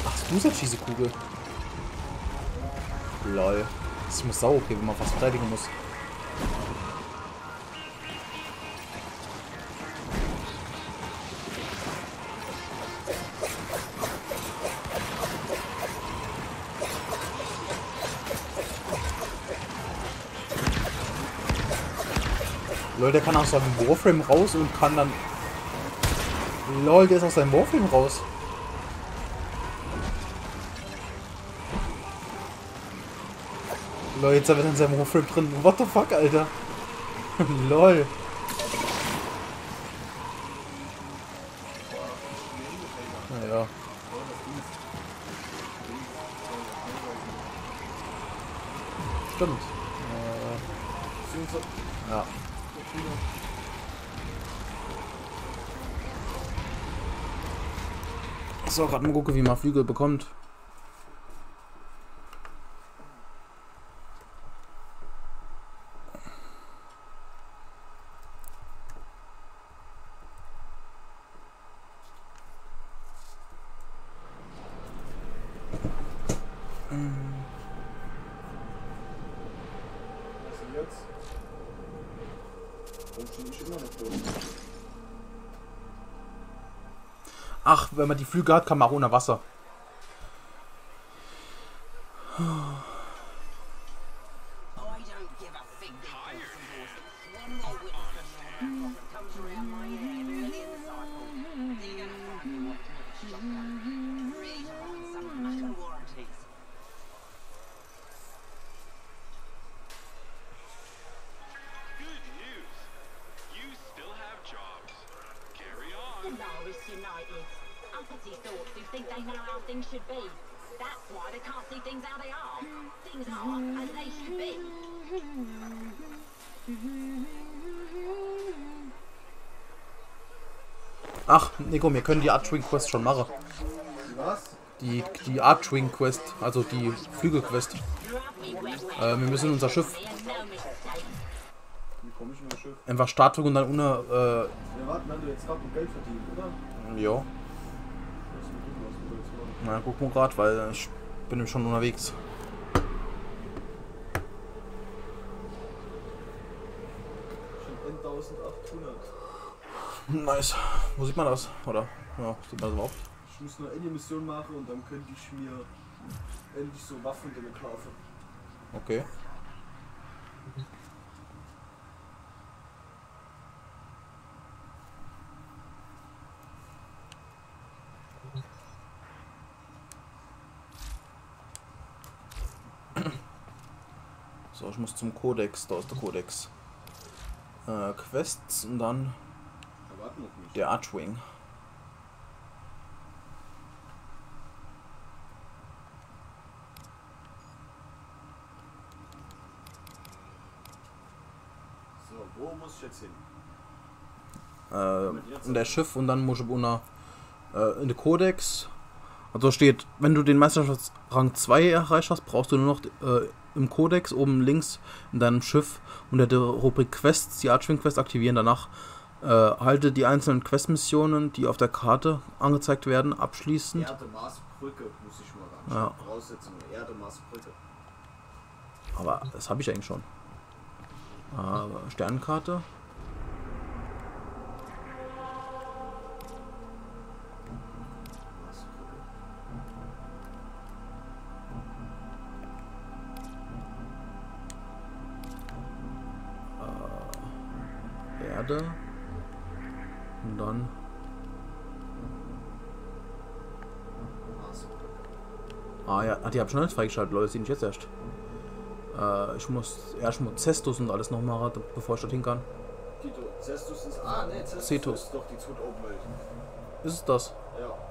Ach, du bist diese Kugel. Lol. Das ist mir sau okay, wenn man was verteidigen muss. Lol, der kann aus seinem Warframe raus und kann dann... Lol, der ist aus seinem Warframe raus. Lol, jetzt ist er wieder in seinem Warframe drin. What the fuck, Alter? Lol. Naja. Stimmt. Ja. So, gerade mal gucken, wie man Flügel bekommt. Ach, wenn man die Flügel hat, kann man auch unter Wasser. Ach, Niggo, wir können die Archwing Quest schon machen. Was? Die Archwing Quest, also die Flügel Quest. Wir müssen unser Schiff. Wie komme ich in das Schiff? Einfach Startung und dann Ja, warte, wenn du jetzt gerade noch Geld verdient, oder? Ja. Na, guck mal gerade, weil ich bin schon unterwegs. Schon 1800. Nice. Wo sieht man das? Oder? Ja, sieht man das überhaupt? Ich muss nur eine Mission machen und dann könnte ich mir endlich so Waffen damit kaufen. Okay. So, ich muss zum Kodex, da ist der Kodex. Quests und dann der Archwing. So, wo muss ich jetzt hin? In der Schiff und dann muss ich in der Kodex. Also steht, wenn du den Meisterschaftsrang 2 erreicht hast, brauchst du nur noch im Kodex oben links in deinem Schiff unter der Rubrik Quests die Archwing Quest aktivieren. Danach halte die einzelnen Quest-Missionen, die auf der Karte angezeigt werden, abschließend. Erde, Mars, Brücke muss ich mal ran. Ja. Voraussetzungen, Erde, Mars, Brücke. Aber das habe ich eigentlich schon. Sternenkarte. Erde. Und dann ja, die habe ich noch nicht freigeschaltet, Leute, sehe ich jetzt erst. Ich muss Cestus und alles noch machen, bevor ich dorthin kann. Cestus ist. Cestus ist doch die Oberwelt. Ist es das?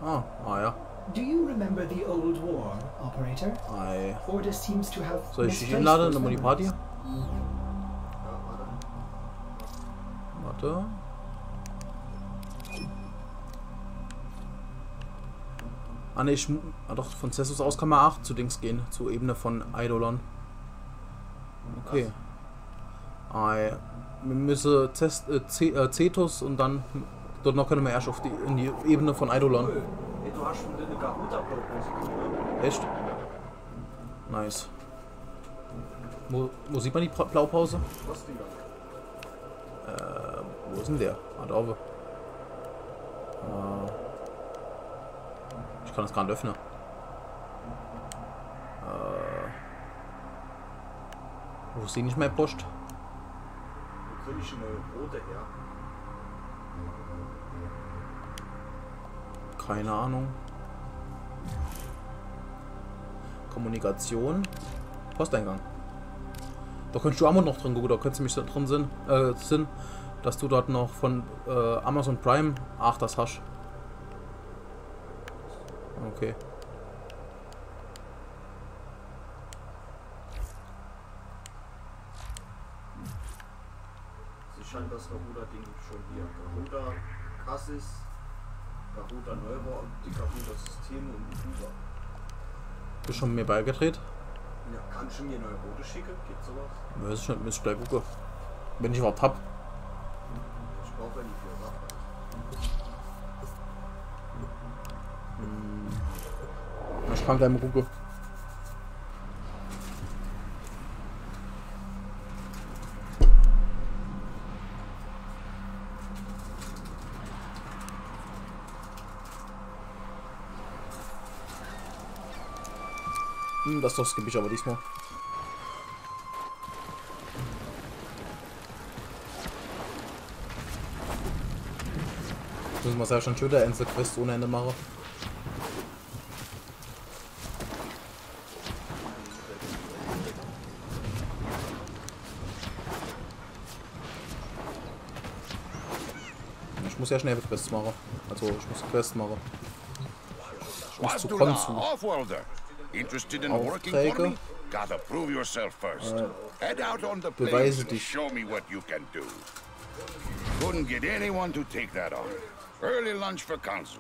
Ja. Ja. Do you remember the old war, Operator? Order seems to have. Soll ich dich einladen? Nochmal die Party? Warte. Ne, doch, von Cestus aus kann man 8 zu Dings gehen, zur Ebene von Eidolon. Okay. Wir müssen Cetus und dann dort noch können wir erst in die Ebene von Eidolon. Hey, du hast schon eine Garuda-Blaupause. Echt? Nice. Wo sieht man die Blaupause? Was denn da? Wo ist denn der? Da oben. Ich kann das gar nicht öffnen. Wo ist die nicht mehr Post? Wo kriege ich eine rote her? Keine Ahnung. Kommunikation. Posteingang. Da könntest du auch noch drin gucken, da könntest du mich drin sind, dass du dort noch von Amazon Prime das hast. Okay. Sie scheint das Garuda-Ding schon hier. Garuda Cassis, Garuda Neuer, die Garuda Systeme und die Garuda. Bist du schon mir beigetreten? Ja, kannst du mir neue Rote schicken? Geht sowas? Ja, das ist schon, müsste ich gleich gucken. Wenn ich überhaupt hab. Ich brauche ja nicht viel Sachen. Ich kann gleich mal gucken. Das skippe ich aber diesmal. Müssen wir ja schon schön der Quest ohne Ende machen. Ich muss ja schnell Quests machen. Also ich muss Quests machen. Ich muss zu Konzu. Interested in working for me? Gotta prove yourself first. Head out on the plains and show me what you can do. Couldn't get anyone to take that on. Early lunch for Kanzu.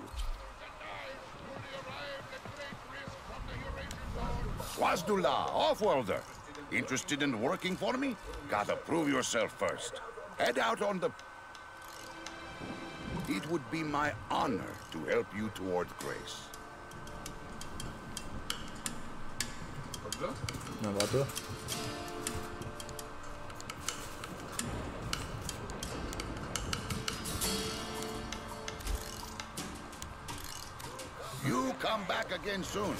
Swazdullah, off-worlder. Interested in working for me? Gotta prove yourself first. Head out on the... It would be my honor to help you toward grace. Na, warte. You come back again soon.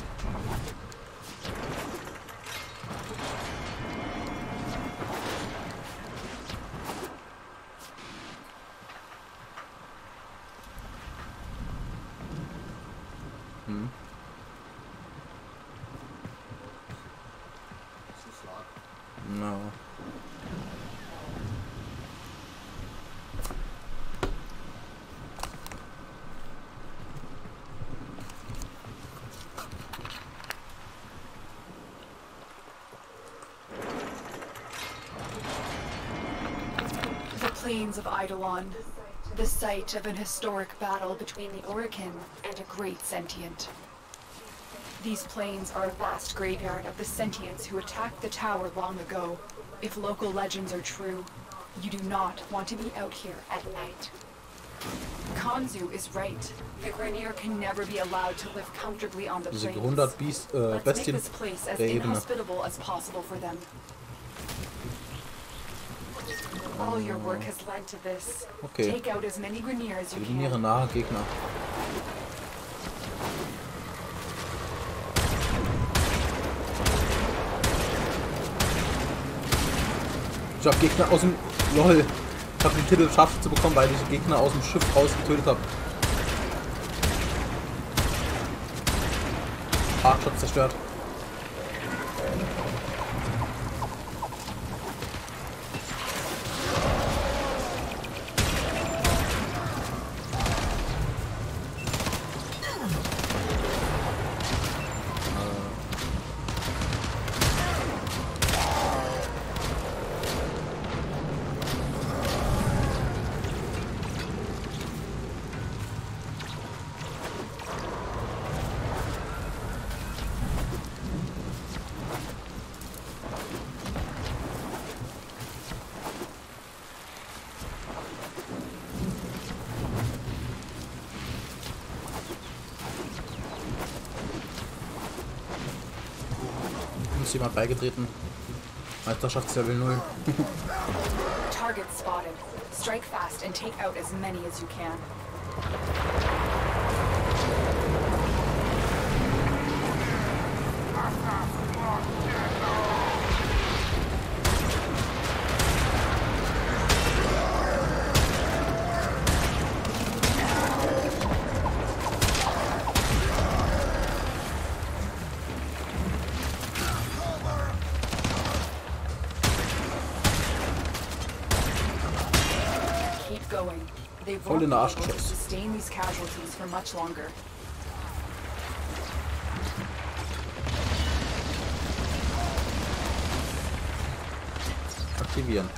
No. The plains of Eidolon, the site of an historic battle between the Orokin and a great sentient. These plains are a vast graveyard of the sentients who attacked the tower long ago. If local legends are true, you do not want to be out here at night. Kanzu is right. The Grineer can never be allowed to live comfortably on the Diese plains. 100 Let's make Bestien this place as der Ebene. inhospitable as possible for them. All your work has led to this. Okay. Take out as many Grineer as you Eliminiere can. nahe Gegner. Ich hab Gegner aus dem... LOL. Ich hab den Titel Scharfschütze bekommen, weil ich Gegner aus dem Schiff raus getötet habe. Artschutz zerstört. Ist jemand beigetreten? Meisterschaftslevel 0. Target spotted. Strike fast and take out as many as you can. Voll in den Arsch geschossen. Sustain these casualties for much longer. Aktivieren.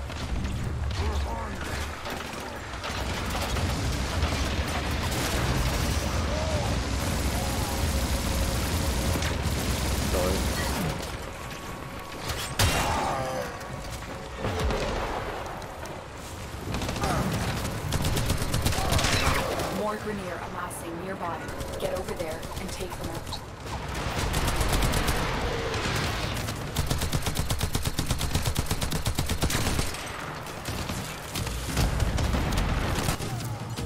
Toll. More Grineer amassing nearby. Get over there and take them out.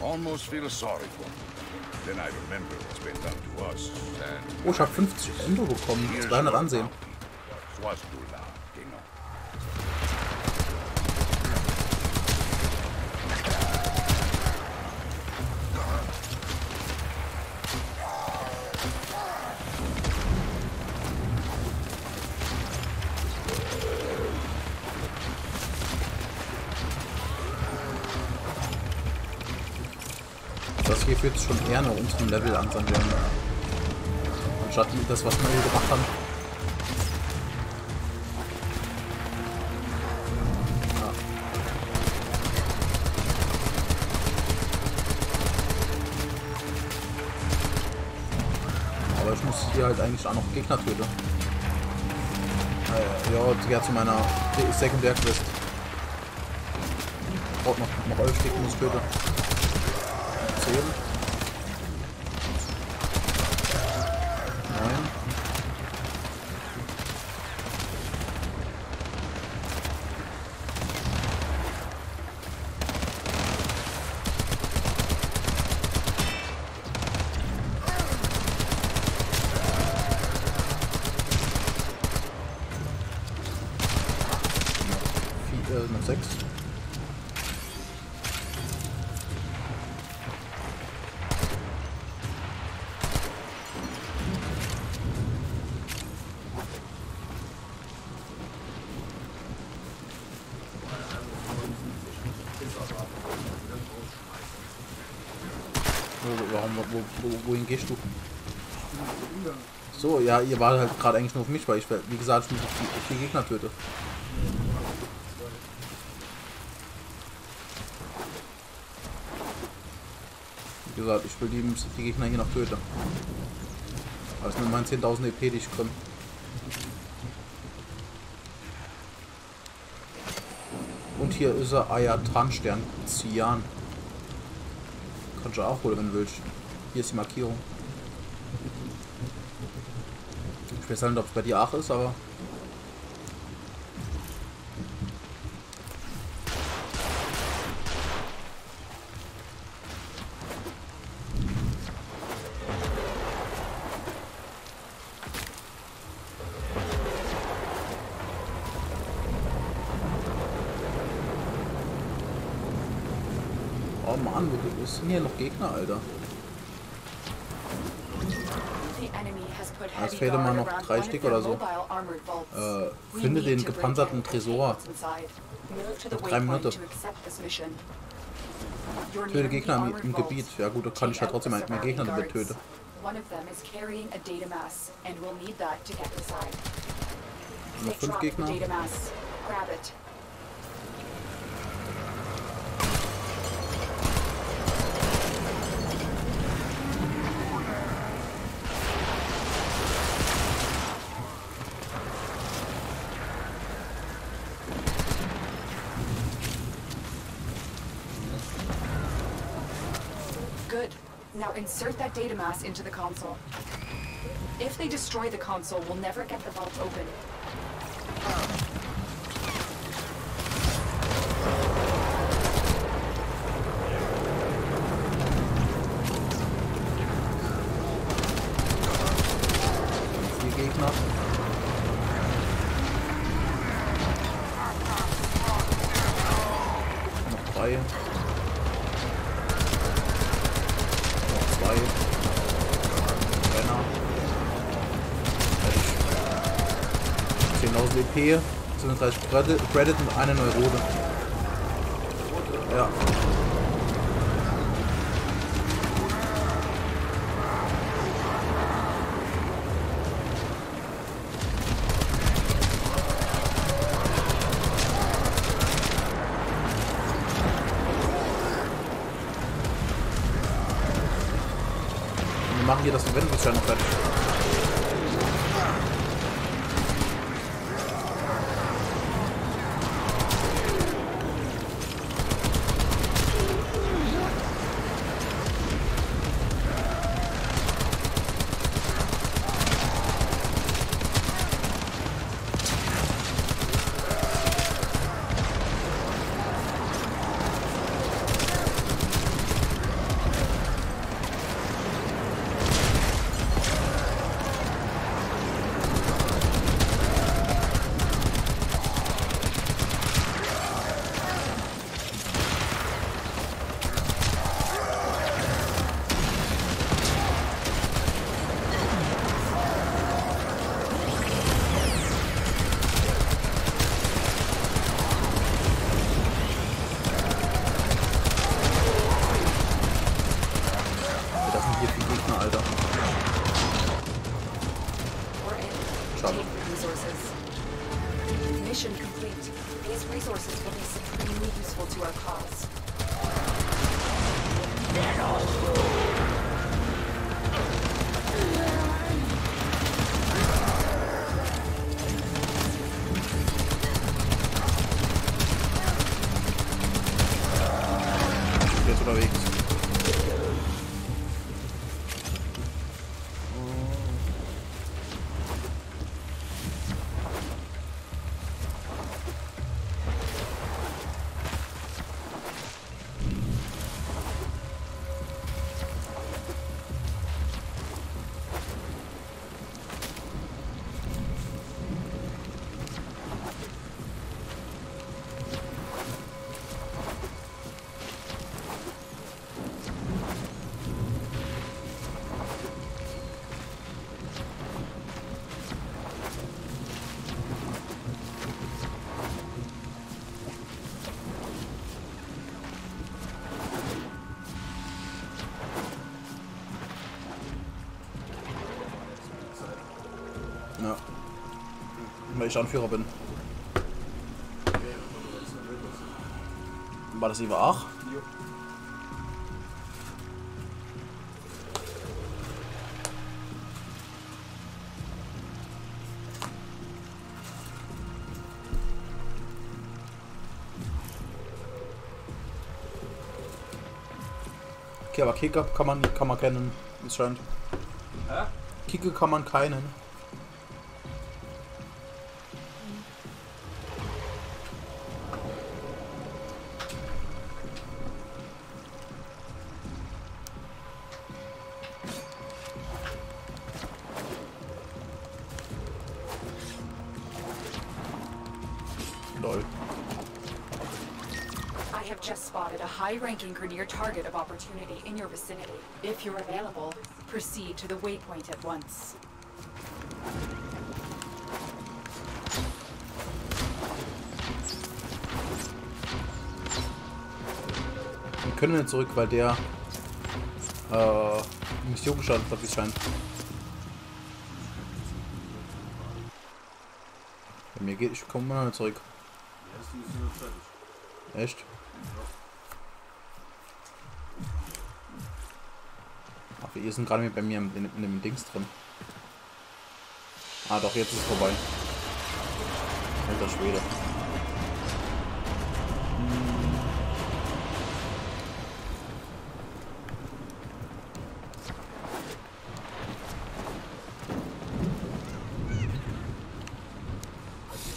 Almost feel sorry for me. Then I remember what's been done to us. And Oh, ich habe 50 Endo bekommen. 200 Ansehen. was too loud, you know. Das hier führt schon eher nach unserem Level an, sagen wir. Anstatt das, was wir hier gemacht haben. Ja. Aber ich muss hier halt eigentlich auch noch Gegner töten. Ja, zu meiner Sekundärquest. Braucht noch 11 Gegner, muss ich töten. 10. 9. Wohin gehst du? So, ja, ihr wart halt gerade eigentlich nur auf mich, weil ich, wie gesagt, die Gegner töte. Wie gesagt, ich will die Gegner hier noch töten. Das sind meine 10.000 EP, die ich komme. Und hier ist er, Ayatran-Stern, Cyan. Kannst du auch holen, wenn du willst. Hier ist die Markierung. Ich weiß nicht, ob es bei dir auch ist, aber... Oh Mann, wo sind hier noch Gegner, Alter? Es fehlen mal noch 3 Stück oder so. Finde den gepanzerten Tresor. Noch 3 Minuten. Töte Gegner im Gebiet. Ja gut, da kann ich ja trotzdem mehr Gegner damit töten. Noch 5 Gegner. Good. Now insert that data mass into the console. If they destroy the console, we'll never get the vault open. Die Gegner. Noch 3. WP, 37 Credit und eine Neurode. Ja. Und wir machen hier das Event bis dann fertig. Mission complete. These resources will be supremely useful to our cause. Jetzt unterwegs. ich Anführer bin. War das lieber auch? Okay, aber Kicker kann man kennen, es scheint. Hä? Kicker kann man keinen. Lol. I have just spotted a high-ranking Grenier target of opportunity in your vicinity. If you're available, proceed to the waypoint at once. Wir können nicht zurück, weil der Mission gestartet hat, wie es scheint. Bei mir geht, ich komme mal nicht zurück. Echt? Ach, wir sind gerade bei mir in dem Dings drin. Ah doch, jetzt ist es vorbei. Alter Schwede.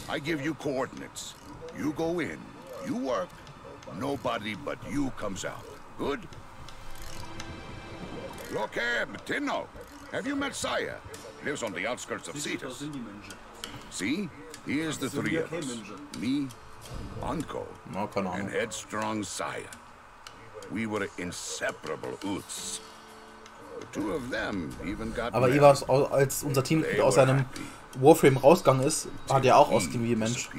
I give you coordinates. You go in, you work, nobody but you comes out. Good? Loki, Tinno, have you met Saya? Lives on the outskirts of Cetus. See? Here's the three of us. Me, Anko, and headstrong Saya. We were inseparable Uts. The two of them even got Aber Ivas, als unser Team aus seinem Warframe rausgegangen ist, hat er auch ausgesehen wie ein Mensch.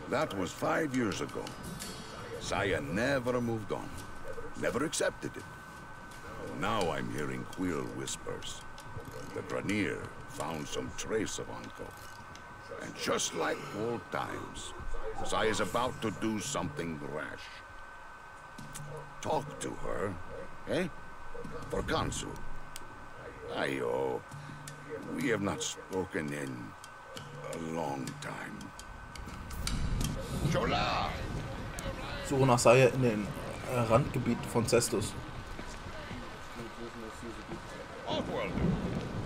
That was 5 years ago. Saya never moved on. Never accepted it. Now I'm hearing queer whispers. The Grenier found some trace of Anko. And just like old times, Saya's about to do something rash. Talk to her, eh? For Gansu. Ayo, we have not spoken in a long time. Chola! Suche nach Saya in den Randgebieten von Cestus. Offworlder,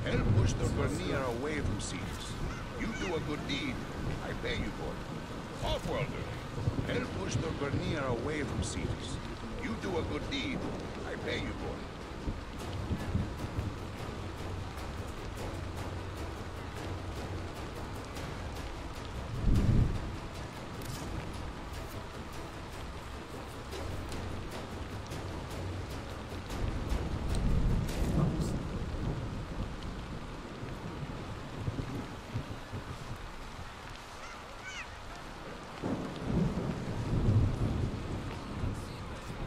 help push the Grenier away from Cetus. You do a good deed, I pay you for it. Offworlder, help push the Grenier away from Cetus. You do a good deed, I pay you for it.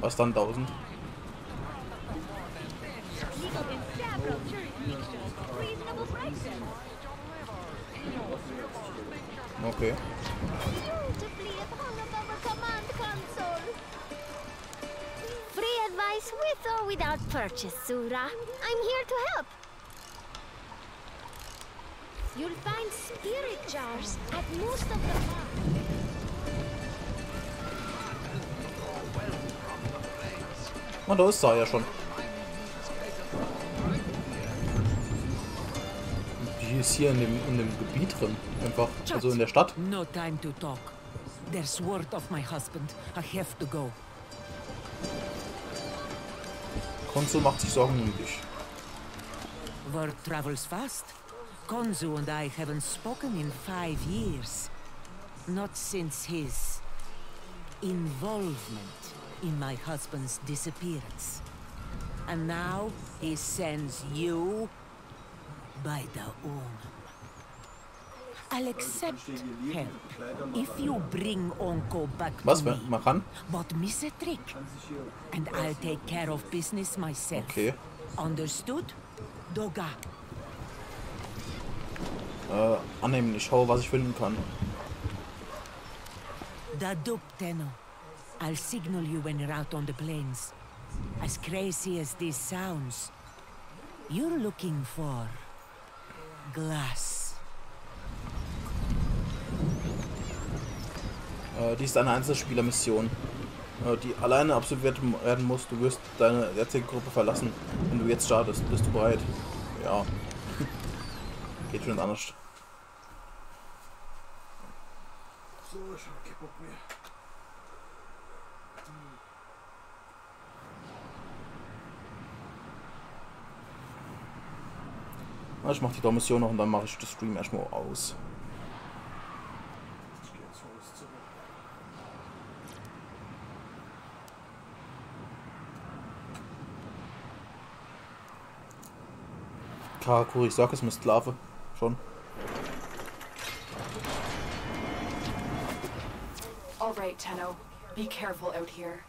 Was dann 1000? Okay. Free advice with or without purchase, Sura. I'm here to help. You'll find spirit jars at most of the farms. Na, da ist Saya ja schon. Die ist hier in dem Gebiet drin. Einfach, also in der Stadt. No time to talk. There's word of my husband. I have to go. Konsul macht sich Sorgen um dich. Word travels fast. Konzu and I haven't spoken in 5 years. Not since his involvement in my husband's disappearance. And now he sends you by Daumen. I'll accept help if you bring Onko back to me. Man kann? But miss a trick, and I'll take care of business myself. Okay. Understood? Doga. annehmen. Ich schaue, was ich finden kann. Da dup, Tenno. I'll signal you when you're out on the plains. As crazy as this sounds, you're looking for glass. Dies ist eine Einzelspielermission, die alleine absolviert werden muss. Du wirst deine jetzige Gruppe verlassen, wenn du jetzt startest. Bist du bereit? Ja. Geht schon anders. So, ich hab keinen Bock mehr. Ich mache die Mission noch und dann mache ich das Stream erstmal aus. Ich geh jetzt Haus zurück. Karakuri, ich sag es, mit Sklave. Schon. Alright, Tenno. Be careful out here.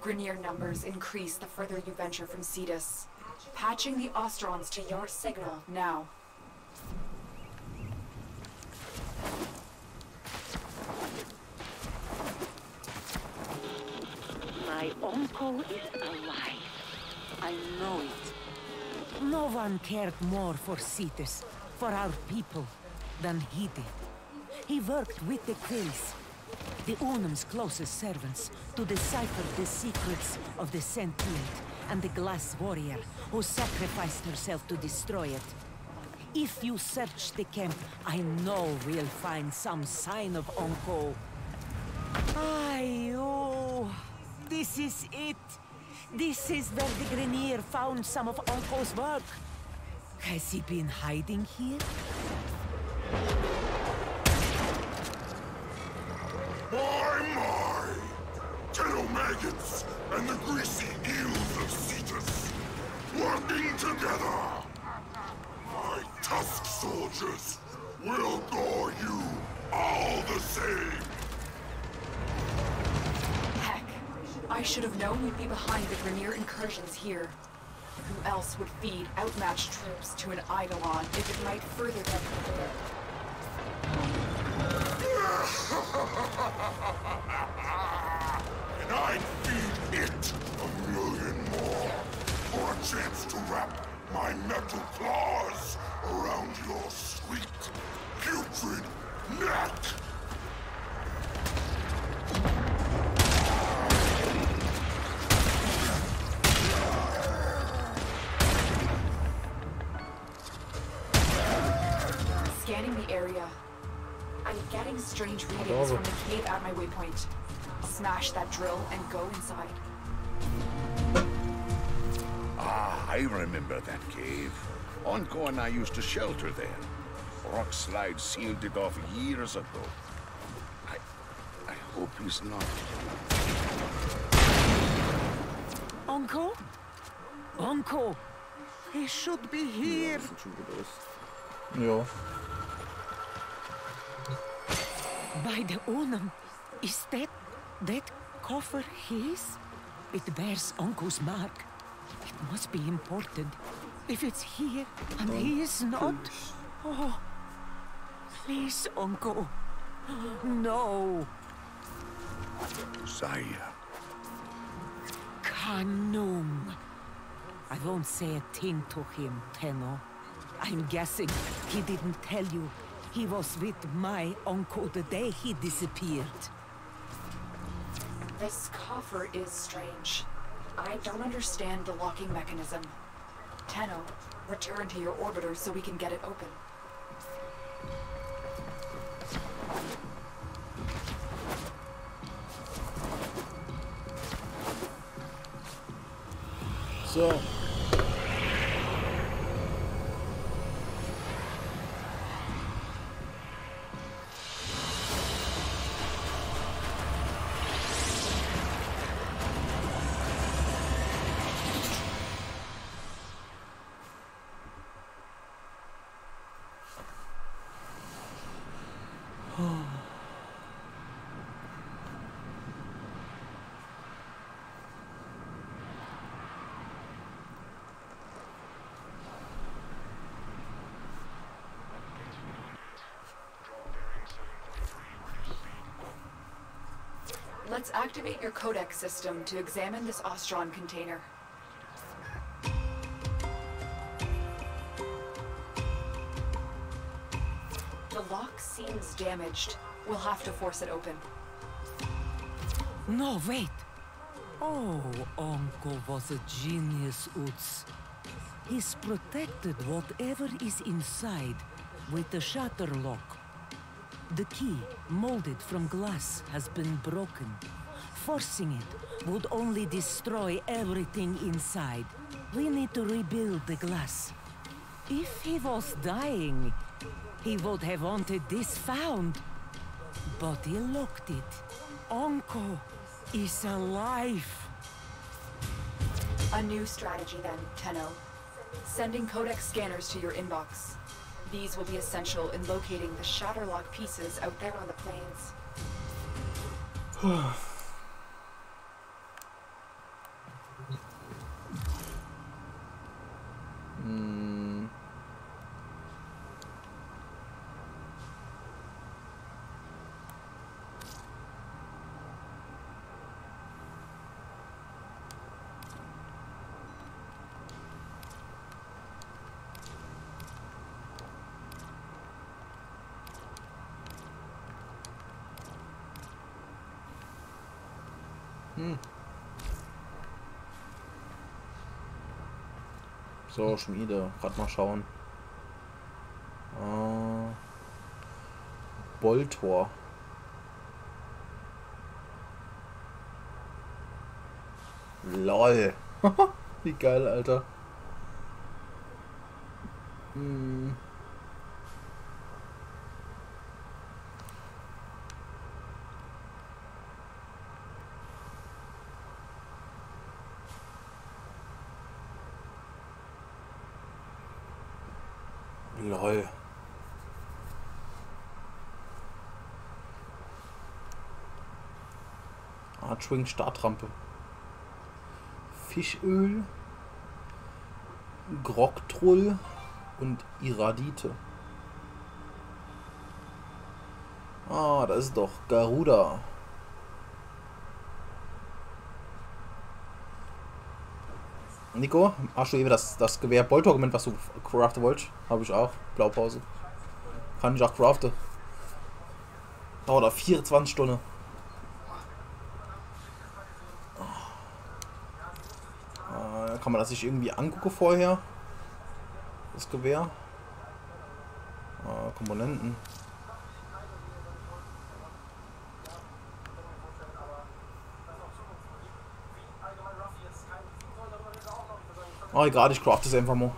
Grineer numbers increase the further you venture from Cetus. Patching the Ostrons to your signal now. My uncle is alive. I know it. No one cared more for Cetus, for our people, than he did. He worked with the Quills, the Unum's closest servants, to decipher the secrets of the Sentient and the Glass Warrior, who sacrificed herself to destroy it. If you search the camp, I know we'll find some sign of Uncle. Oh, this is it. This is where the Grineer found some of Uncle's work. Has he been hiding here? My! Tail maggots and the greasy eels of Cetus working together! My tusk soldiers will gore you all the same! Heck, I should have known we'd be behind the Grineer incursions here. Who else would feed outmatched troops to an Eidolon if it might further them? And I'd feed it 1,000,000 more for a chance to wrap my metal claws around your sweet, putrid neck! Scanning the area. I'm getting strange readings from the cave at my waypoint. Smash that drill and go inside. Ah, I remember that cave. Onko and I used to shelter there. Rock slide sealed it off years ago. I hope he's not. Uncle? Uncle! He should be here! Ja. By the Unum, is that coffer his? It bears Uncle's mark. It must be important. If it's here and he is not... Oh, please, Uncle. No. Zaya. Kanum. I won't say a thing to him, Tenno. I'm guessing he didn't tell you. He was with my uncle the day he disappeared. This coffer is strange. I don't understand the locking mechanism. Tenno, return to your orbiter so we can get it open. So. Let's activate your codex system to examine this Ostron container. The lock seems damaged. We'll have to force it open. No, wait. Oh, Uncle was a genius, Utz. He's protected whatever is inside with the shutter lock. The key, molded from glass, has been broken. Forcing it would only destroy everything inside. We need to rebuild the glass. If he was dying, he would have wanted this found. But he locked it. Uncle is alive. A new strategy then, Tenno. Sending codex scanners to your inbox. These will be essential in locating the Shatterlock pieces out there on the plains. So, Schmiede. Gerade mal schauen. Boltor. LOL. Wie geil, Alter. LOL. Archwing Startrampe. Fischöl. Grogtrull und Iradite. Ah, das ist doch Garuda. Nico, hast du eben das Gewehr Boltorgument, was du craften wolltest? Habe ich auch. Blaupause. Kann ich auch craften. Dauert da 24 Stunden. Kann man das sich irgendwie angucken vorher? Das Gewehr. Komponenten. Oh, egal, ich craft es einfach mal.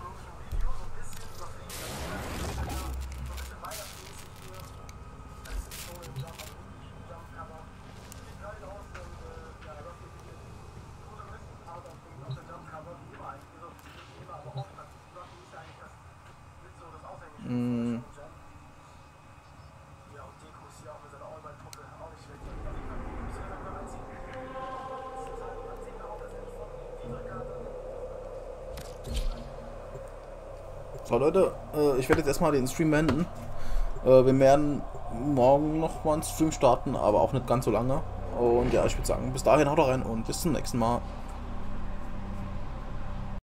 So Leute, ich werde jetzt erstmal den Stream beenden. Wir werden morgen noch mal einen Stream starten, aber auch nicht ganz so lange. Und ja, ich würde sagen, bis dahin haut rein und bis zum nächsten Mal.